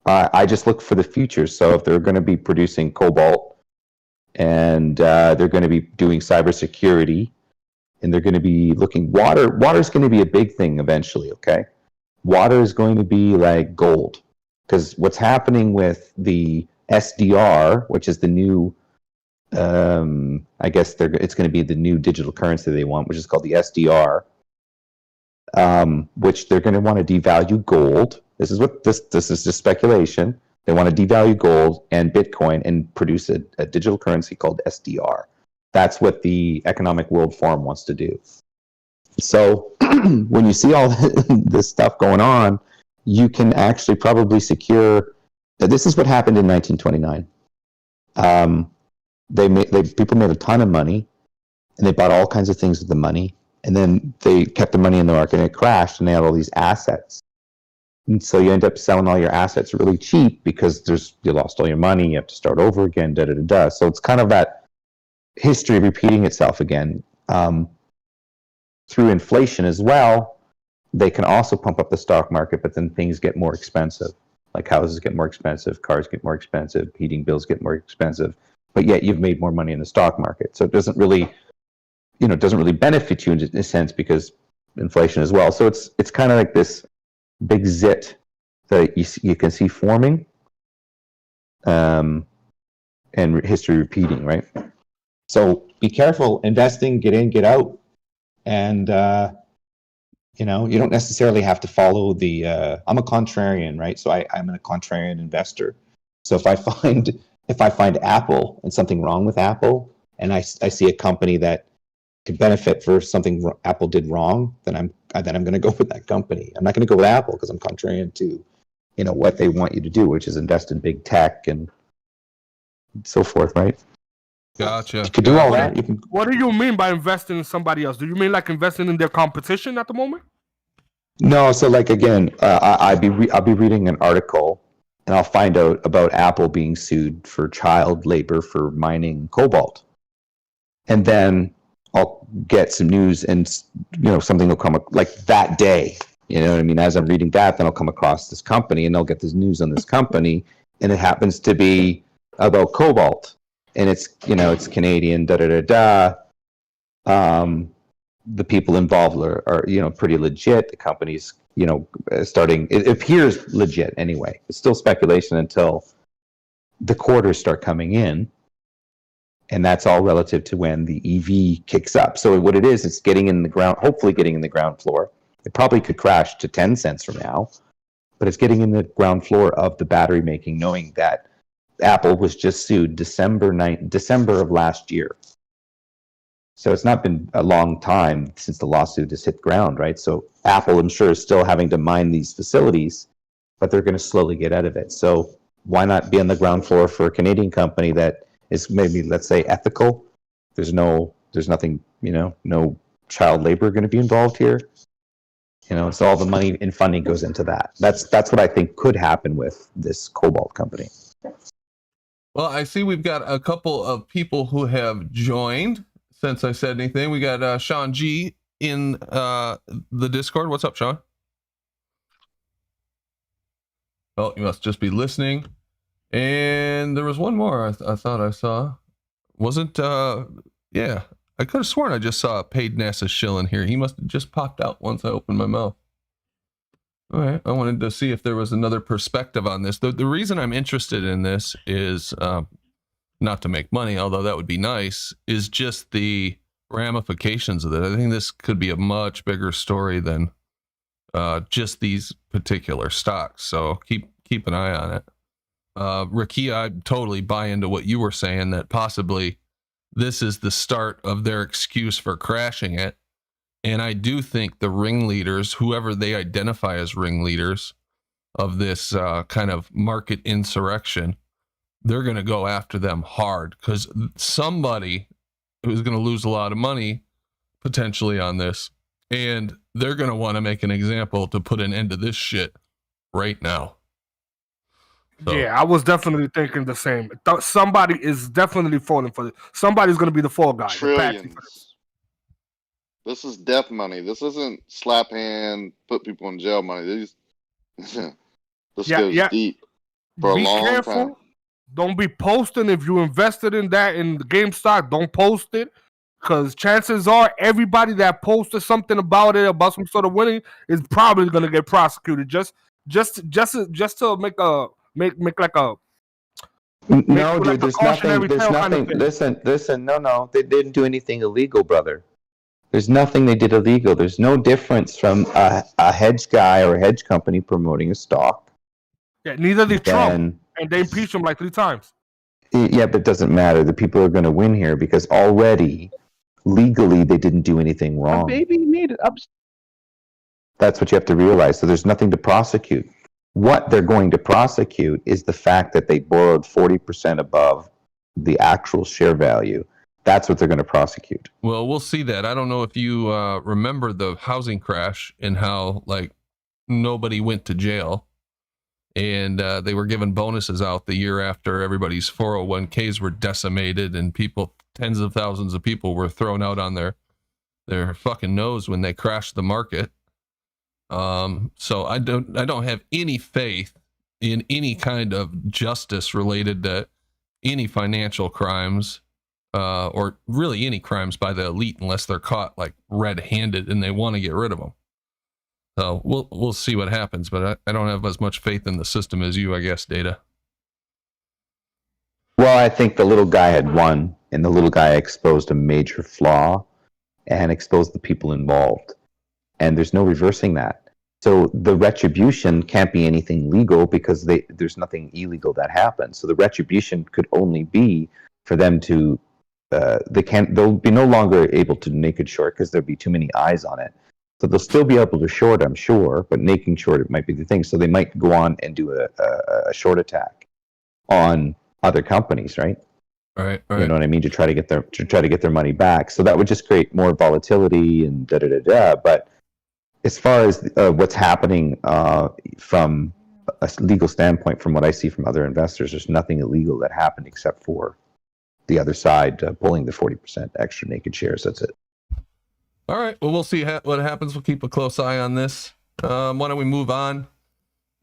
I just look for the future. So if they're going to be producing Cobalt, and they're going to be doing cybersecurity, and they're going to be looking water's going to be a big thing eventually. Okay, water is going to be like gold, because what's happening with the SDR, which is the new, I guess it's going to be the new digital currency they want, which is called the SDR, which they're going to want to devalue gold. This is just speculation. They want to devalue gold and Bitcoin and produce a digital currency called SDR. That's what the Economic World Forum wants to do. So when you see all this stuff going on, you can actually probably secure. This is what happened in 1929. People made a ton of money, and they bought all kinds of things with the money, and then they kept the money in the market, and it crashed, and they had all these assets. And so you end up selling all your assets really cheap because you lost all your money. You have to start over again. So it's kind of that history repeating itself again. Through inflation as well, they can also pump up the stock market, but then things get more expensive. Like houses get more expensive, cars get more expensive, heating bills get more expensive. But yet you've made more money in the stock market, so it doesn't really benefit you in a sense because inflation as well. So it's kind of like this big zit that you can see forming, and history repeating, right? So be careful investing, get in, get out, and you don't necessarily have to follow the. I'm a contrarian, right? So I'm a contrarian investor. So if I find Apple and something wrong with Apple, and I see a company that could benefit for something Apple did wrong, then I'm going to go with that company. I'm not going to go with Apple because I'm contrarian to, what they want you to do, which is invest in big tech and so forth, right? Gotcha. You could do all that. What do you mean by investing in somebody else? Do you mean like investing in their competition at the moment? No, so like again, I'll be reading an article, and I'll find out about Apple being sued for child labor for mining Cobalt, and then I'll get some news, and something will come up like that day. You know what I mean? As I'm reading that, then I'll come across this company, and I'll get this news on this company, and it happens to be about Cobalt, and it's Canadian. The people involved are pretty legit. The company's starting. It appears legit anyway. It's still speculation until the quarters start coming in. And that's all relative to when the EV kicks up. So what it is, it's getting in the ground, hopefully getting in the ground floor. It probably could crash to 10 cents from now, but it's getting in the ground floor of the battery making, knowing that Apple was just sued December of last year. So it's not been a long time since the lawsuit has hit ground, right? So Apple, I'm sure, is still having to mine these facilities but they're going to slowly get out of it. So why not be on the ground floor for a Canadian company that is maybe, let's say, ethical? There's nothing, no child labor going to be involved here. So all the money in funding goes into that. That's what I think could happen with this Cobalt company. Well, I see we've got a couple of people who have joined since I said anything. We got Sean G in the Discord. What's up, Sean? Oh, you must just be listening. And there was one more I thought I saw. Wasn't, yeah. I could have sworn I just saw a paid NASA shill in here. He must have just popped out once I opened my mouth. All right. I wanted to see if there was another perspective on this. The reason I'm interested in this is not to make money, although that would be nice, is just the ramifications of it. I think this could be a much bigger story than just these particular stocks. So keep an eye on it. Ricky, I totally buy into what you were saying, that possibly this is the start of their excuse for crashing it. And I do think the ringleaders, whoever they identify as ringleaders of this kind of market insurrection, they're going to go after them hard, because somebody who's going to lose a lot of money potentially on this, and they're going to want to make an example to put an end to this shit right now. So. Yeah, I was definitely thinking the same. Somebody is definitely falling for it. Somebody's going to be the fall guy. Trillions. This is death money. This isn't slap hand, put people in jail money. This goes deep for a long time. Don't be posting if you invested in that in the GameStop. Don't post it, because chances are everybody that posted something about it, about some sort of winning, is probably going to get prosecuted. Just to make like a no, dude. There's nothing. Listen. No. They didn't do anything illegal, brother. There's nothing they did illegal. There's no difference from a hedge guy or a hedge company promoting a stock. Yeah, neither did Trump, and they impeached him like 3 times. Yeah, but it doesn't matter. The people are going to win here because already, legally, they didn't do anything wrong. Baby made it up. That's what you have to realize. So there's nothing to prosecute. What they're going to prosecute is the fact that they borrowed 40% above the actual share value. That's what they're going to prosecute. Well, we'll see that. I don't know if you remember the housing crash and how nobody went to jail, and they were given bonuses out the year after everybody's 401ks were decimated, and tens of thousands of people were thrown out on their fucking nose when they crashed the market. So I don't have any faith in any kind of justice related to any financial crimes, or really any crimes by the elite, unless they're caught red-handed and they want to get rid of them. So we'll see what happens, but I don't have as much faith in the system as you, I guess, Data. Well, I think the little guy had won, and the little guy exposed a major flaw and exposed the people involved. And there's no reversing that. So the retribution can't be anything legal because there's nothing illegal that happened. So the retribution could only be for them to, they'll be no longer able to naked short because there'll be too many eyes on it. So they'll still be able to short, I'm sure, but naked short, it might be the thing. So they might go on and do a short attack on other companies, right? Right. You know what I mean? To try to get their money back. So that would just create more volatility and da-da-da-da. But as far as what's happening from a legal standpoint, from what I see from other investors, there's nothing illegal that happened except for the other side pulling the 40% extra naked shares. That's it. All right. Well, we'll see what happens. We'll keep a close eye on this. Why don't we move on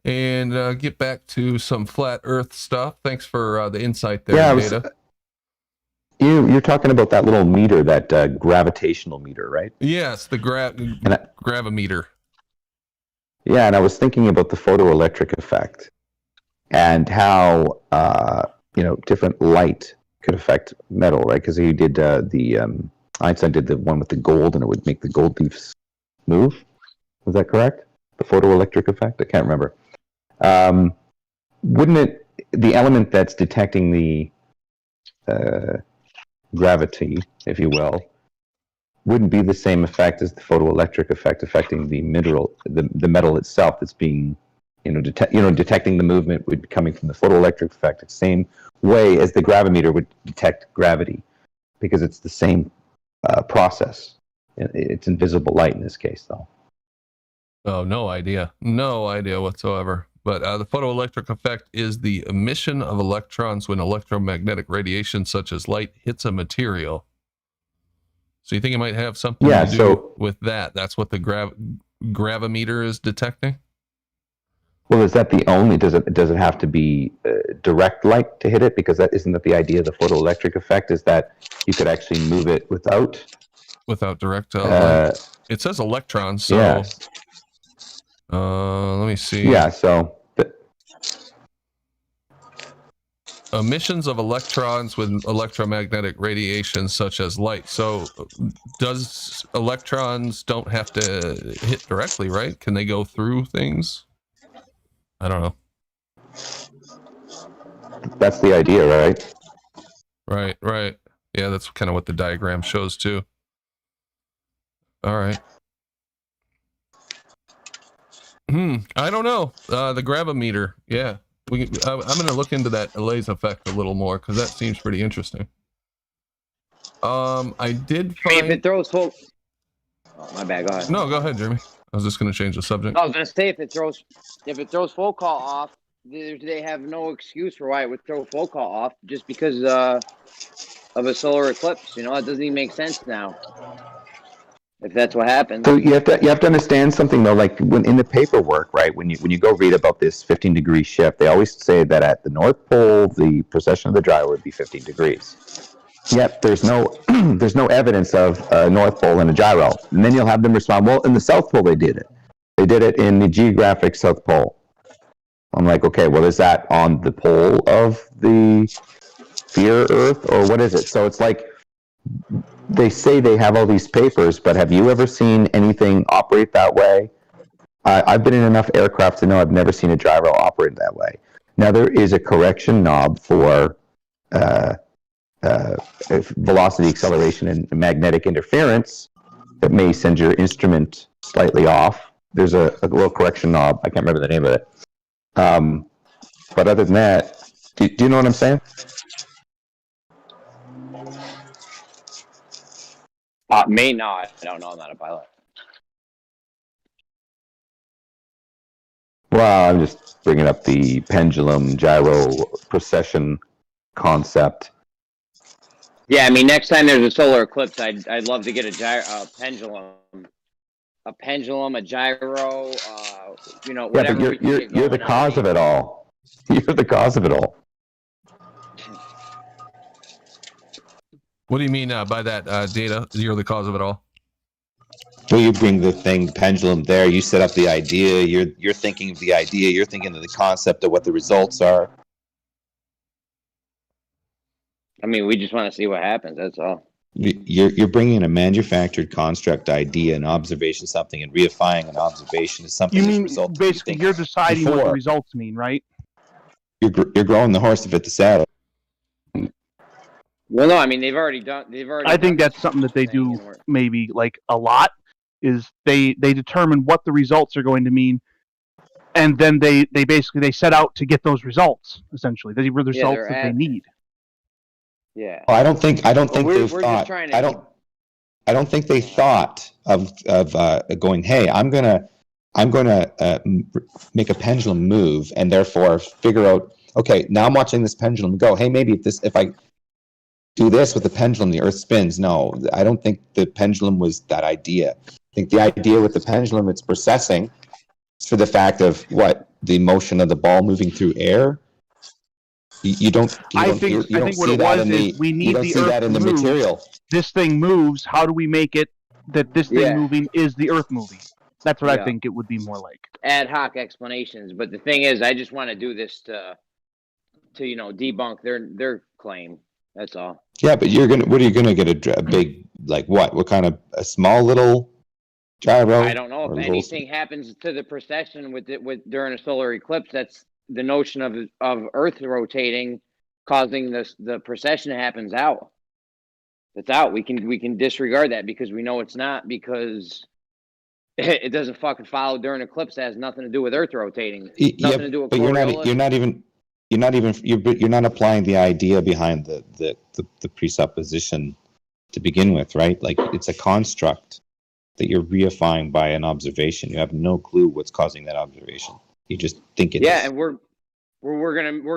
and get back to some flat Earth stuff? Thanks for the insight there, Data. You're talking about that little meter, that gravitational meter, right? Yes, the gravimeter. Yeah, and I was thinking about the photoelectric effect and how different light could affect metal, right? Because he did Einstein did the one with the gold, and it would make the gold leaves move. Was that correct? The photoelectric effect? I can't remember. Wouldn't it, the element that's detecting the gravity, if you will, wouldn't be the same effect as the photoelectric effect affecting the mineral, the metal itself that's being detecting the movement would be coming from the photoelectric effect. It's the same way as the gravimeter would detect gravity, because it's the same process. It's invisible light in this case, though. Oh, no idea whatsoever. But the photoelectric effect is the emission of electrons when electromagnetic radiation such as light hits a material. So you think it might have something to do with that? That's what the gravimeter is detecting? Well, is that the only? Does it have to be direct light to hit it? Because isn't that the idea of the photoelectric effect? Is that you could actually move it without direct light? It says electrons, so yes. Let me see. Yeah, so emissions of electrons with electromagnetic radiation such as light. So does electrons don't have to hit directly, right? Can they go through things? I don't know. That's the idea, right? Right. Yeah, that's kind of what the diagram shows too. All right. I don't know. The gravimeter. Yeah. I'm going to look into that Allays effect a little more, because that seems pretty interesting. I did find... If it throws full... Oh, my bad. Go ahead. No, go ahead, Jeremy. I was just going to change the subject. I was going to say, if it throws full call off, they have no excuse for why it would throw full call off, just because of a solar eclipse. It doesn't even make sense now, if that's what happens. So you have to understand something though. Like when in the paperwork, right? When you go read about this 15-degree shift, they always say that at the North Pole, the precession of the gyro would be 15 degrees. Yet there's no evidence of a North Pole and a gyro. And then you'll have them respond, well, in the South Pole they did it. They did it in the geographic South Pole. I'm like, okay, well, is that on the pole of the sphere Earth, or what is it? So it's like, they say they have all these papers, but have you ever seen anything operate that way? I've been in enough aircraft to know I've never seen a gyro operate that way. Now, there is a correction knob for velocity acceleration and magnetic interference that may send your instrument slightly off. There's a little correction knob. I can't remember the name of it. But other than that, do you know what I'm saying? May not. I don't know. I'm not a pilot. Well, I'm just bringing up the pendulum gyro precession concept. Yeah, I mean, next time there's a solar eclipse, I'd love to get a pendulum, a gyro, whatever. Yeah, but you're the cause of it all. You're the cause of it all. What do you mean by that, Data? You're the cause of it all? Well, you bring the pendulum there. You set up the idea. You're thinking of the idea. You're thinking of the concept of what the results are. I mean, we just want to see what happens. That's all. You're bringing a manufactured construct idea, an observation, something, and reifying an observation is something. You mean basically you're deciding what the results mean, right? You're growing the horse to fit the saddle. Well, no, I mean they've already. I think that's something that they do maybe like a lot. Is they determine what the results are going to mean, and then they basically set out to get those results. Essentially, the results that they need. Yeah. I don't think they thought. I don't think they thought of going, hey, I'm gonna make a pendulum move, and therefore figure out, okay, now I'm watching this pendulum go. Hey, maybe if I do this with the pendulum, the Earth spins. No, I don't think the pendulum was that idea. I think the idea with the pendulum, it's processing for the fact of what the motion of the ball moving through air. You don't. I think what it was is we need the Earth to move. Material. This thing moves. How do we make it that this thing moving is the Earth moving? That's what I think it would be more like. Ad hoc explanations, but the thing is, I just want to do this to debunk their claim. That's all. Yeah, but what are you gonna get a big, like what? What kind of a small little gyro? I don't know if anything happens to the precession with during a solar eclipse. That's the notion of Earth rotating, causing the precession happens out. It's out. We can disregard that because we know it's not, because it doesn't fucking follow during eclipse. It has nothing to do with Earth rotating. Yeah, Nothing to do with but Coriolis. you're not applying the idea behind the presupposition to begin with, right? Like it's a construct that you're reifying by an observation. You have no clue what's causing that observation. You just think it is. Yeah, and we're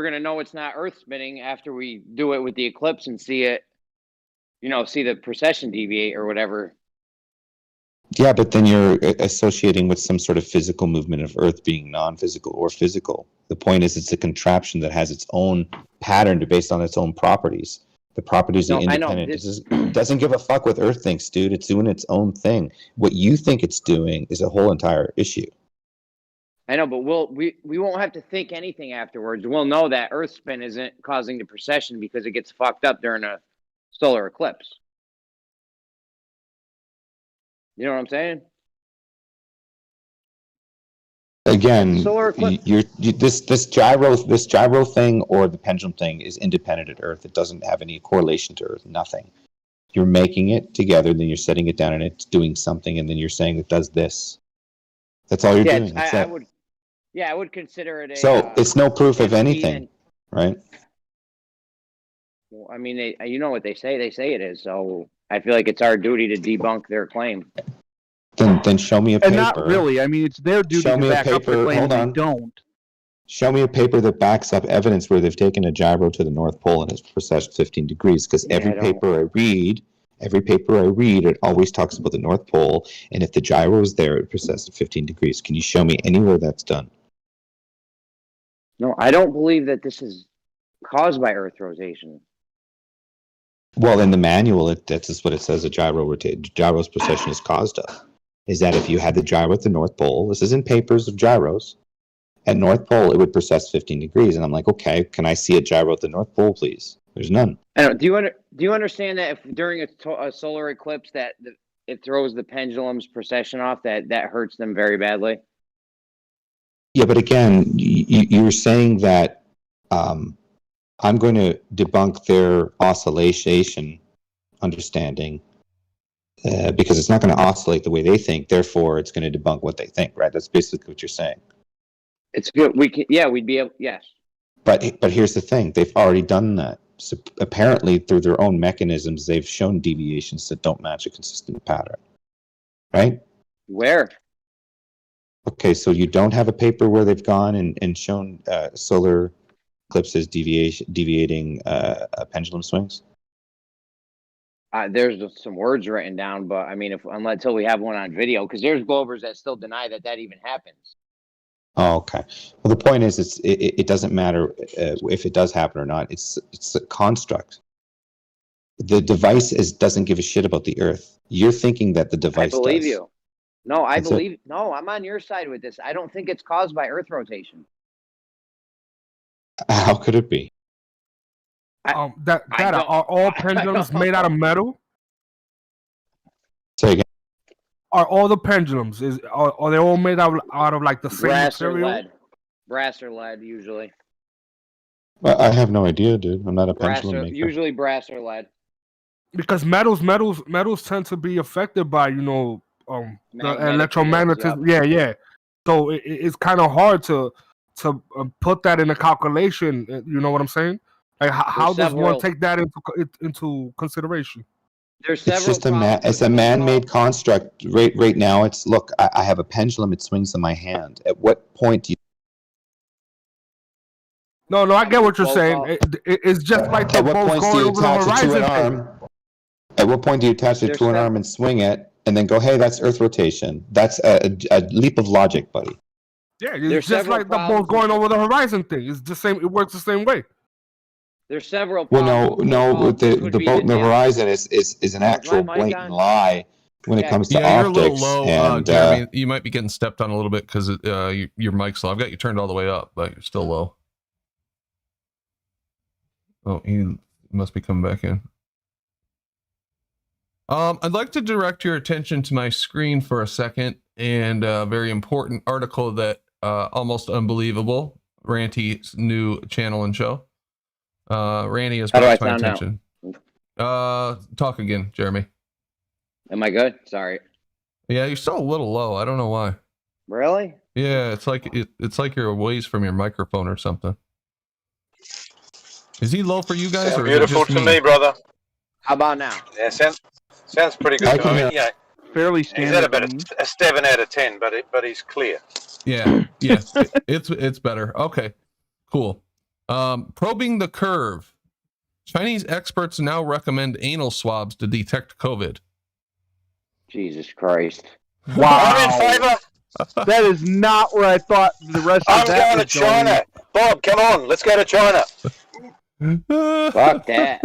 gonna know it's not Earth spinning after we do it with the eclipse and see it, see the precession deviate or whatever. Yeah, but then you're associating with some sort of physical movement of Earth being non-physical or physical. The point is, it's a contraption that has its own pattern based on its own properties. The properties are independent. It doesn't give a fuck what Earth thinks, dude. It's doing its own thing. What you think it's doing is a whole entire issue. I know, but we won't have to think anything afterwards. We'll know that Earth spin isn't causing the precession because it gets fucked up during a solar eclipse. You know what I'm saying? Again, this gyro thing or the pendulum thing is independent of Earth. It doesn't have any correlation to Earth. Nothing. You're making it together, then you're setting it down, and it's doing something, and then you're saying it does this. That's all you're doing. I would consider it a. So it's no proof of anything, right? Well, I mean, you know what they say. They say it is. So I feel like it's our duty to debunk their claim. Then show me a paper. And not really. I mean, it's their duty to back up the claim. They don't. Show me a paper that backs up evidence where they've taken a gyro to the North Pole and it's precessed 15 degrees. Because every paper I read, it always talks about the North Pole, and if the gyro is there, it precessed at 15 degrees. Can you show me anywhere that's done? No, I don't believe that this is caused by Earth rotation. Well, in the manual, that's just what it says. Gyro's precession is caused of. Is that if you had the gyro at the North Pole, this is in papers of gyros, at North Pole, it would precess 15 degrees. And I'm like, okay, can I see a gyro at the North Pole, please? There's none. Do you understand that if during a solar eclipse that it throws the pendulum's precession off, that hurts them very badly? Yeah, but again, you're saying that I'm going to debunk their oscillation understanding because it's not going to oscillate the way they think. Therefore, it's going to debunk what they think, right? That's basically what you're saying. It's good. We'd be able. Yes. But here's the thing: they've already done that. So apparently, through their own mechanisms, they've shown deviations that don't match a consistent pattern, right? Where? Okay, so you don't have a paper where they've gone and shown solar eclipses deviating pendulum swings? There's some words written down, but I mean, until we have one on video, because there's Globers that still deny that even happens. Oh, okay. Well, the point is, it doesn't matter if it does happen or not. It's a construct. The device doesn't give a shit about the Earth. You're thinking that the device does. I believe you. No, No, I'm on your side with this. I don't think it's caused by Earth rotation. How could it be? Are all pendulums made out of metal? Say again. Are all the pendulums are they all made out of like the same Brass material? Or lead. Brass or lead, usually. Well, I have no idea, dude. I'm not a pendulum maker. Usually brass or lead. Because metals tend to be affected by the electromagnetism. Yeah. So it's kind of hard to put that in a calculation. You know what I'm saying? Like how does one take that into consideration? It's just it's a man-made construct. Right now, look. I have a pendulum. It swings in my hand. At what point do you? No, I get what you're saying. It's just like the boats going over the horizon. At what point do you attach it to an arm and swing it, and then go, "Hey, that's Earth rotation"? That's a leap of logic, buddy. Yeah, it's just like the boat going over the horizon thing. It's the same. It works the same way. There's several. Well, no. The boat in the horizon is an actual blatant lie when it comes to optics. You're a little low, and Jeremy. You might be getting stepped on a little bit because your mic's low. I've got you turned all the way up, but you're still low. Oh, he must be coming back in. I'd like to direct your attention to my screen for a second, and a very important article that almost unbelievable. Ranty's new channel and show. Ranty has brought to my attention. Talk again, Jeremy. Am I good? Sorry. Yeah, you're still a little low. I don't know why. Really? Yeah, it's like you're a ways from your microphone or something. Is he low for you guys, Sounds or beautiful is it just to me, brother. How about now? Yeah, sounds pretty good I to can me. hear- Yeah, Fairly he's standard. at about to me. a 7 out of 10, but he's clear. Yeah, it's better. Okay, cool. Probing the curve. Chinese experts now recommend anal swabs to detect COVID. Jesus Christ. Wow. I'm in favor. That is not where I thought the rest of I'm that going was to China. Bob, come on, let's go to China. Fuck that.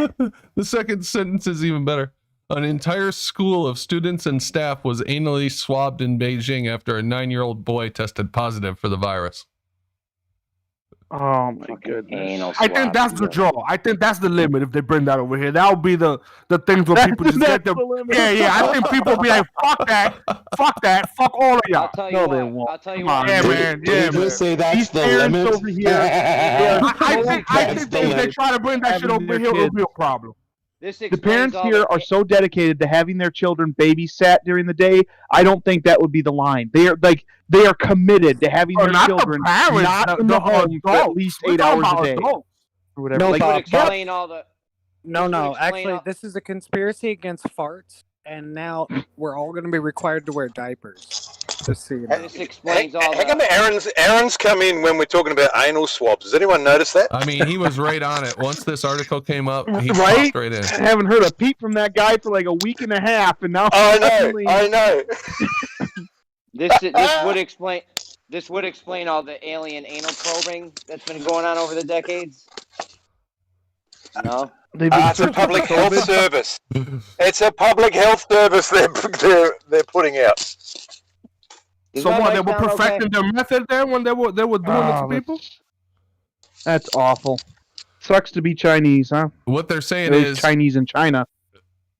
The second sentence is even better. An entire school of students and staff was anally swabbed in Beijing after a 9-year-old boy tested positive for the virus. Oh my goodness. Anal I think swab, that's the yeah. draw. I think that's the limit if they bring that over here. That would be the things where people just get them. Yeah. I think people be like, fuck that, fuck all of y'all. I'll tell you No, what. they won't. I'll tell you Come what. on, Yeah, dude. man. Did Yeah, you man. just say that's These the parents limit? over here, they are I think if they try to bring that shit over having here, their it'll be a problem. This The explains parents all here the are so dedicated to having their children babysat during the day. I don't think that would be the line. They are committed to having Oh, their not the children parents, not in the the home for at adults. least We're 8 talking hours a about day adults. or whatever. No, Like, this would Bob. explain all the No, this would no. explain Actually, all- this is a conspiracy against farts, and now we're all going to be required to wear diapers. Just so you know. this explains all How come the Aaron's come in when we're talking about anal swabs? Does anyone notice that? I mean, he was right on it. Once this article came up, he right? popped right in. I haven't heard a peep from that guy for like a week and a half, and now I suddenly- know. this would explain all the alien anal probing that's been going on over the decades. No. They've been It's a searching public for health COVID. service. It's a public health service they're putting out. Does So my what? mic They were sound okay? perfecting their method there when they were doing it to people. That's awful. Sucks to be Chinese, huh? What they're saying Those is, Chinese in China.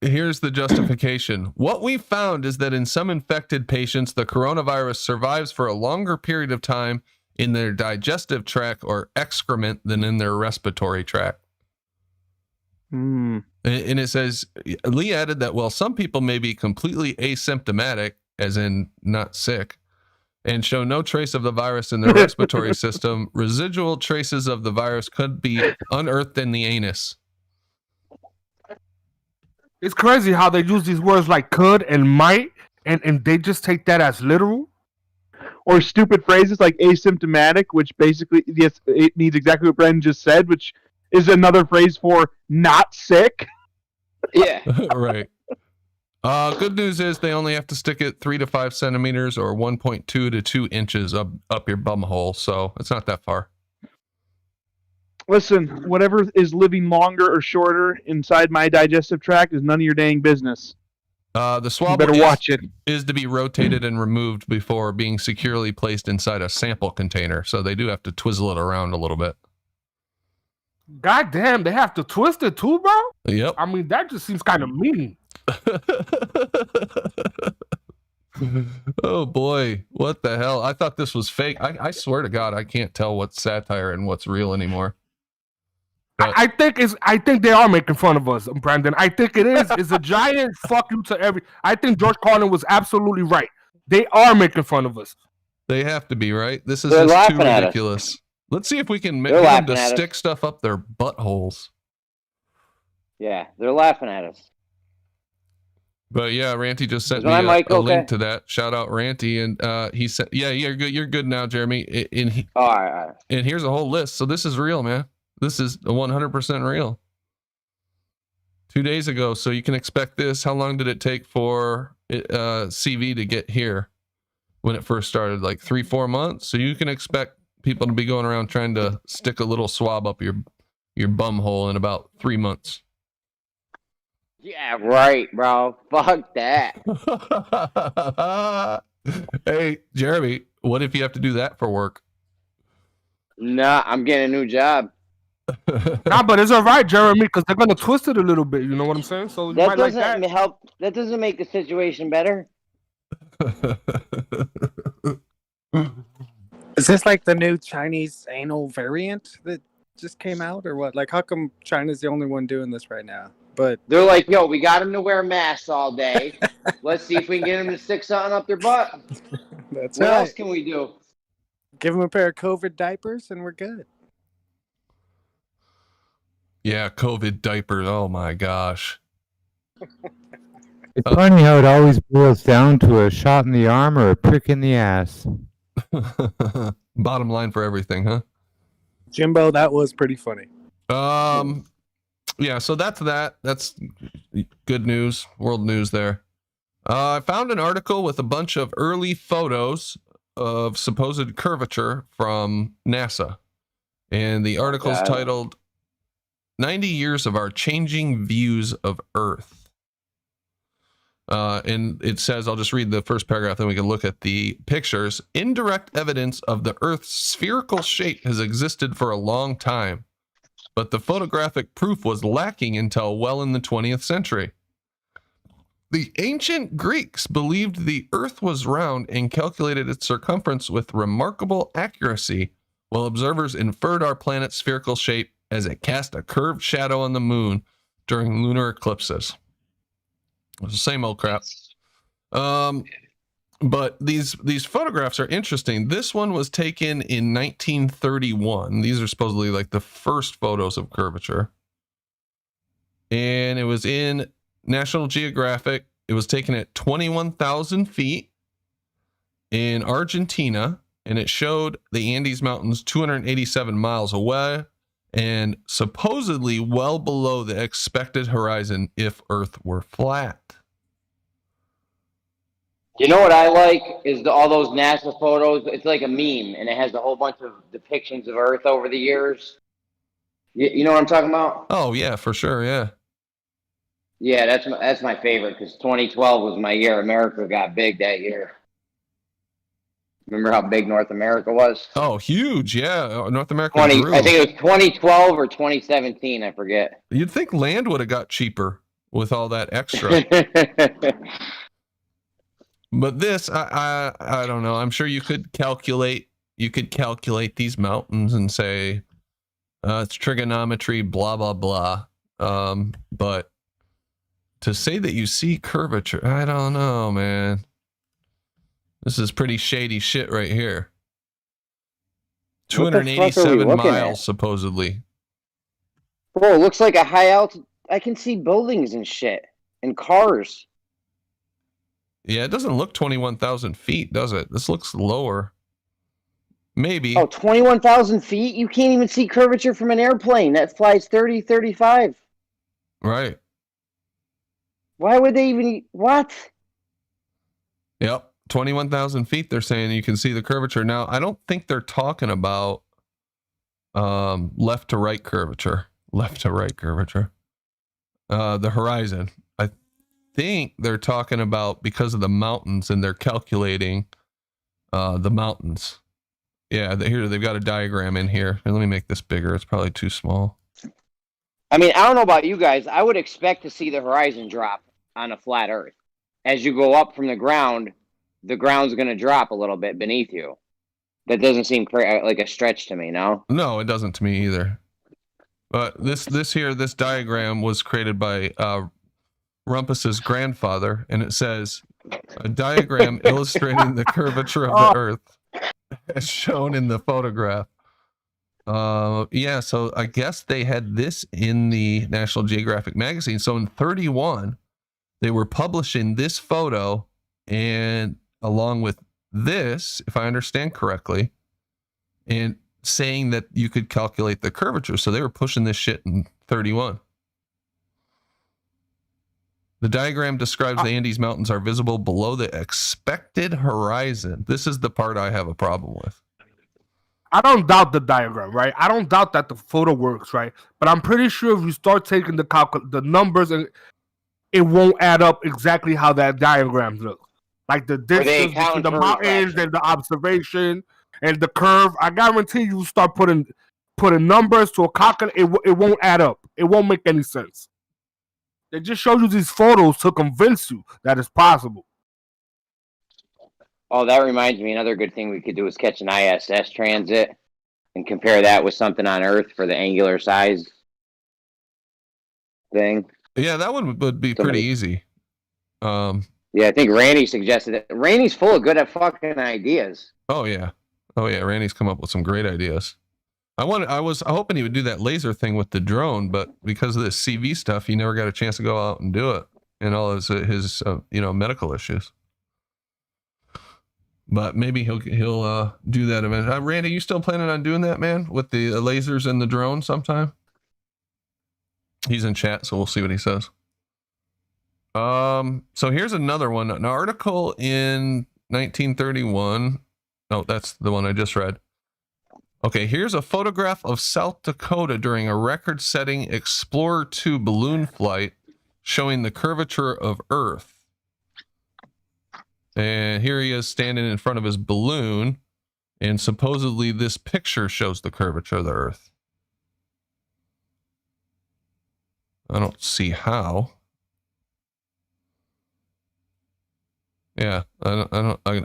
here's the justification. What we found is that in some infected patients, the coronavirus survives for a longer period of time in their digestive tract or excrement than in their respiratory tract. Hmm. And it says, Lee added that while some people may be completely asymptomatic, as in not sick, and show no trace of the virus in their respiratory system, residual traces of the virus could be unearthed in the anus. It's crazy how they use these words like could and might, and they just take that as literal. Or stupid phrases like asymptomatic, which basically, yes, it means exactly what Brendan just said, which is another phrase for not sick. Yeah. Right. Good news is they only have to stick it 3 to 5 centimeters or 1.2 to 2 inches up your bum hole, so it's not that far. Listen, whatever is living longer or shorter inside my digestive tract is none of your dang business. The You swab better watch it. is to be rotated and removed before being securely placed inside a sample container, so they do have to twizzle it around a little bit. God damn, they have to twist it too, bro? Yep. I mean, that just seems kind of mean. Oh boy, what the hell? I thought this was fake. I swear to God, I can't tell what's satire and what's real anymore. I think they are making fun of us, Brandon. I think it is. It's a giant fuck you to every. I think George Carlin was absolutely right. They are making fun of us. They have to be, right? This is They're just too laughing at us. ridiculous. Let's see if we can make They're them to laughing at us. stick stuff up their buttholes. Yeah, they're laughing at us. But yeah, Ranty just sent Is me my a mic okay? link to that. Shout out Ranty, and he said, "Yeah, you're good. You're good now, Jeremy." All right. And here's a whole list. So this is real, man. This is 100% real. 2 days ago, so you can expect this. How long did it take for CV to get here when it first started? Like 3-4 months. So you can expect people to be going around trying to stick a little swab up your bum hole in about 3 months. Yeah, right, bro. Fuck that. Hey, Jeremy, what if you have to do that for work? Nah, I'm getting a new job. Nah, but it's all right, Jeremy, because they're gonna twist it a little bit. You know what I'm saying? So you That might like doesn't that. help. That doesn't make the situation better. Is this like the new Chinese anal variant that just came out, or what? Like, how come China's the only one doing this right now? But they're like, yo, we got them to wear masks all day. Let's see if we can get them to stick something up their butt. That's What right. else can we do? Give them a pair of COVID diapers and we're good. Yeah, COVID diapers. Oh my gosh. It's funny how it always boils down to a shot in the arm or a prick in the ass. Bottom line for everything, huh? Jimbo, that was pretty funny. Yeah, so that's that. That's good news, world news there. I found an article with a bunch of early photos of supposed curvature from NASA. And the article's titled 90 Years of Our Changing Views of Earth. And it says, I'll just read the first paragraph, then we can look at the pictures. Indirect evidence of the Earth's spherical shape has existed for a long time, but the photographic proof was lacking until well in the 20th century. The ancient Greeks believed the Earth was round and calculated its circumference with remarkable accuracy, while observers inferred our planet's spherical shape as it cast a curved shadow on the moon during lunar eclipses. It's the same old crap. But these photographs are interesting. This one was taken in 1931. These are supposedly like the first photos of curvature. And it was in National Geographic. It was taken at 21,000 feet in Argentina, and it showed the Andes Mountains 287 miles away and supposedly well below the expected horizon if Earth were flat. You know what I like is all those NASA photos. It's like a meme, and it has a whole bunch of depictions of Earth over the years. You know what I'm talking about? Oh yeah, for sure, yeah. Yeah, that's my favorite because 2012 was my year. America got big that year. Remember how big North America was? Oh, huge, yeah. North America grew. I think it was 2012 or 2017. I forget. You'd think land would have got cheaper with all that extra. But this, I don't know. I'm sure you could calculate these mountains and say it's trigonometry, blah blah blah. But to say that you see curvature, I don't know, man. This is pretty shady shit right here. 287 miles supposedly. Bro, it looks like a high altitude. I can see buildings and shit and cars. Yeah, it doesn't look 21,000 feet, does it? This looks lower. Maybe. Oh, 21,000 feet? You can't even see curvature from an airplane that flies 30, 35. Right. Why would they even... What? Yep. 21,000 feet, they're saying you can see the curvature. Now, I don't think they're talking about left to right curvature. Left to right curvature. The horizon. I think they're talking about because of the mountains, and they're calculating the mountains. Yeah, here they've got a diagram in here. Let me make this bigger. It's probably too small. I mean, I don't know about you guys. I would expect to see the horizon drop on a flat Earth. As you go up from the ground's going to drop a little bit beneath you. That doesn't seem like a stretch to me, no? No, it doesn't to me either. But this diagram was created by Rumpus's grandfather, and it says, a diagram illustrating the curvature of the Earth as shown in the photograph. Yeah, so I guess they had this in the National Geographic magazine. So in 31, they were publishing this photo, and along with this, if I understand correctly, and saying that you could calculate the curvature. So they were pushing this shit in 31. The diagram describes the Andes Mountains are visible below the expected horizon. This is the part I have a problem with. I don't doubt the diagram, right? I don't doubt that the photo works, right? But I'm pretty sure if you start taking the numbers, and it won't add up exactly how that diagram looks. Like the distance between the mountains and the observation and the curve. I guarantee you start putting numbers to a calculator, it won't add up. It won't make any sense. They just show you these photos to convince you that it's possible. Oh, that reminds me, another good thing we could do is catch an ISS transit and compare that with something on Earth for the angular size thing. Yeah, that one would be pretty easy. Yeah, I think Randy suggested it. Randy's full of good at fucking ideas. Oh yeah. Randy's come up with some great ideas. I was hoping he would do that laser thing with the drone, but because of this CV stuff, he never got a chance to go out and do it, and all his medical issues. But maybe he'll do that eventually. Randy, you still planning on doing that, man, with the lasers and the drone sometime? He's in chat, so we'll see what he says. So here's another one. An article in 1931. Oh, that's the one I just read. Okay, here's a photograph of South Dakota during a record-setting Explorer 2 balloon flight showing the curvature of Earth. And here he is standing in front of his balloon, and supposedly this picture shows the curvature of the Earth. I don't see how. Yeah, I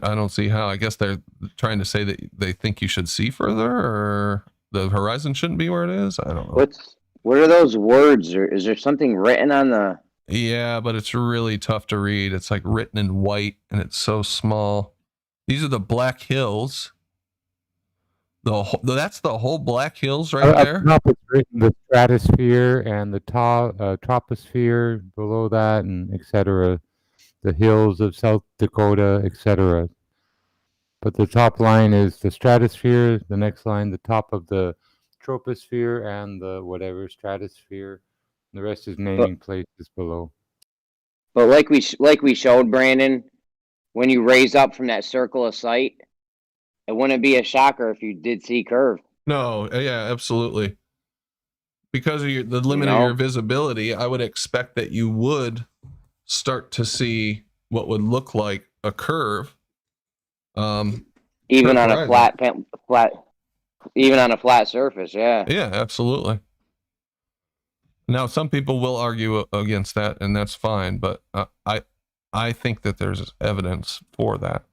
don't see how. I guess they're trying to say that they think you should see further, or the horizon shouldn't be where it is. I don't know. What are those words? Or is there something written on the? Yeah, but it's really tough to read. It's like written in white, and it's so small. These are the Black Hills. That's the whole Black Hills right there. Up it's written the stratosphere and the troposphere below that, and etc. The hills of South Dakota, etc. But the top line is the stratosphere. The next line, the top of the troposphere and the whatever stratosphere. The rest is naming places below. But like we showed, Brandon, when you raise up from that circle of sight, it wouldn't be a shocker if you did see curve. No, yeah, absolutely. Because of the limit of your visibility, I would expect that you would start to see what would look like a curve. Even on a flat surface, yeah. Yeah, absolutely. Now, some people will argue against that, and that's fine, but I think that there's evidence for that.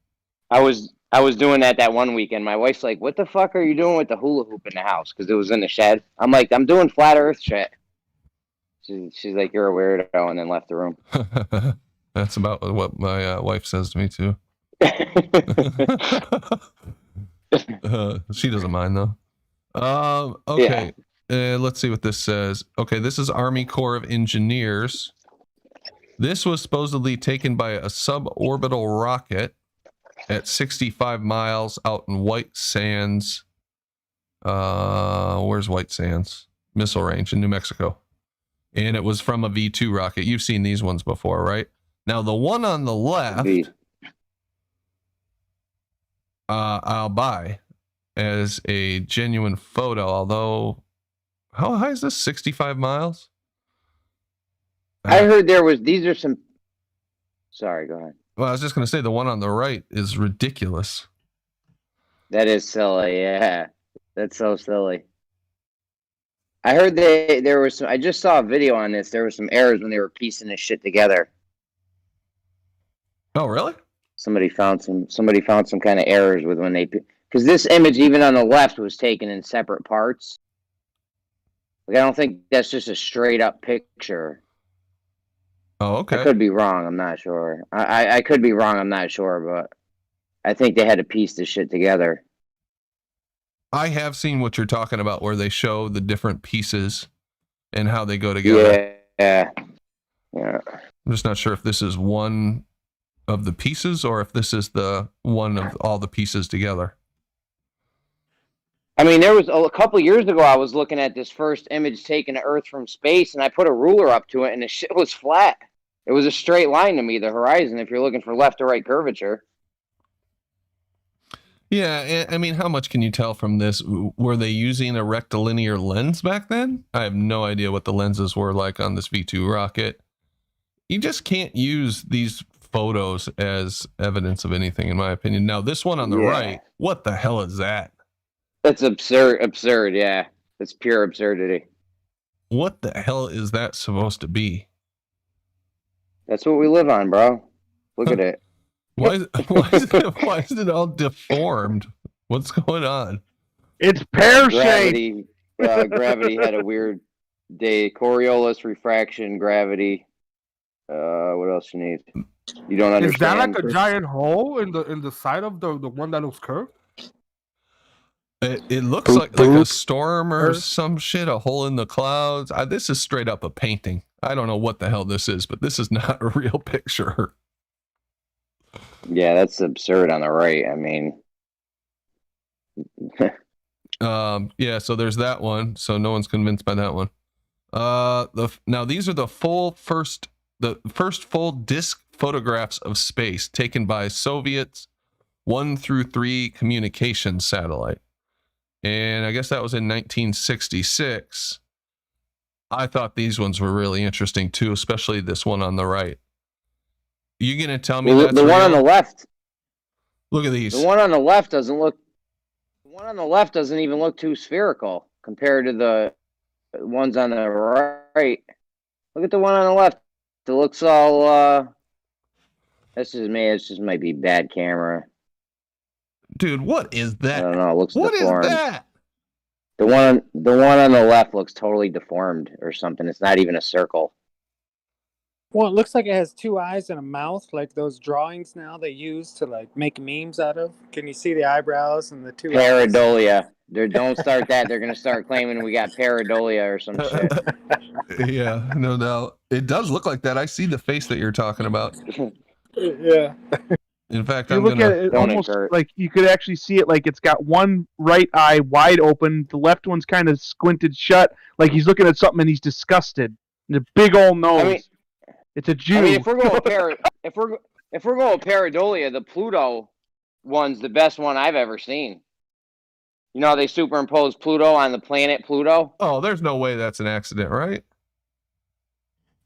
I was doing that one weekend. My wife's like, "What the fuck are you doing with the hula hoop in the house?" Because it was in the shed. I'm like, "I'm doing flat Earth shit." She's like, "You're a weirdo," and then left the room. That's about what my wife says to me too. She doesn't mind though. Okay. Yeah. Let's see what this says. Okay, this is Army Corps of Engineers. This was supposedly taken by a suborbital rocket at 65 miles out in White Sands. Where's White Sands? Missile range in New Mexico. And it was from a V2 rocket. You've seen these ones before, right? Now, the one on the left, I'll buy as a genuine photo, although, how high is this? 65 miles? I heard these are some, sorry, go ahead. Well, I was just going to say the one on the right is ridiculous. That is silly, yeah. That's so silly. I heard there was some, I just saw a video on this. There were some errors when they were piecing this shit together. Oh, really? Somebody found some kind of errors with when they, because this image even on the left was taken in separate parts. Like, I don't think that's just a straight up picture. Oh, okay. I could be wrong. I'm not sure. I could be wrong. I'm not sure, but I think they had to piece this shit together. I have seen what you're talking about, where they show the different pieces and how they go together. Yeah. I'm just not sure if this is one of the pieces or if this is the one of all the pieces together. I mean, there was a couple years ago, I was looking at this first image taken of Earth from space, and I put a ruler up to it, and the shit was flat. It was a straight line to me, the horizon, if you're looking for left to right curvature. Yeah, I mean, how much can you tell from this? Were they using a rectilinear lens back then? I have no idea what the lenses were like on this V2 rocket. You just can't use these photos as evidence of anything, in my opinion. Now, this one on the right, what the hell is that? That's absurd, yeah. It's pure absurdity. What the hell is that supposed to be? That's what we live on, bro. Look at it. Why is it all deformed? What's going on? It's pear-shaped. Gravity had a weird De Coriolis, refraction, gravity. What else you need? You don't Is that understand. like a giant hole in the side of the one that looks curved? It looks like a storm or some shit, a hole in the clouds. This is straight up a painting. I don't know what the hell this is, but this is not a real picture. Yeah, that's absurd on the right. I mean, yeah. So there's that one. So no one's convinced by that one. Now these are the first full disc photographs of space taken by Soviets 1 through 3 communication satellite. And I guess that was in 1966. I thought these ones were really interesting too, especially this one on the right. You gonna tell me that's the one real? on the left? Look at these. The one on the left doesn't look. The one on the left doesn't even look too spherical compared to the ones on the right. Look at the one on the left. It looks all. This is me. It just might be bad camera. Dude, what is that? I don't know. It looks What deformed. is that? The one on the left looks totally deformed or something. It's not even a circle. Well, it looks like it has 2 eyes and a mouth, like those drawings now they use to like make memes out of. Can you see the eyebrows and the 2 eyes? Pareidolia. Don't start that. They're gonna start claiming we got pareidolia or some shit. Yeah, no doubt. It does look like that. I see the face that you're talking about. Yeah. In fact, You I'm look gonna. at it almost like you could actually see it like it's got one right eye wide open, the left one's kind of squinted shut, like he's looking at something and he's disgusted. And a big old nose. It's a Jew. I mean, if we're going pareidolia, the Pluto one's the best one I've ever seen. You know how they superimpose Pluto on the planet Pluto? Oh, there's no way that's an accident, right?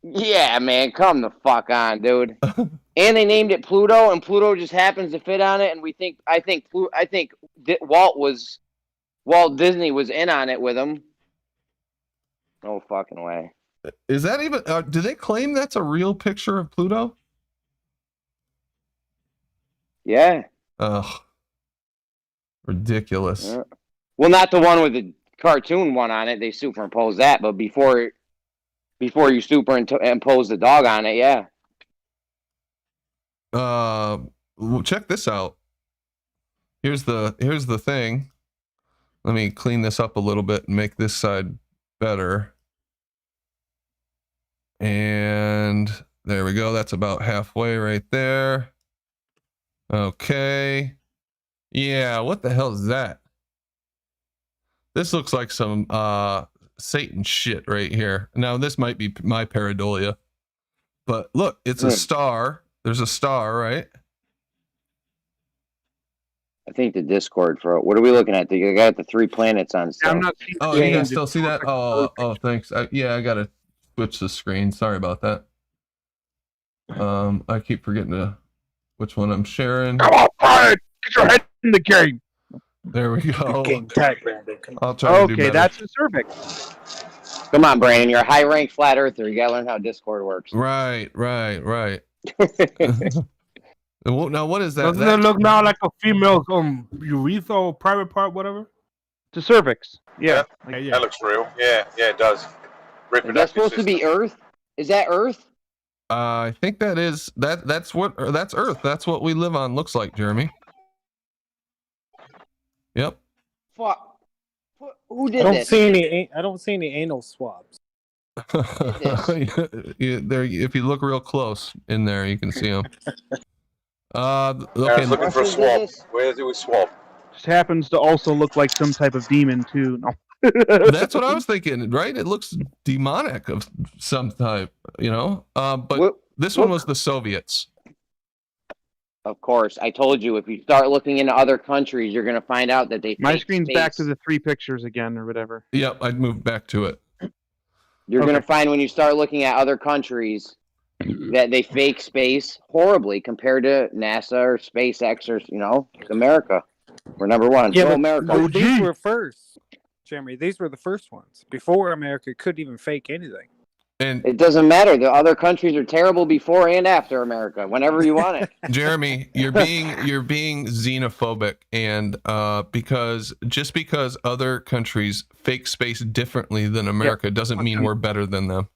Yeah, man, come the fuck on, dude. And they named it Pluto, and Pluto just happens to fit on it. And I think Walt Disney was in on it with him. No fucking way. Is that even? Do they claim that's a real picture of Pluto? Yeah. Ugh. Ridiculous. Yeah. Well, not the one with the cartoon one on it. They superimpose that, but before you superimpose the dog on it, yeah. Well, check this out. Here's the thing. Let me clean this up a little bit and make this side better. And there we go. That's about halfway right there. Okay. Yeah, what the hell is that? This looks like some Satan shit right here. Now this might be my pareidolia. But look, it's a star. There's a star, right? I think the Discord for what are we looking at? You got the 3 planets on. Yeah, I'm not seeing Oh, you guys still see that? Oh, thanks. Yeah, I gotta switch the screen. Sorry about that. I keep forgetting which one I'm sharing. Come on, Brian! Get your head in the game. There we go. Game tight, Brandon. I'll try to do Okay, better. that's the cervix. Come on, Brandon. You're a high-ranked flat earther. You gotta learn how Discord works. Right. Well, now what is that? Doesn't it look now like a female urethra or private part, whatever? The cervix. Yeah. That looks real. Yeah, it does. Is that supposed to be Earth? Is that Earth? I think that's Earth. That's what we live on. Looks like, Jeremy. Yep. Fuck. Who did I don't this? see any anal swabs. There, if you look real close in there, you can see them. I was looking for a swab. Where's the swab? Just happens to also look like some type of demon too. No. That's what I was thinking, right? It looks demonic of some type, you know. But this one was the Soviets. Of course, I told you if you start looking into other countries, you're gonna find out that they. My fake screen's space. back to the 3 pictures again or whatever. Yep, I'd move back to it. You're gonna find when you start looking at other countries that they fake space horribly compared to NASA or SpaceX or America. We're number one. Yeah, Go but America. these were first, Jeremy. These were the first ones before America could even fake anything. And it doesn't matter. The other countries are terrible before and after America. Whenever you want it. Jeremy, you're being xenophobic, and because other countries fake space differently than America doesn't mean we're better than them.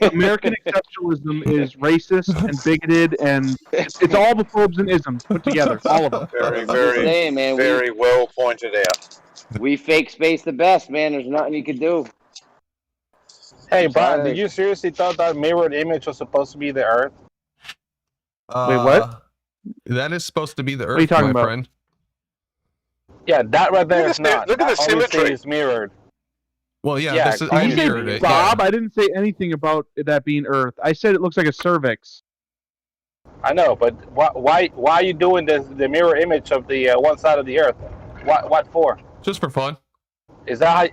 American exceptionalism is racist and bigoted, and it's all the phobes and isms put together, all of them. Very, I'm just saying, man, very well pointed out. We fake space the best, man. There's nothing you could do. Hey, I'm Brian, sorry. did you seriously thought that mirrored image was supposed to be the Earth? Wait, what? That is supposed to be the What are you Earth, talking my about? friend. Yeah, that right there is not. Look at the That obviously symmetry. is mirrored. Well, yeah, Yeah, this is, Did I you say mirrored it. Bob? Yeah. I didn't say anything about that being Earth. I said it looks like a cervix. I know, but why are you doing the mirror image of the one side of the Earth? What for? Just for fun. Is that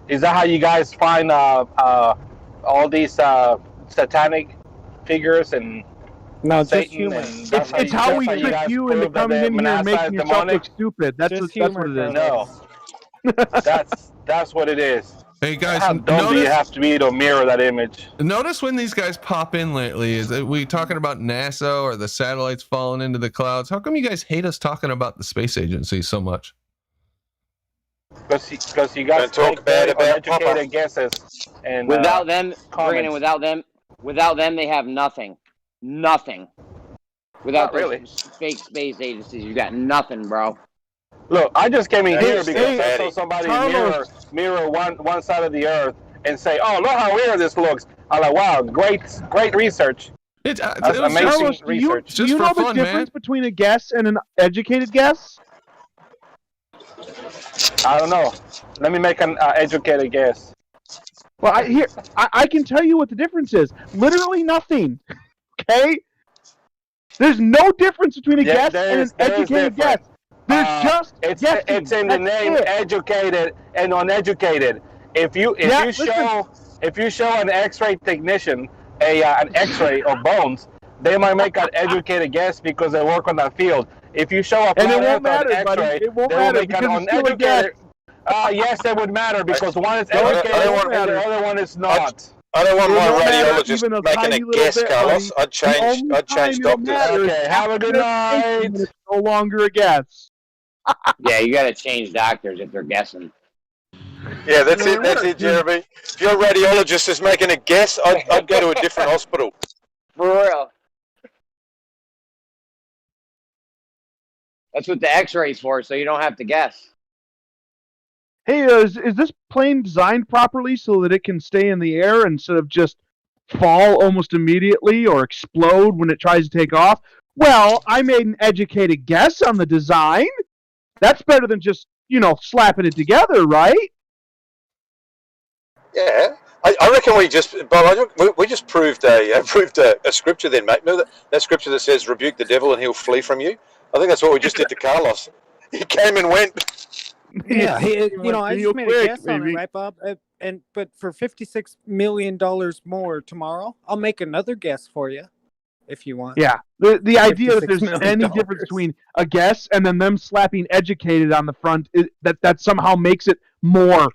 how you guys find all these satanic figures and No, just Satan? humor. And that's It's how we you trick guys you into prove that coming the in here and Manasseh is making yourself demonic? look stupid. That's Just what it is. No, that's what it is. Hey guys, How dumb do you have to be to mirror that image? Notice when these guys pop in lately, is that we talking about NASA or the satellites falling into the clouds? How come you guys hate us talking about the space agency so much? Because you guys Don't talk bad about uneducated Papa. guesses. And Without them, comments. Brandon, without them, they have nothing. Nothing. Without Not really. those fake space agencies, you got nothing, bro. Look, I just came in Yeah, here you because stay I saw ready. somebody Carlos. mirror one side of the Earth and say, "Oh, look how weird this looks." I'm like, "Wow, great research." It That's was amazing Carlos, do you, research. do you Just know for the fun, difference man. between a guess and an educated guess? I don't know. Let me make an educated guess. Well, I can tell you what the difference is. Literally nothing. Okay? There's no difference between a guess and an educated guess. There's just guessing. It's in the That's name, it. educated and uneducated. If you show an X-ray technician an X-ray of bones, they might make an educated guess because they work on that field. If you show a And it flat won't Earth on matter, buddy. X-ray, It won't they will matter make an because it's still a uneducated. Yes, it would matter because one is educated and the other one is not. I don't want It my won't matter radiologist even a making tiny a little guess, bit, Carlos. buddy. I'd change The only time it'll doctors. matter is Okay, have a good after night. it's no longer a guess. Yeah, you got to change doctors if they're guessing. Yeah, that's it, Jeremy. If your radiologist is making a guess, I'd go to a different hospital. For real. That's what the X-ray's for, so you don't have to guess. Hey, is this plane designed properly so that it can stay in the air instead of just fall almost immediately or explode when it tries to take off? Well, I made an educated guess on the design. That's better than just, slapping it together, right? Yeah, I reckon we just proved a scripture then, mate. Remember that scripture that says, "Rebuke the devil and he'll flee from you." I think that's what we just did to Carlos. He came and went. Yeah, I just made a guess on baby. it, right, Bob? But for $56 million more tomorrow, I'll make another guess for you, if you want. Yeah. The idea that $56 there's million. any difference between a guess and then them slapping educated on the front, that somehow makes it more.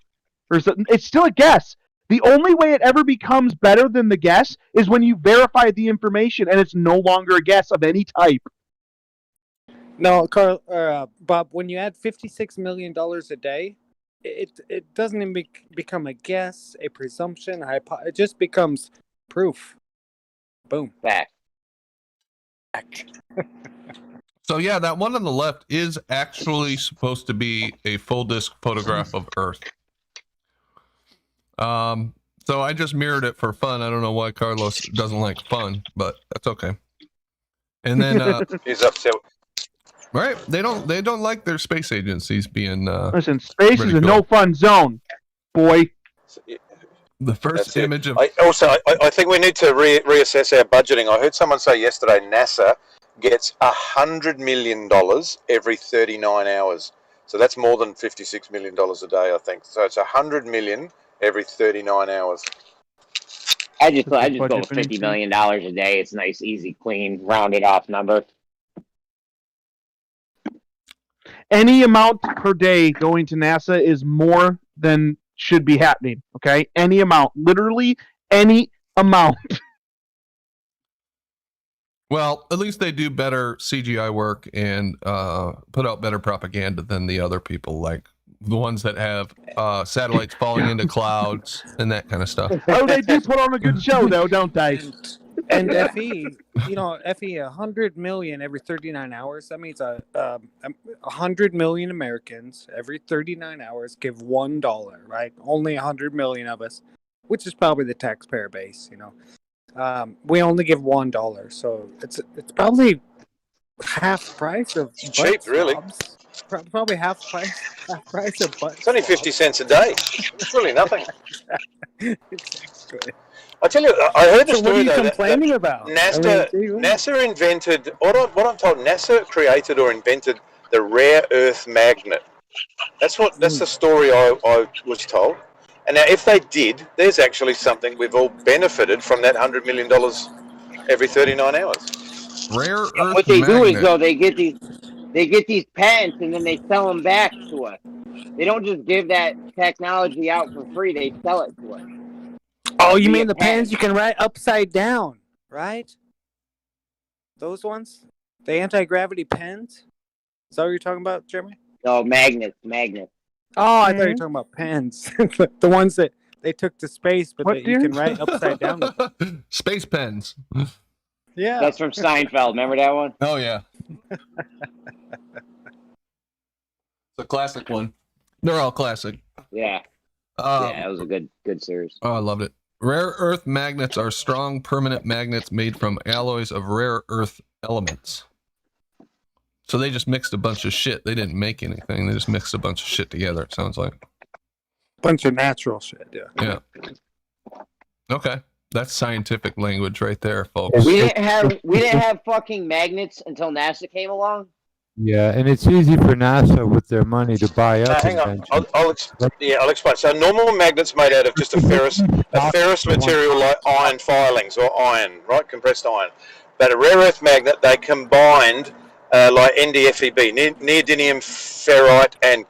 It's still a guess. The only way it ever becomes better than the guess is when you verify the information and it's no longer a guess of any type. No, Bob, when you add $56 million a day, it doesn't even become a guess, a presumption, it just becomes proof. Boom. Fact. So yeah, that one on the left is actually supposed to be a full disc photograph of Earth. So I just mirrored it for fun. I don't know why Carlos doesn't like fun, but that's okay. And then He's upset. right, they don't like their space agencies being Listen, space is a ridiculed. no fun zone, boy. The first That's it. image of I think we need to reassess our budgeting. I heard someone say yesterday NASA gets $100 million every 39 hours. So that's more than $56 million a day, I think. So it's $100 million every 39 hours. I just go with $50 million a day. It's a nice, easy, clean, rounded off number. Any amount per day going to NASA is more than should be happening. Okay, any amount, literally any amount. Well, at least they do better CGI work and put out better propaganda than the other people, like the ones that have satellites falling into clouds and that kind of stuff. Oh, they do put on a good show, though, don't they? And FE, 100 million every 39 hours. That means 100 million Americans every 39 hours give $1, right? Only 100 million of us, which is probably the taxpayer base, we only give $1, so it's probably half price of cheap, really. Probably half price of butt. It's only 50 cents a day. It's really nothing. Exactly. I tell you, I heard a So what are story you though complaining about? NASA invented what I'm told. NASA created or invented the rare earth magnet. That's the story I was told. And now, if they did, there's actually something we've all benefited from that $100 million every 39 hours. Rare earth What they do is magnet. though they get these patents and then they sell them back to us. They don't just give that technology out for free; they sell it to us. Oh, you mean the pens you can write upside down, right? Those ones, the anti-gravity pens. Is that what you're talking about, Jeremy? No, magnets. Oh, I thought you were talking about pens. The ones that they took to space, but that you can write upside down. Space pens. Yeah. That's from Seinfeld. Remember that one? Oh, yeah. It's a classic one. They're all classic. Yeah. Yeah, it was a good series. Oh, I loved it. Rare earth magnets are strong, permanent magnets made from alloys of rare earth elements. So they just mixed a bunch of shit. They didn't make anything. They just mixed a bunch of shit together, it sounds like. Bunch of natural shit, yeah. Yeah. Okay. That's scientific language right there, folks. We didn't have fucking magnets until NASA came along. Yeah, and it's easy for NASA with their money to buy up Hang on, inventions. I'll explain. So normal magnets made out of just a ferrous material like iron filings or iron, right? Compressed iron. But a rare earth magnet, they combined like NdFeB, neodymium ferrite, and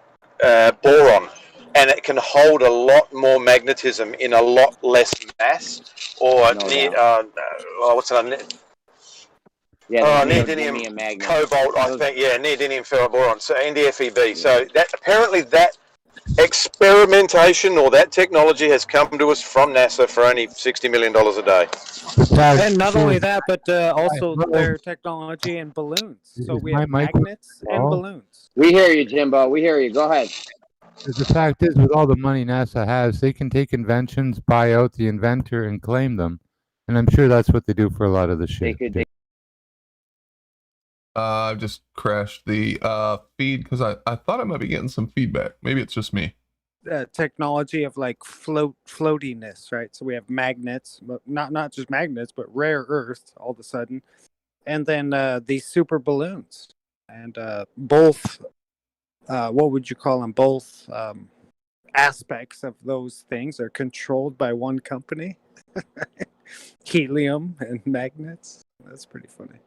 boron, and it can hold a lot more magnetism in a lot less mass. Or what's it? Yeah, neodymium cobalt, I think. Yeah, neodymium ferroboron. So NdFeB. So that apparently that experimentation or that technology has come to us from NASA for only $60 million a day. And not only that, but also their technology and balloons. So we have magnets and balloons. We hear you, Jimbo. We hear you. Go ahead. The fact is, with all the money NASA has, they can take inventions, buy out the inventor, and claim them. And I'm sure that's what they do for a lot of the shit. I've just crashed the feed because I thought I might be getting some feedback. Maybe it's just me. Technology of like floatiness, right? So we have magnets, but not just magnets, but rare earth all of a sudden, and then these super balloons, and both. What would you call them? Both aspects of those things are controlled by one company. Helium and magnets. That's pretty funny.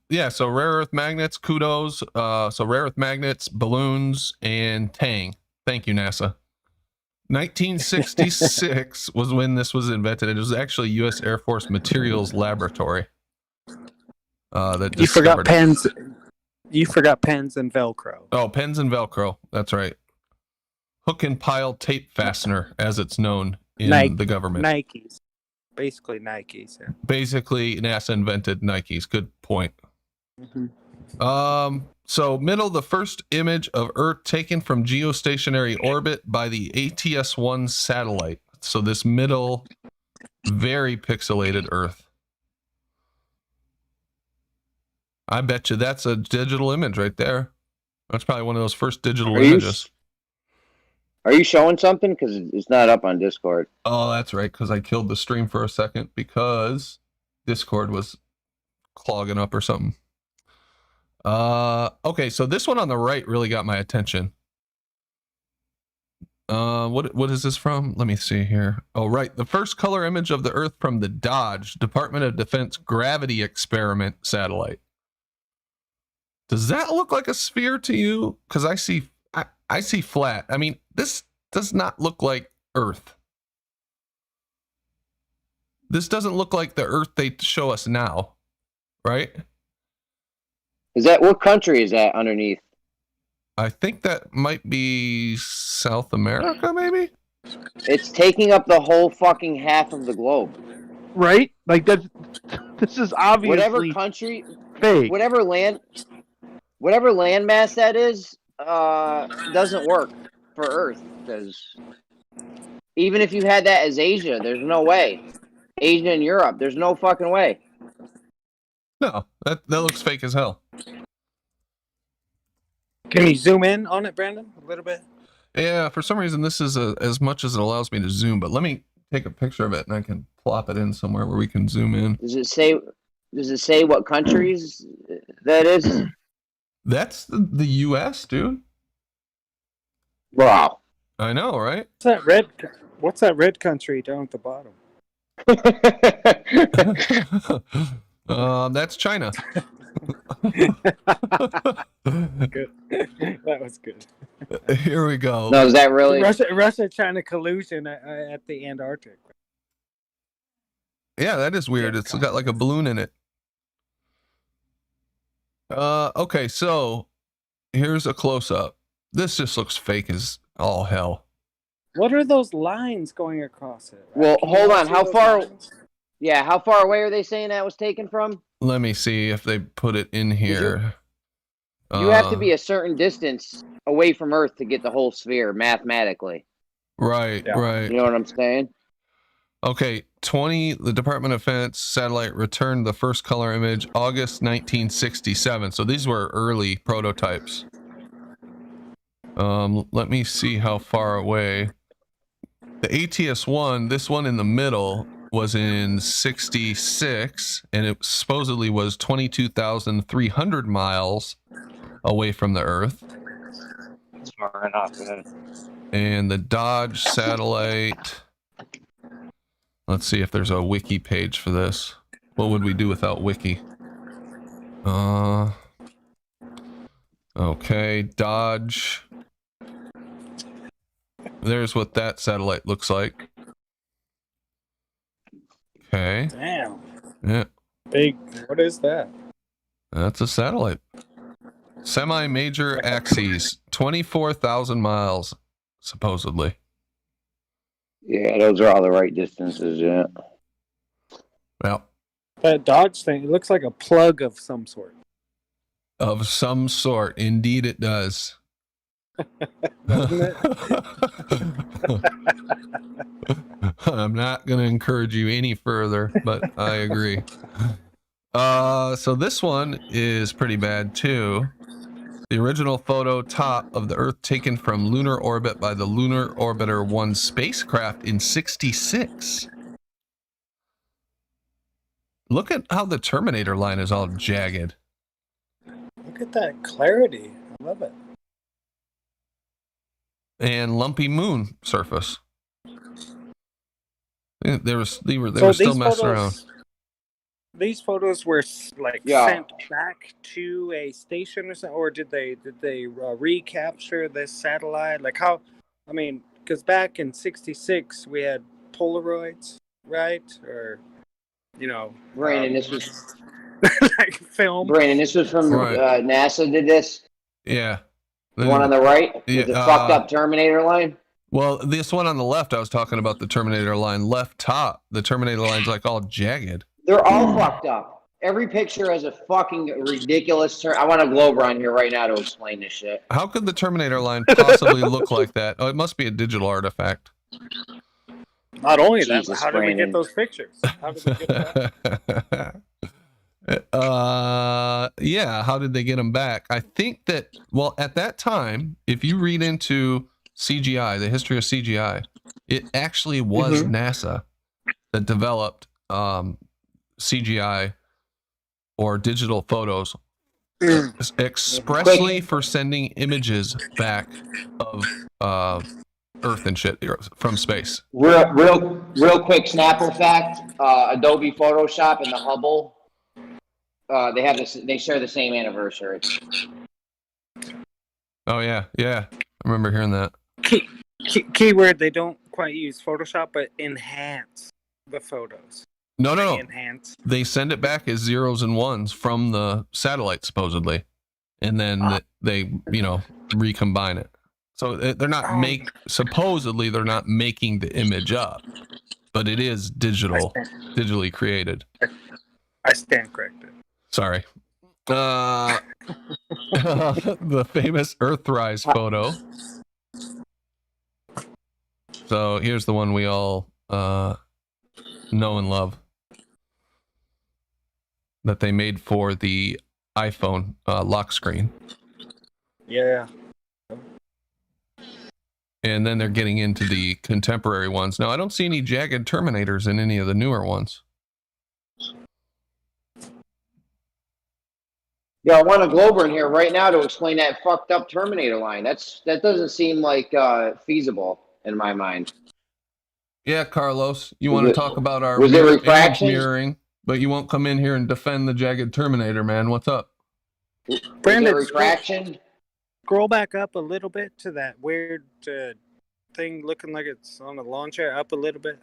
Yeah, so rare earth magnets, kudos. So rare earth magnets, balloons, and Tang. Thank you, NASA. 1966 was when this was invented. It was actually U.S. Air Force Materials Laboratory. That You forgot discovered it. pens. You forgot pens and Velcro. Oh, pens and Velcro. That's right. Hook and pile tape fastener, as it's known in the government. Nikes. Basically Nikes, yeah. Basically, NASA invented Nikes. Good point. Mm-hmm. So middle, the first image of Earth taken from geostationary orbit by the ATS-1 satellite. So this middle, very pixelated Earth. I bet you that's a digital image right there. That's probably one of those first digital images. Are you showing something? Because it's not up on Discord. Oh, that's right. Because I killed the stream for a second because Discord was clogging up or something. Okay, so this one on the right really got my attention. What is this from? Let me see here. Oh, right. The first color image of the Earth from the DODGE, Department of Defense Gravity Experiment satellite. Does that look like a sphere to you? Because I see flat. I mean, this does not look like Earth. This doesn't look like the Earth they show us now, right? Is that what country is that underneath? I think that might be South America, maybe? It's taking up the whole fucking half of the globe. Right? Like this is obviously Whatever country, fake. whatever landmass that is, doesn't work for Earth, because even if you had that as Asia, there's no way. Asia and Europe, there's no fucking way. No, that looks fake as hell. Can you zoom in on it, Brandon, a little bit? Yeah, for some reason this is as much as it allows me to zoom, but let me take a picture of it and I can plop it in somewhere where we can zoom in. Does it say what countries that is? That's the US, dude. Wow. I know, right? What's that red country down at the bottom? That's China. Good. That was good. Here we go. No, is that really Russia-China collusion at the Antarctic? Yeah, that is weird. It's got like a balloon in it. Okay, so here's a close-up. This just looks fake as all hell. What are those lines going across it? Well, hold on. How far? Yeah, how far away are they saying that was taken from? Let me see if they put it in here. You have to be a certain distance away from Earth to get the whole sphere mathematically. Right, right. You know what I'm saying? Okay, the Department of Defense satellite returned the first color image August 1967. So these were early prototypes. Let me see how far away. The ATS-1, this one in the middle, was in 66, and it supposedly was 22,300 miles away from the Earth. That's far enough, man. And the Dodge satellite, let's see if there's a wiki page for this. What would we do without wiki? Okay, Dodge. There's what that satellite looks like. Okay. Damn. Yeah. Big. What is that? That's a satellite. Semi-major axes, 24,000 miles, supposedly. Yeah, those are all the right distances, yeah. Well, That Dodge thing, it looks like a plug of some sort. of some sort, indeed it does. Doesn't it? I'm not going to encourage you any further, but I agree. So this one is pretty bad too. The original photo top of the Earth taken from lunar orbit by the Lunar Orbiter 1 spacecraft in 66. Look at how the Terminator line is all jagged. Look at that clarity. I love it. And lumpy moon surface. They were still messing around. These photos were like sent back to a station or something, or did they recapture this satellite? Like how? I mean, because back in '66 we had Polaroids, right? Or Brandon, this was like film. Brandon, this was from NASA. Did this? Yeah. The one on the right? Yeah, the fucked up Terminator line? Well, this one on the left, I was talking about the Terminator line. Left top, the Terminator line's like all jagged. They're all fucked up. Every picture has a fucking ridiculous I want a globe run here right now to explain this shit. How could the Terminator line possibly look like that? Oh, it must be a digital artifact. Not only that, Jesus, but how did we Brandon. get those pictures? How did we get that? Yeah, how did they get them back? I think that, well, at that time, if you read into CGI, the history of CGI, it actually was NASA that developed CGI or digital photos expressly for sending images back of Earth and shit from space. Real quick Snapple fact: Adobe Photoshop and the Hubble, they have this. They share the same anniversary. Oh yeah, I remember hearing that. Keyword: they don't quite use Photoshop, but enhance the photos. No. Enhance. They send it back as zeros and ones from the satellite, supposedly, and then they, recombine it. So they're not supposedly they're not making the image up, but it is digitally created. I stand corrected. Sorry. The famous Earthrise photo. So here's the one we all know and love that they made for the iPhone lock screen. Yeah. And then they're getting into the contemporary ones. Now, I don't see any jagged Terminators in any of the newer ones. Yeah, I want a Glober in here right now to explain that fucked up Terminator line. That doesn't seem like feasible in my mind. Yeah, Carlos, you want to talk about our was it image refraction? mirroring, but you won't come in here and defend the jagged Terminator, man. What's up? Brandon, refraction? Scroll back up a little bit to that weird thing looking like it's on the lawn chair. Up a little bit.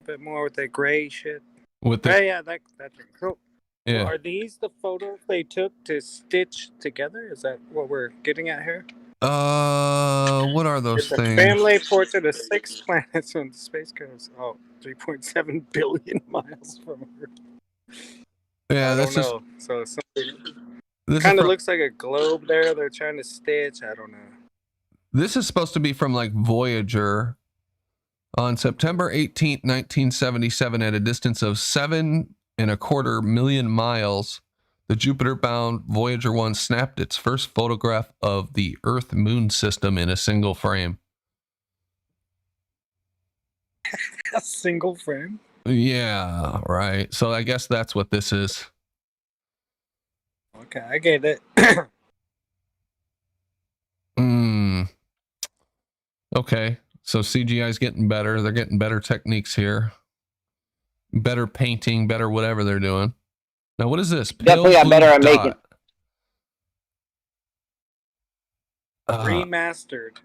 A bit more with the gray shit. With the that's cool. Yeah. Are these the photos they took to stitch together? Is that what we're getting at here? What are those It's a things? family portrait of 6 planets on the space coast. 3.7 billion miles from Earth. Yeah, I that's don't just. know. So something This kind is of from- looks like a globe there. They're trying to stitch. I don't know. This is supposed to be from like Voyager on September 18th, 1977, at a distance of 7.25 million miles. The Jupiter-bound Voyager 1 snapped its first photograph of the Earth-Moon system in a single frame. A single frame? Yeah, right. So I guess that's what this is. Okay, I get it. Okay, so CGI is getting better. They're getting better techniques here. Better painting, better whatever they're doing. Now, what is this? Definitely got better at making. Remastered.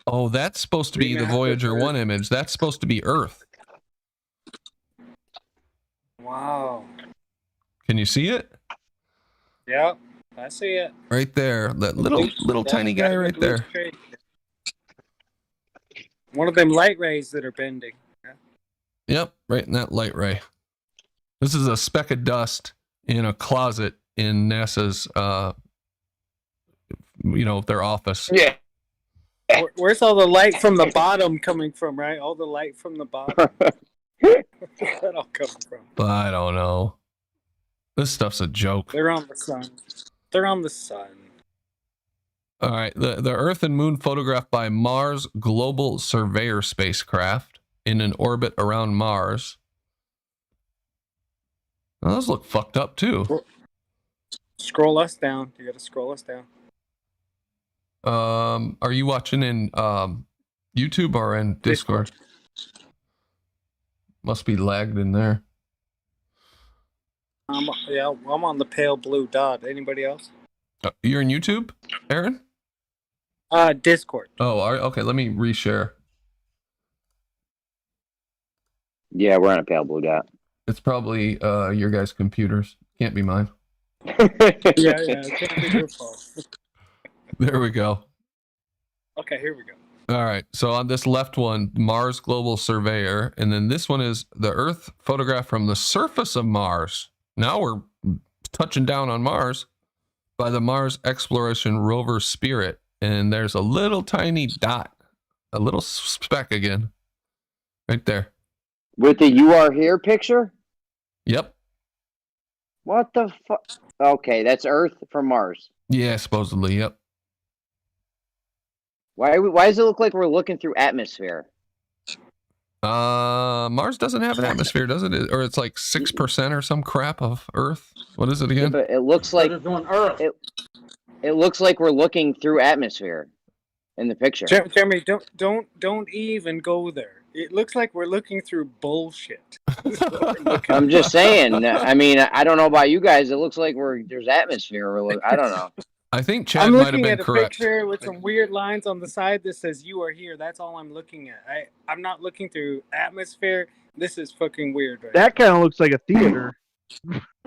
Oh, that's supposed to be the Voyager 1 image. That's supposed to be Earth. Wow. Can you see it? Yep, I see it. Right there. That little tiny guy right there. One of them light rays that are bending. Yeah. Yep, right in that light ray. This is a speck of dust in a closet in NASA's, their office. Yeah. Where's all the light from the bottom coming from, right? All the light from the bottom. Where's that all coming from? I don't know. This stuff's a joke. They're on the sun. They're on the sun. All right. The Earth and Moon photographed by Mars Global Surveyor spacecraft in an orbit around Mars. Now, those look fucked up too. Scroll us down. You gotta scroll us down. Are you watching in YouTube or in Discord? Must be lagged in there. I'm on the pale blue dot. Anybody else? You're in YouTube, Aaron? Discord. Oh, okay. Let me reshare. Yeah, we're on a pale blue dot. It's probably your guys' computers. Can't be mine. Yeah, it can't be your fault. There we go. Okay, here we go. All right. So on this left one, Mars Global Surveyor, and then this one is the Earth photograph from the surface of Mars. Now we're touching down on Mars by the Mars Exploration Rover Spirit, and there's a little tiny dot, a little speck again, right there. With the "You Are Here" picture? Yep. What the fuck? Okay, that's Earth from Mars. Yeah, supposedly. Yep. Why does it look like we're looking through atmosphere? Mars doesn't have an atmosphere, does it? Or it's like 6% or some crap of Earth. What is it again? Yeah, but it looks like it looks like we're looking through atmosphere in the picture. Jeremy, don't even go there. It looks like we're looking through bullshit. I'm just saying. I mean, I don't know about you guys. It looks like there's atmosphere. I don't know. I think Chad I'm might have looking been at a correct. picture with some weird lines on the side that says "You Are Here." That's all I'm looking at. I'm not looking through atmosphere. This is fucking weird. Right That kind of looks like a theater.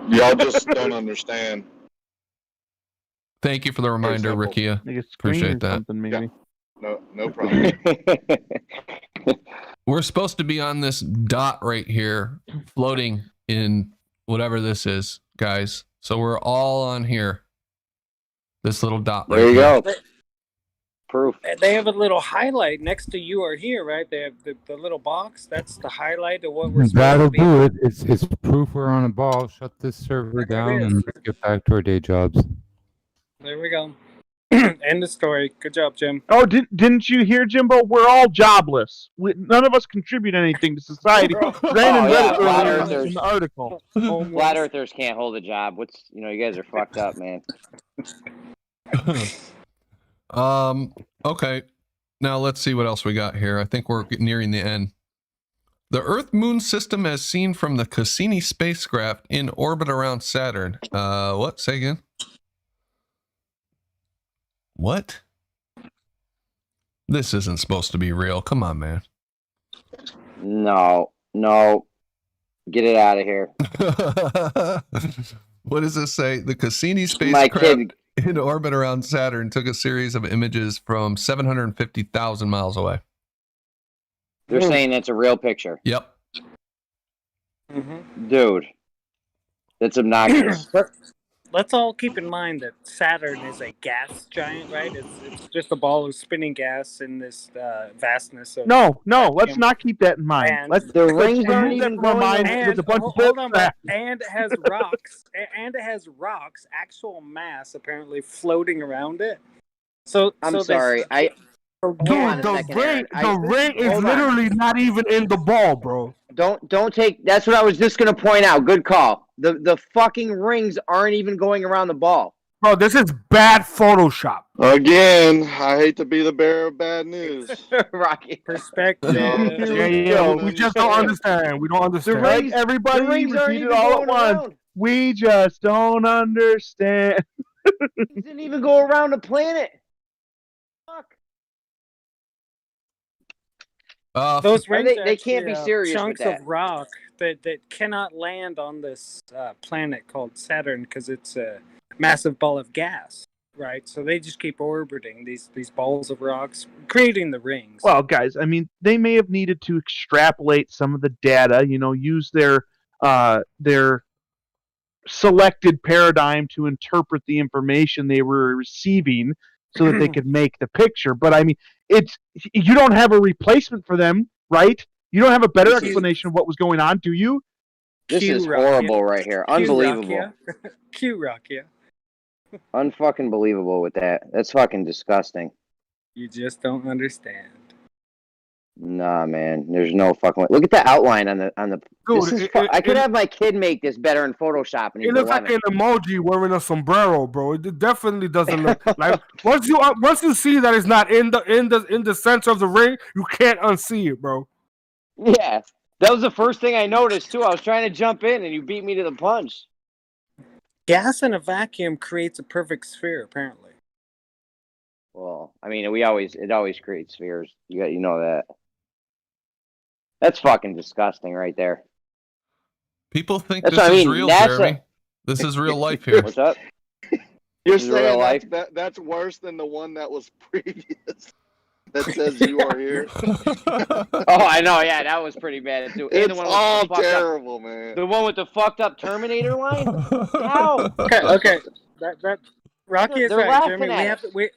Y'all just don't understand. Thank you for the reminder, Rikia. Like a screen Appreciate or that. something, maybe. No problem. We're supposed to be on this dot right here, floating in whatever this is, guys. So we're all on here. This little dot right There you here. go. Proof. They have a little highlight next to "You Are Here," right? They have the little box. That's the highlight of what we're supposed That'll to be. do it. It's proof we're on a ball. Shut this server down is. and let's get back to our day jobs. There we go. End of story. Good job, Jim. Oh, didn't you hear, Jimbo? We're all jobless. None of us contribute anything to society. Brandon read it earlier in the article. Flat earthers can't hold a job. You guys are fucked up, man. Okay. Now let's see what else we got here. I think we're nearing the end. The Earth-Moon system as seen from the Cassini spacecraft in orbit around Saturn. What? Say again? What? This isn't supposed to be real. Come on, man. No. Get it out of here. What does this say? The Cassini spacecraft in orbit around Saturn took a series of images from 750,000 miles away. They're saying that's a real picture. Yep. Dude, that's obnoxious. Let's all keep in mind that Saturn is a gas giant, right? It's just a ball of spinning gas in this vastness of. No, let's not keep that in mind. The rings aren't even going and, with a bunch of hold on, crap. and it has rocks, actual mass apparently floating around it. So I'm sorry, Dude, the ring is literally not even in the ball, bro. Don't take. That's what I was just gonna point out. Good call. The fucking rings aren't even going around the ball. Bro, this is bad Photoshop. Again, I hate to be the bearer of bad news. Rocky perspective. Yeah. We just don't understand. We don't understand. Like everybody repeat it all at once. We just don't understand. It didn't even go around the planet. Fuck. Those rings they can't be serious chunks with that. of rock that cannot land on this planet called Saturn because it's a massive ball of gas, right? So they just keep orbiting these balls of rocks, creating the rings. Well, guys, I mean, they may have needed to extrapolate some of the data, use their selected paradigm to interpret the information they were receiving so that they could make the picture. But I mean, you don't have a replacement for them, right? You don't have a better explanation of what was going on, do you? This is horrible right here. Unbelievable. Q-Rock, Unfucking believable with that. That's fucking disgusting. You just don't understand. Nah, man. There's no fucking way. Look at the outline on the. Dude, I could have my kid make this better in Photoshop. And it looks like an emoji wearing a sombrero, bro. It definitely doesn't look like. Once you see that it's not in the center of the ring, you can't unsee it, bro. Yeah, that was the first thing I noticed too. I was trying to jump in, and you beat me to the punch. Gas in a vacuum creates a perfect sphere, apparently. Well, I mean, it always creates spheres. You know that. That's fucking disgusting right there. People think this is real, NASA... Jeremy. This is real life here. What's up? You're saying that's worse than the one that was previous that says you are here? Oh, I know. Yeah, that was pretty bad too. It's all terrible, man. The one with the fucked up Terminator line? Ow. Okay. That Rocky is They're right, Jeremy. laughing at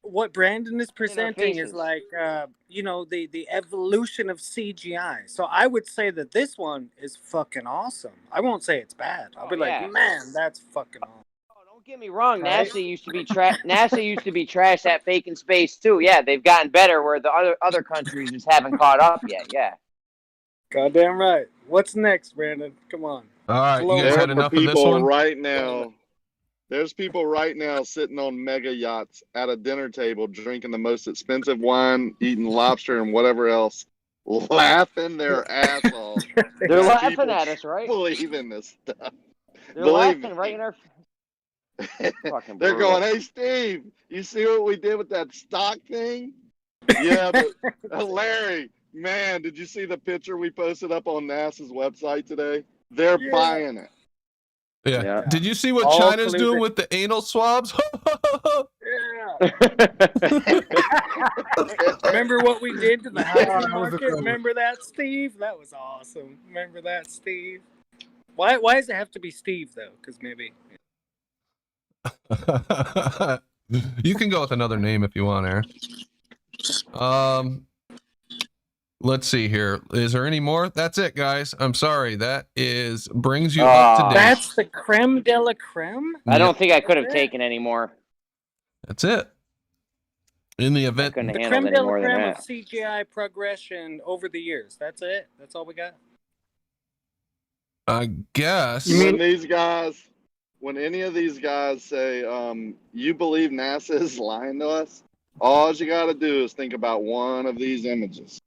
What Brandon is presenting is like, the evolution of CGI. So I would say that this one is fucking awesome. I won't say it's bad. I'll be like, man, that's fucking awesome. Oh, don't get me wrong. NASA used to be NASA used to be trash at faking space too. Yeah, they've gotten better where the other countries just haven't caught up yet. Yeah. Goddamn right. What's next, Brandon? Come on. All right, you guys had enough of this one? Right now. There's people right now sitting on mega yachts at a dinner table, drinking the most expensive wine, eating lobster and whatever else, laughing their ass off. They're laughing at us, right? Believe in this stuff. They're laughing right in our. They're going, "Hey, Steve, you see what we did with that stock thing?" Yeah, but Larry, Man, did you see the picture we posted up on NASA's website today? They're buying it. Yeah. Did you see what All China's included. doing with the anal swabs? Remember what we did to the housing that was market? incredible. Remember that, Steve? That was awesome. Remember that, Steve? Why does it have to be Steve though? Because maybe. You can go with another name if you want, Aaron. Let's see here. Is there any more? That's it, guys. I'm sorry. That brings you up to date. That's the creme de la creme. I don't think I could have taken any more. That's it. In the event, couldn't The handle creme any de la more than creme of that. CGI progression over the years. That's it. That's all we got. I guess. When any of these guys say, you believe NASA is lying to us, all you got to do is think about one of these images.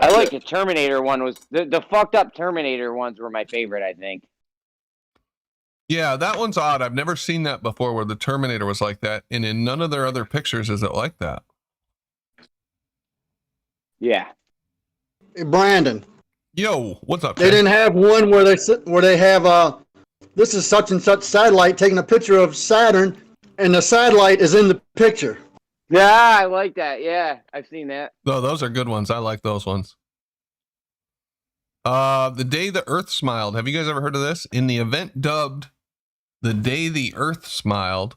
I like the Terminator one. Was the fucked up Terminator ones were my favorite, I think. Yeah, that one's odd. I've never seen that before where the Terminator was like that. And in none of their other pictures is it like that. Yeah. Hey, Brandon. Yo, what's up? They didn't have one where they have this is such and such satellite taking a picture of Saturn, and the satellite is in the picture. Yeah, I like that. Yeah, I've seen that. No, those are good ones. I like those ones. The Day the Earth Smiled. Have you guys ever heard of this? In the event dubbed The Day the Earth Smiled,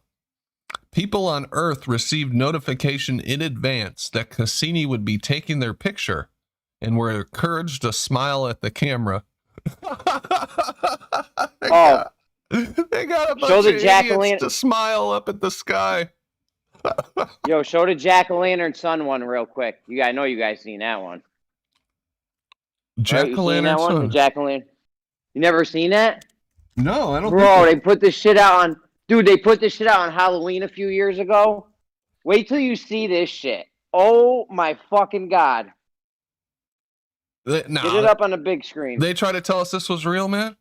people on Earth received notification in advance that Cassini would be taking their picture and were encouraged to smile at the camera. They got a bunch Show the of jack-o'-lantern idiots to smile up at the sky. Yo, show the jack-o'-lantern sun one real quick. I know you guys seen that one. Jack-o'-lantern one? The sun. jack-o'-lantern. You never seen that? No, I don't. Bro, they put this shit out on. Dude, they put this shit out on Halloween a few years ago. Wait till you see this shit. Oh my fucking god! Get Get it up on the big screen. They try to tell us this was real, man.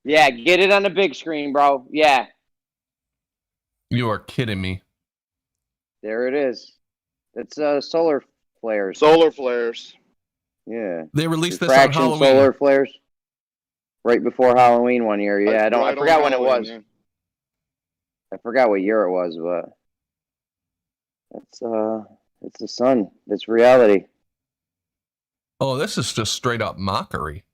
Yeah, get it on the big screen, bro. Yeah, You are kidding me. there it is. It's solar flares. Solar flares. Yeah. They released this on Refraction Halloween. solar flares. Right before Halloween one year. Yeah, I Right on forgot when it Halloween, was. yeah. I forgot what year it was, but it's the sun. It's reality. Oh, this is just straight up mockery.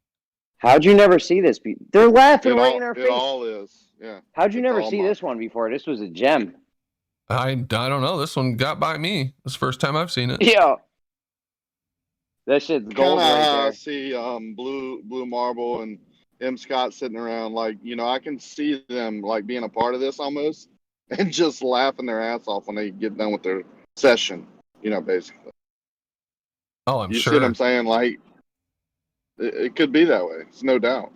How'd you never see this? They're laughing right in our It face. all is. Yeah. How'd you It's never all see this one before? This was a gem. I don't know. This one got by me. It's the first time I've seen it. Yeah. That shit's gold Kind of right how I there. see Blue Marble and M. Scott sitting around, like, I can see them like being a part of this almost, and just laughing their ass off when they get done with their session. Basically. Oh, I'm You sure. see what I'm saying? Like, it could be that way. It's no doubt.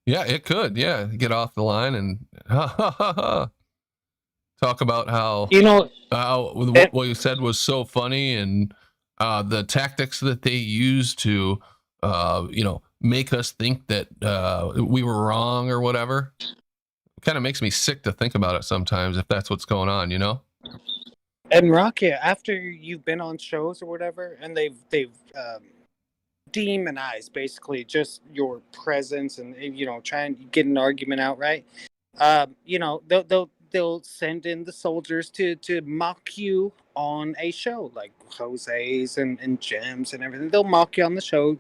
Yeah, it could. Yeah, get off the line and talk about how what you said was so funny, and the tactics that they use to make us think that we were wrong or whatever. It kind of makes me sick to think about it sometimes, if that's what's going on, And Rocky, after you've been on shows or whatever, and they've demonized basically just your presence and try and get an argument out, right? They'll send in the soldiers to mock you on a show, like Jose's and Gems and everything. They'll mock you on the show,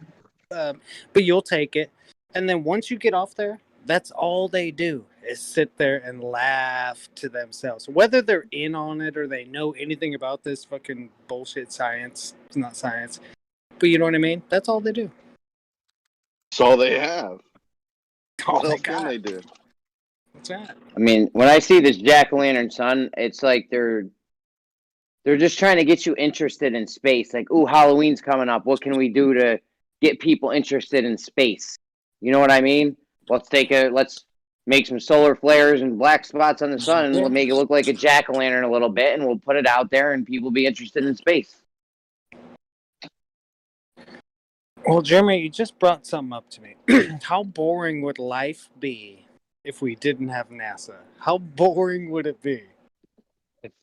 but you'll take it. And then once you get off there, that's all they do is sit there and laugh to themselves. Whether they're in on it or they know anything about this fucking bullshit science, it's not science. But you know what I mean? That's all they do. That's all they have. All What they else can got. they do? What's that? I mean, when I see this jack-o'-lantern sun, it's like they're just trying to get you interested in space. Like, ooh, Halloween's coming up. What can we do to get people interested in space? You know what I mean? Let's make some solar flares and black spots on the sun, and we'll make it look like a jack-o'-lantern a little bit, and we'll put it out there, and people be interested in space. Well, Jeremy, you just brought something up to me. How boring would life be if we didn't have NASA? How boring would it be?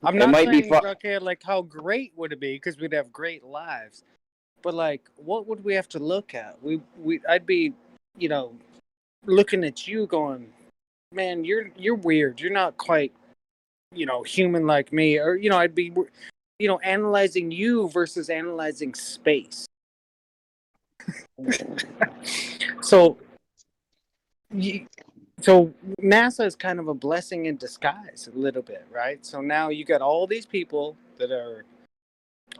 I'm It not might be saying fu- okay, like how great would it be because we'd have great lives, but like what would we have to look at? I'd be, you know, looking at you going, man, you're weird. You're not quite, you know, human like me, or you know, I'd be, you know, analyzing you versus analyzing space. So, so NASA is kind of a blessing in disguise, a little bit, right? So now you got all these people that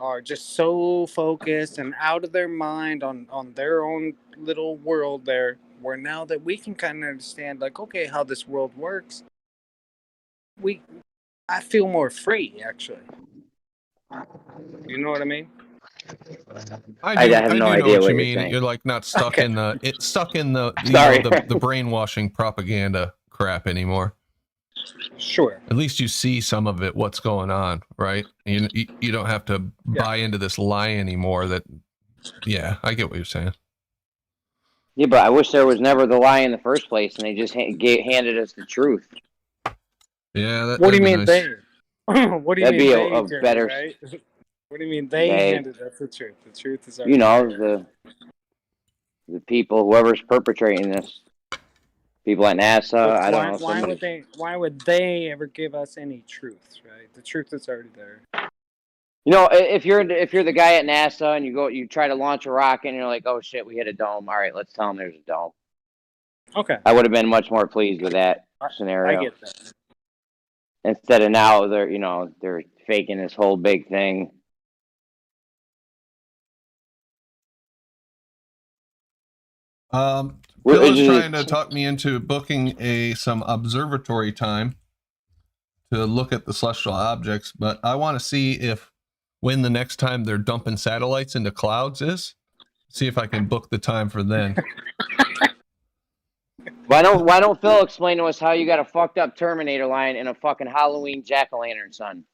are just so focused and out of their mind on their own little world there. Where now that we can kind of understand, like, okay, how this world works, I feel more free, actually. You know what I mean? I have no do know idea what what you you're mean. saying. You're like not stuck Okay. in the you Sorry. know the brainwashing propaganda crap anymore. Sure. At least you see some of it, what's going on, right? You don't have to buy into this lie anymore. That, yeah, I get what you're saying. Yeah, but I wish there was never the lie in the first place, and they just handed us the truth. Yeah, What do you mean nice. they? What do you That'd mean be they? a Jeremy, better. right? What do you mean they They, handed us the truth? The truth is already you know, there. the people, whoever's perpetrating this, people at NASA. I don't know. Why would they ever give us any truth? Right? The truth is already there. You know, if you're the guy at NASA and you try to launch a rocket and you're like, oh shit, we hit a dome. All right, let's tell them there's a dome. Okay. I would have been much more pleased with that scenario. I get that. Instead of now they're faking this whole big thing. Phil is trying to talk me into booking some observatory time to look at the celestial objects, but I want to see if when the next time they're dumping satellites into clouds is. See if I can book the time for then. Why don't Phil explain to us how you got a fucked up Terminator line and a fucking Halloween jack-o'-lantern, son?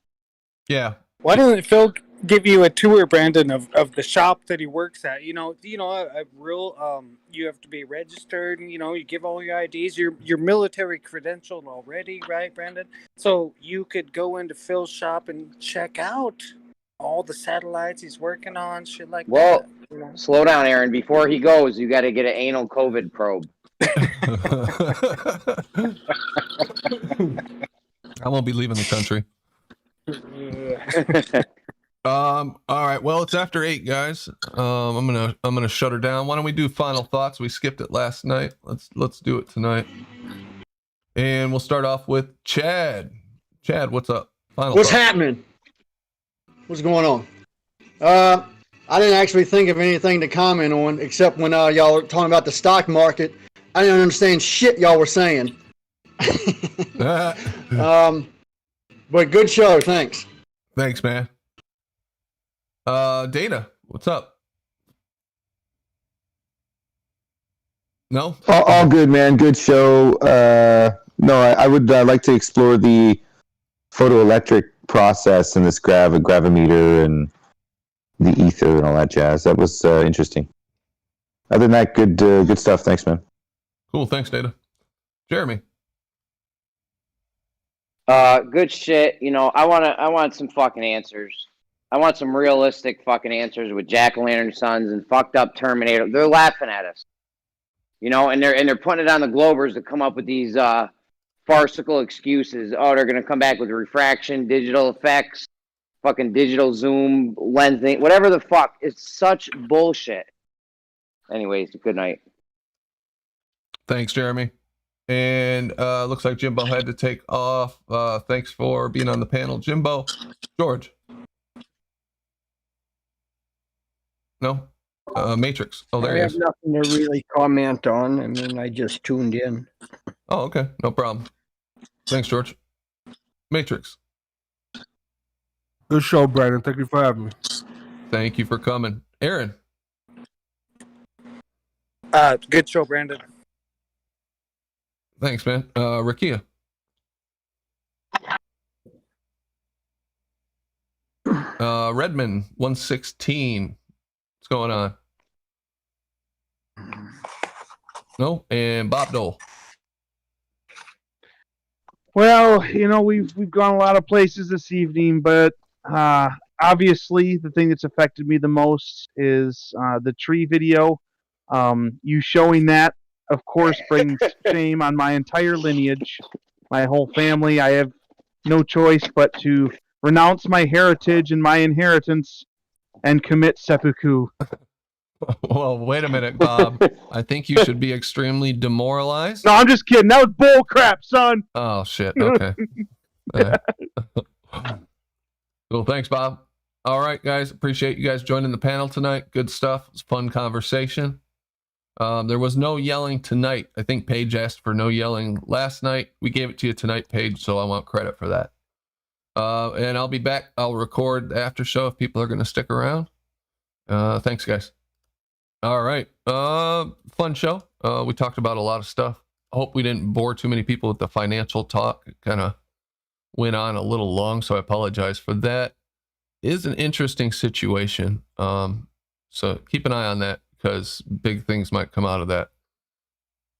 Yeah. Why doesn't Phil give you a tour, Brandon, of the shop that he works at? You know, a real you have to be registered, and you give all your IDs. You're military credentialed already, right, Brandon? So you could go into Phil's shop and check out all the satellites he's working on, shit like Well, that. slow down, Aaron. Before he goes, you got to get an anal COVID probe. I won't be leaving the country. All right. Well, it's after 8, guys. I'm gonna shut her down. Why don't we do final thoughts? We skipped it last night. Let's do it tonight. And we'll start off with Chad. Chad, what's up? What's happening? What's going on? I didn't actually think of anything to comment on except when y'all were talking about the stock market. I didn't understand shit y'all were saying. But good show, thanks. Thanks, man. Data, what's up? No? All good, man. Good show. No, I would like to explore the photoelectric process and this gravimeter and the ether and all that jazz. That was interesting. Other than that, good stuff. Thanks, man. Cool. Thanks, Data. Jeremy. Good shit. I want some fucking answers. I want some realistic fucking answers with jack-o'-lantern sons and fucked up Terminator. They're laughing at us. And they're putting it on the Globers to come up with these farcical excuses. Oh, they're gonna come back with refraction, digital effects, fucking digital zoom, lensing, whatever the fuck. It's such bullshit. Anyways, good night. Thanks, Jeremy. And looks like Jimbo had to take off. Thanks for being on the panel, Jimbo. George. No? Matrix. Oh, there I he have is. nothing to really comment on. I mean, I just tuned in. Oh, okay. No problem. Thanks, George. Matrix. Good show, Brandon. Thank you for having me. Thank you for coming. Aaron. Good show, Brandon. Thanks, man. Rakia. Redman 116. What's going on? No? And Bob Dole. Well, we've gone a lot of places this evening, but obviously the thing that's affected me the most is the tree video. You showing that, of course, brings shame on my entire lineage, my whole family. I have no choice but to renounce my heritage and my inheritance and commit seppuku. Well, wait a minute, Bob. I think you should be extremely demoralized. No, I'm just kidding. That was bull crap, son. Oh, shit. Okay. Cool. Thanks, Bob. All right, guys. Appreciate you guys joining the panel tonight. Good stuff. It's a fun conversation. There was no yelling tonight. I think Paige asked for no yelling last night. We gave it to you tonight, Paige, so I want credit for that. And I'll be back. I'll record the after show if people are going to stick around. Thanks, guys. All right. Fun show. We talked about a lot of stuff. I hope we didn't bore too many people with the financial talk. It kind of went on a little long, so I apologize for that. It is an interesting situation. So keep an eye on that because big things might come out of that.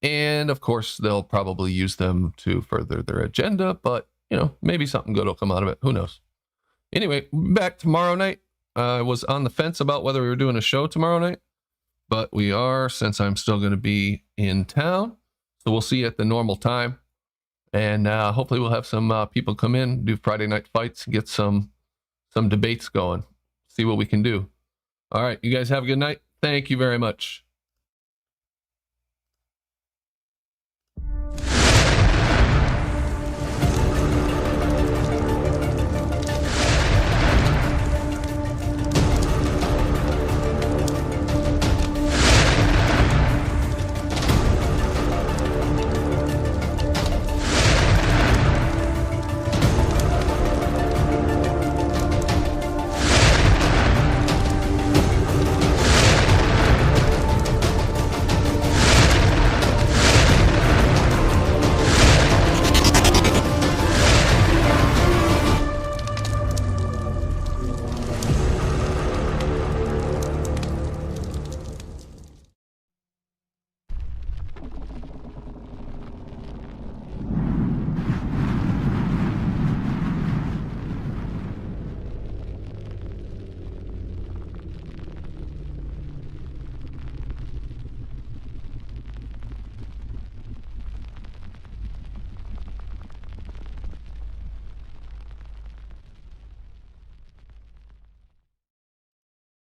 And of course, they'll probably use them to further their agenda, but maybe something good will come out of it. Who knows? Anyway, back tomorrow night. I was on the fence about whether we were doing a show tomorrow night. But we are, since I'm still going to be in town. So we'll see you at the normal time. And hopefully we'll have some people come in, do Friday night fights, get some debates going, see what we can do. All right, you guys have a good night. Thank you very much.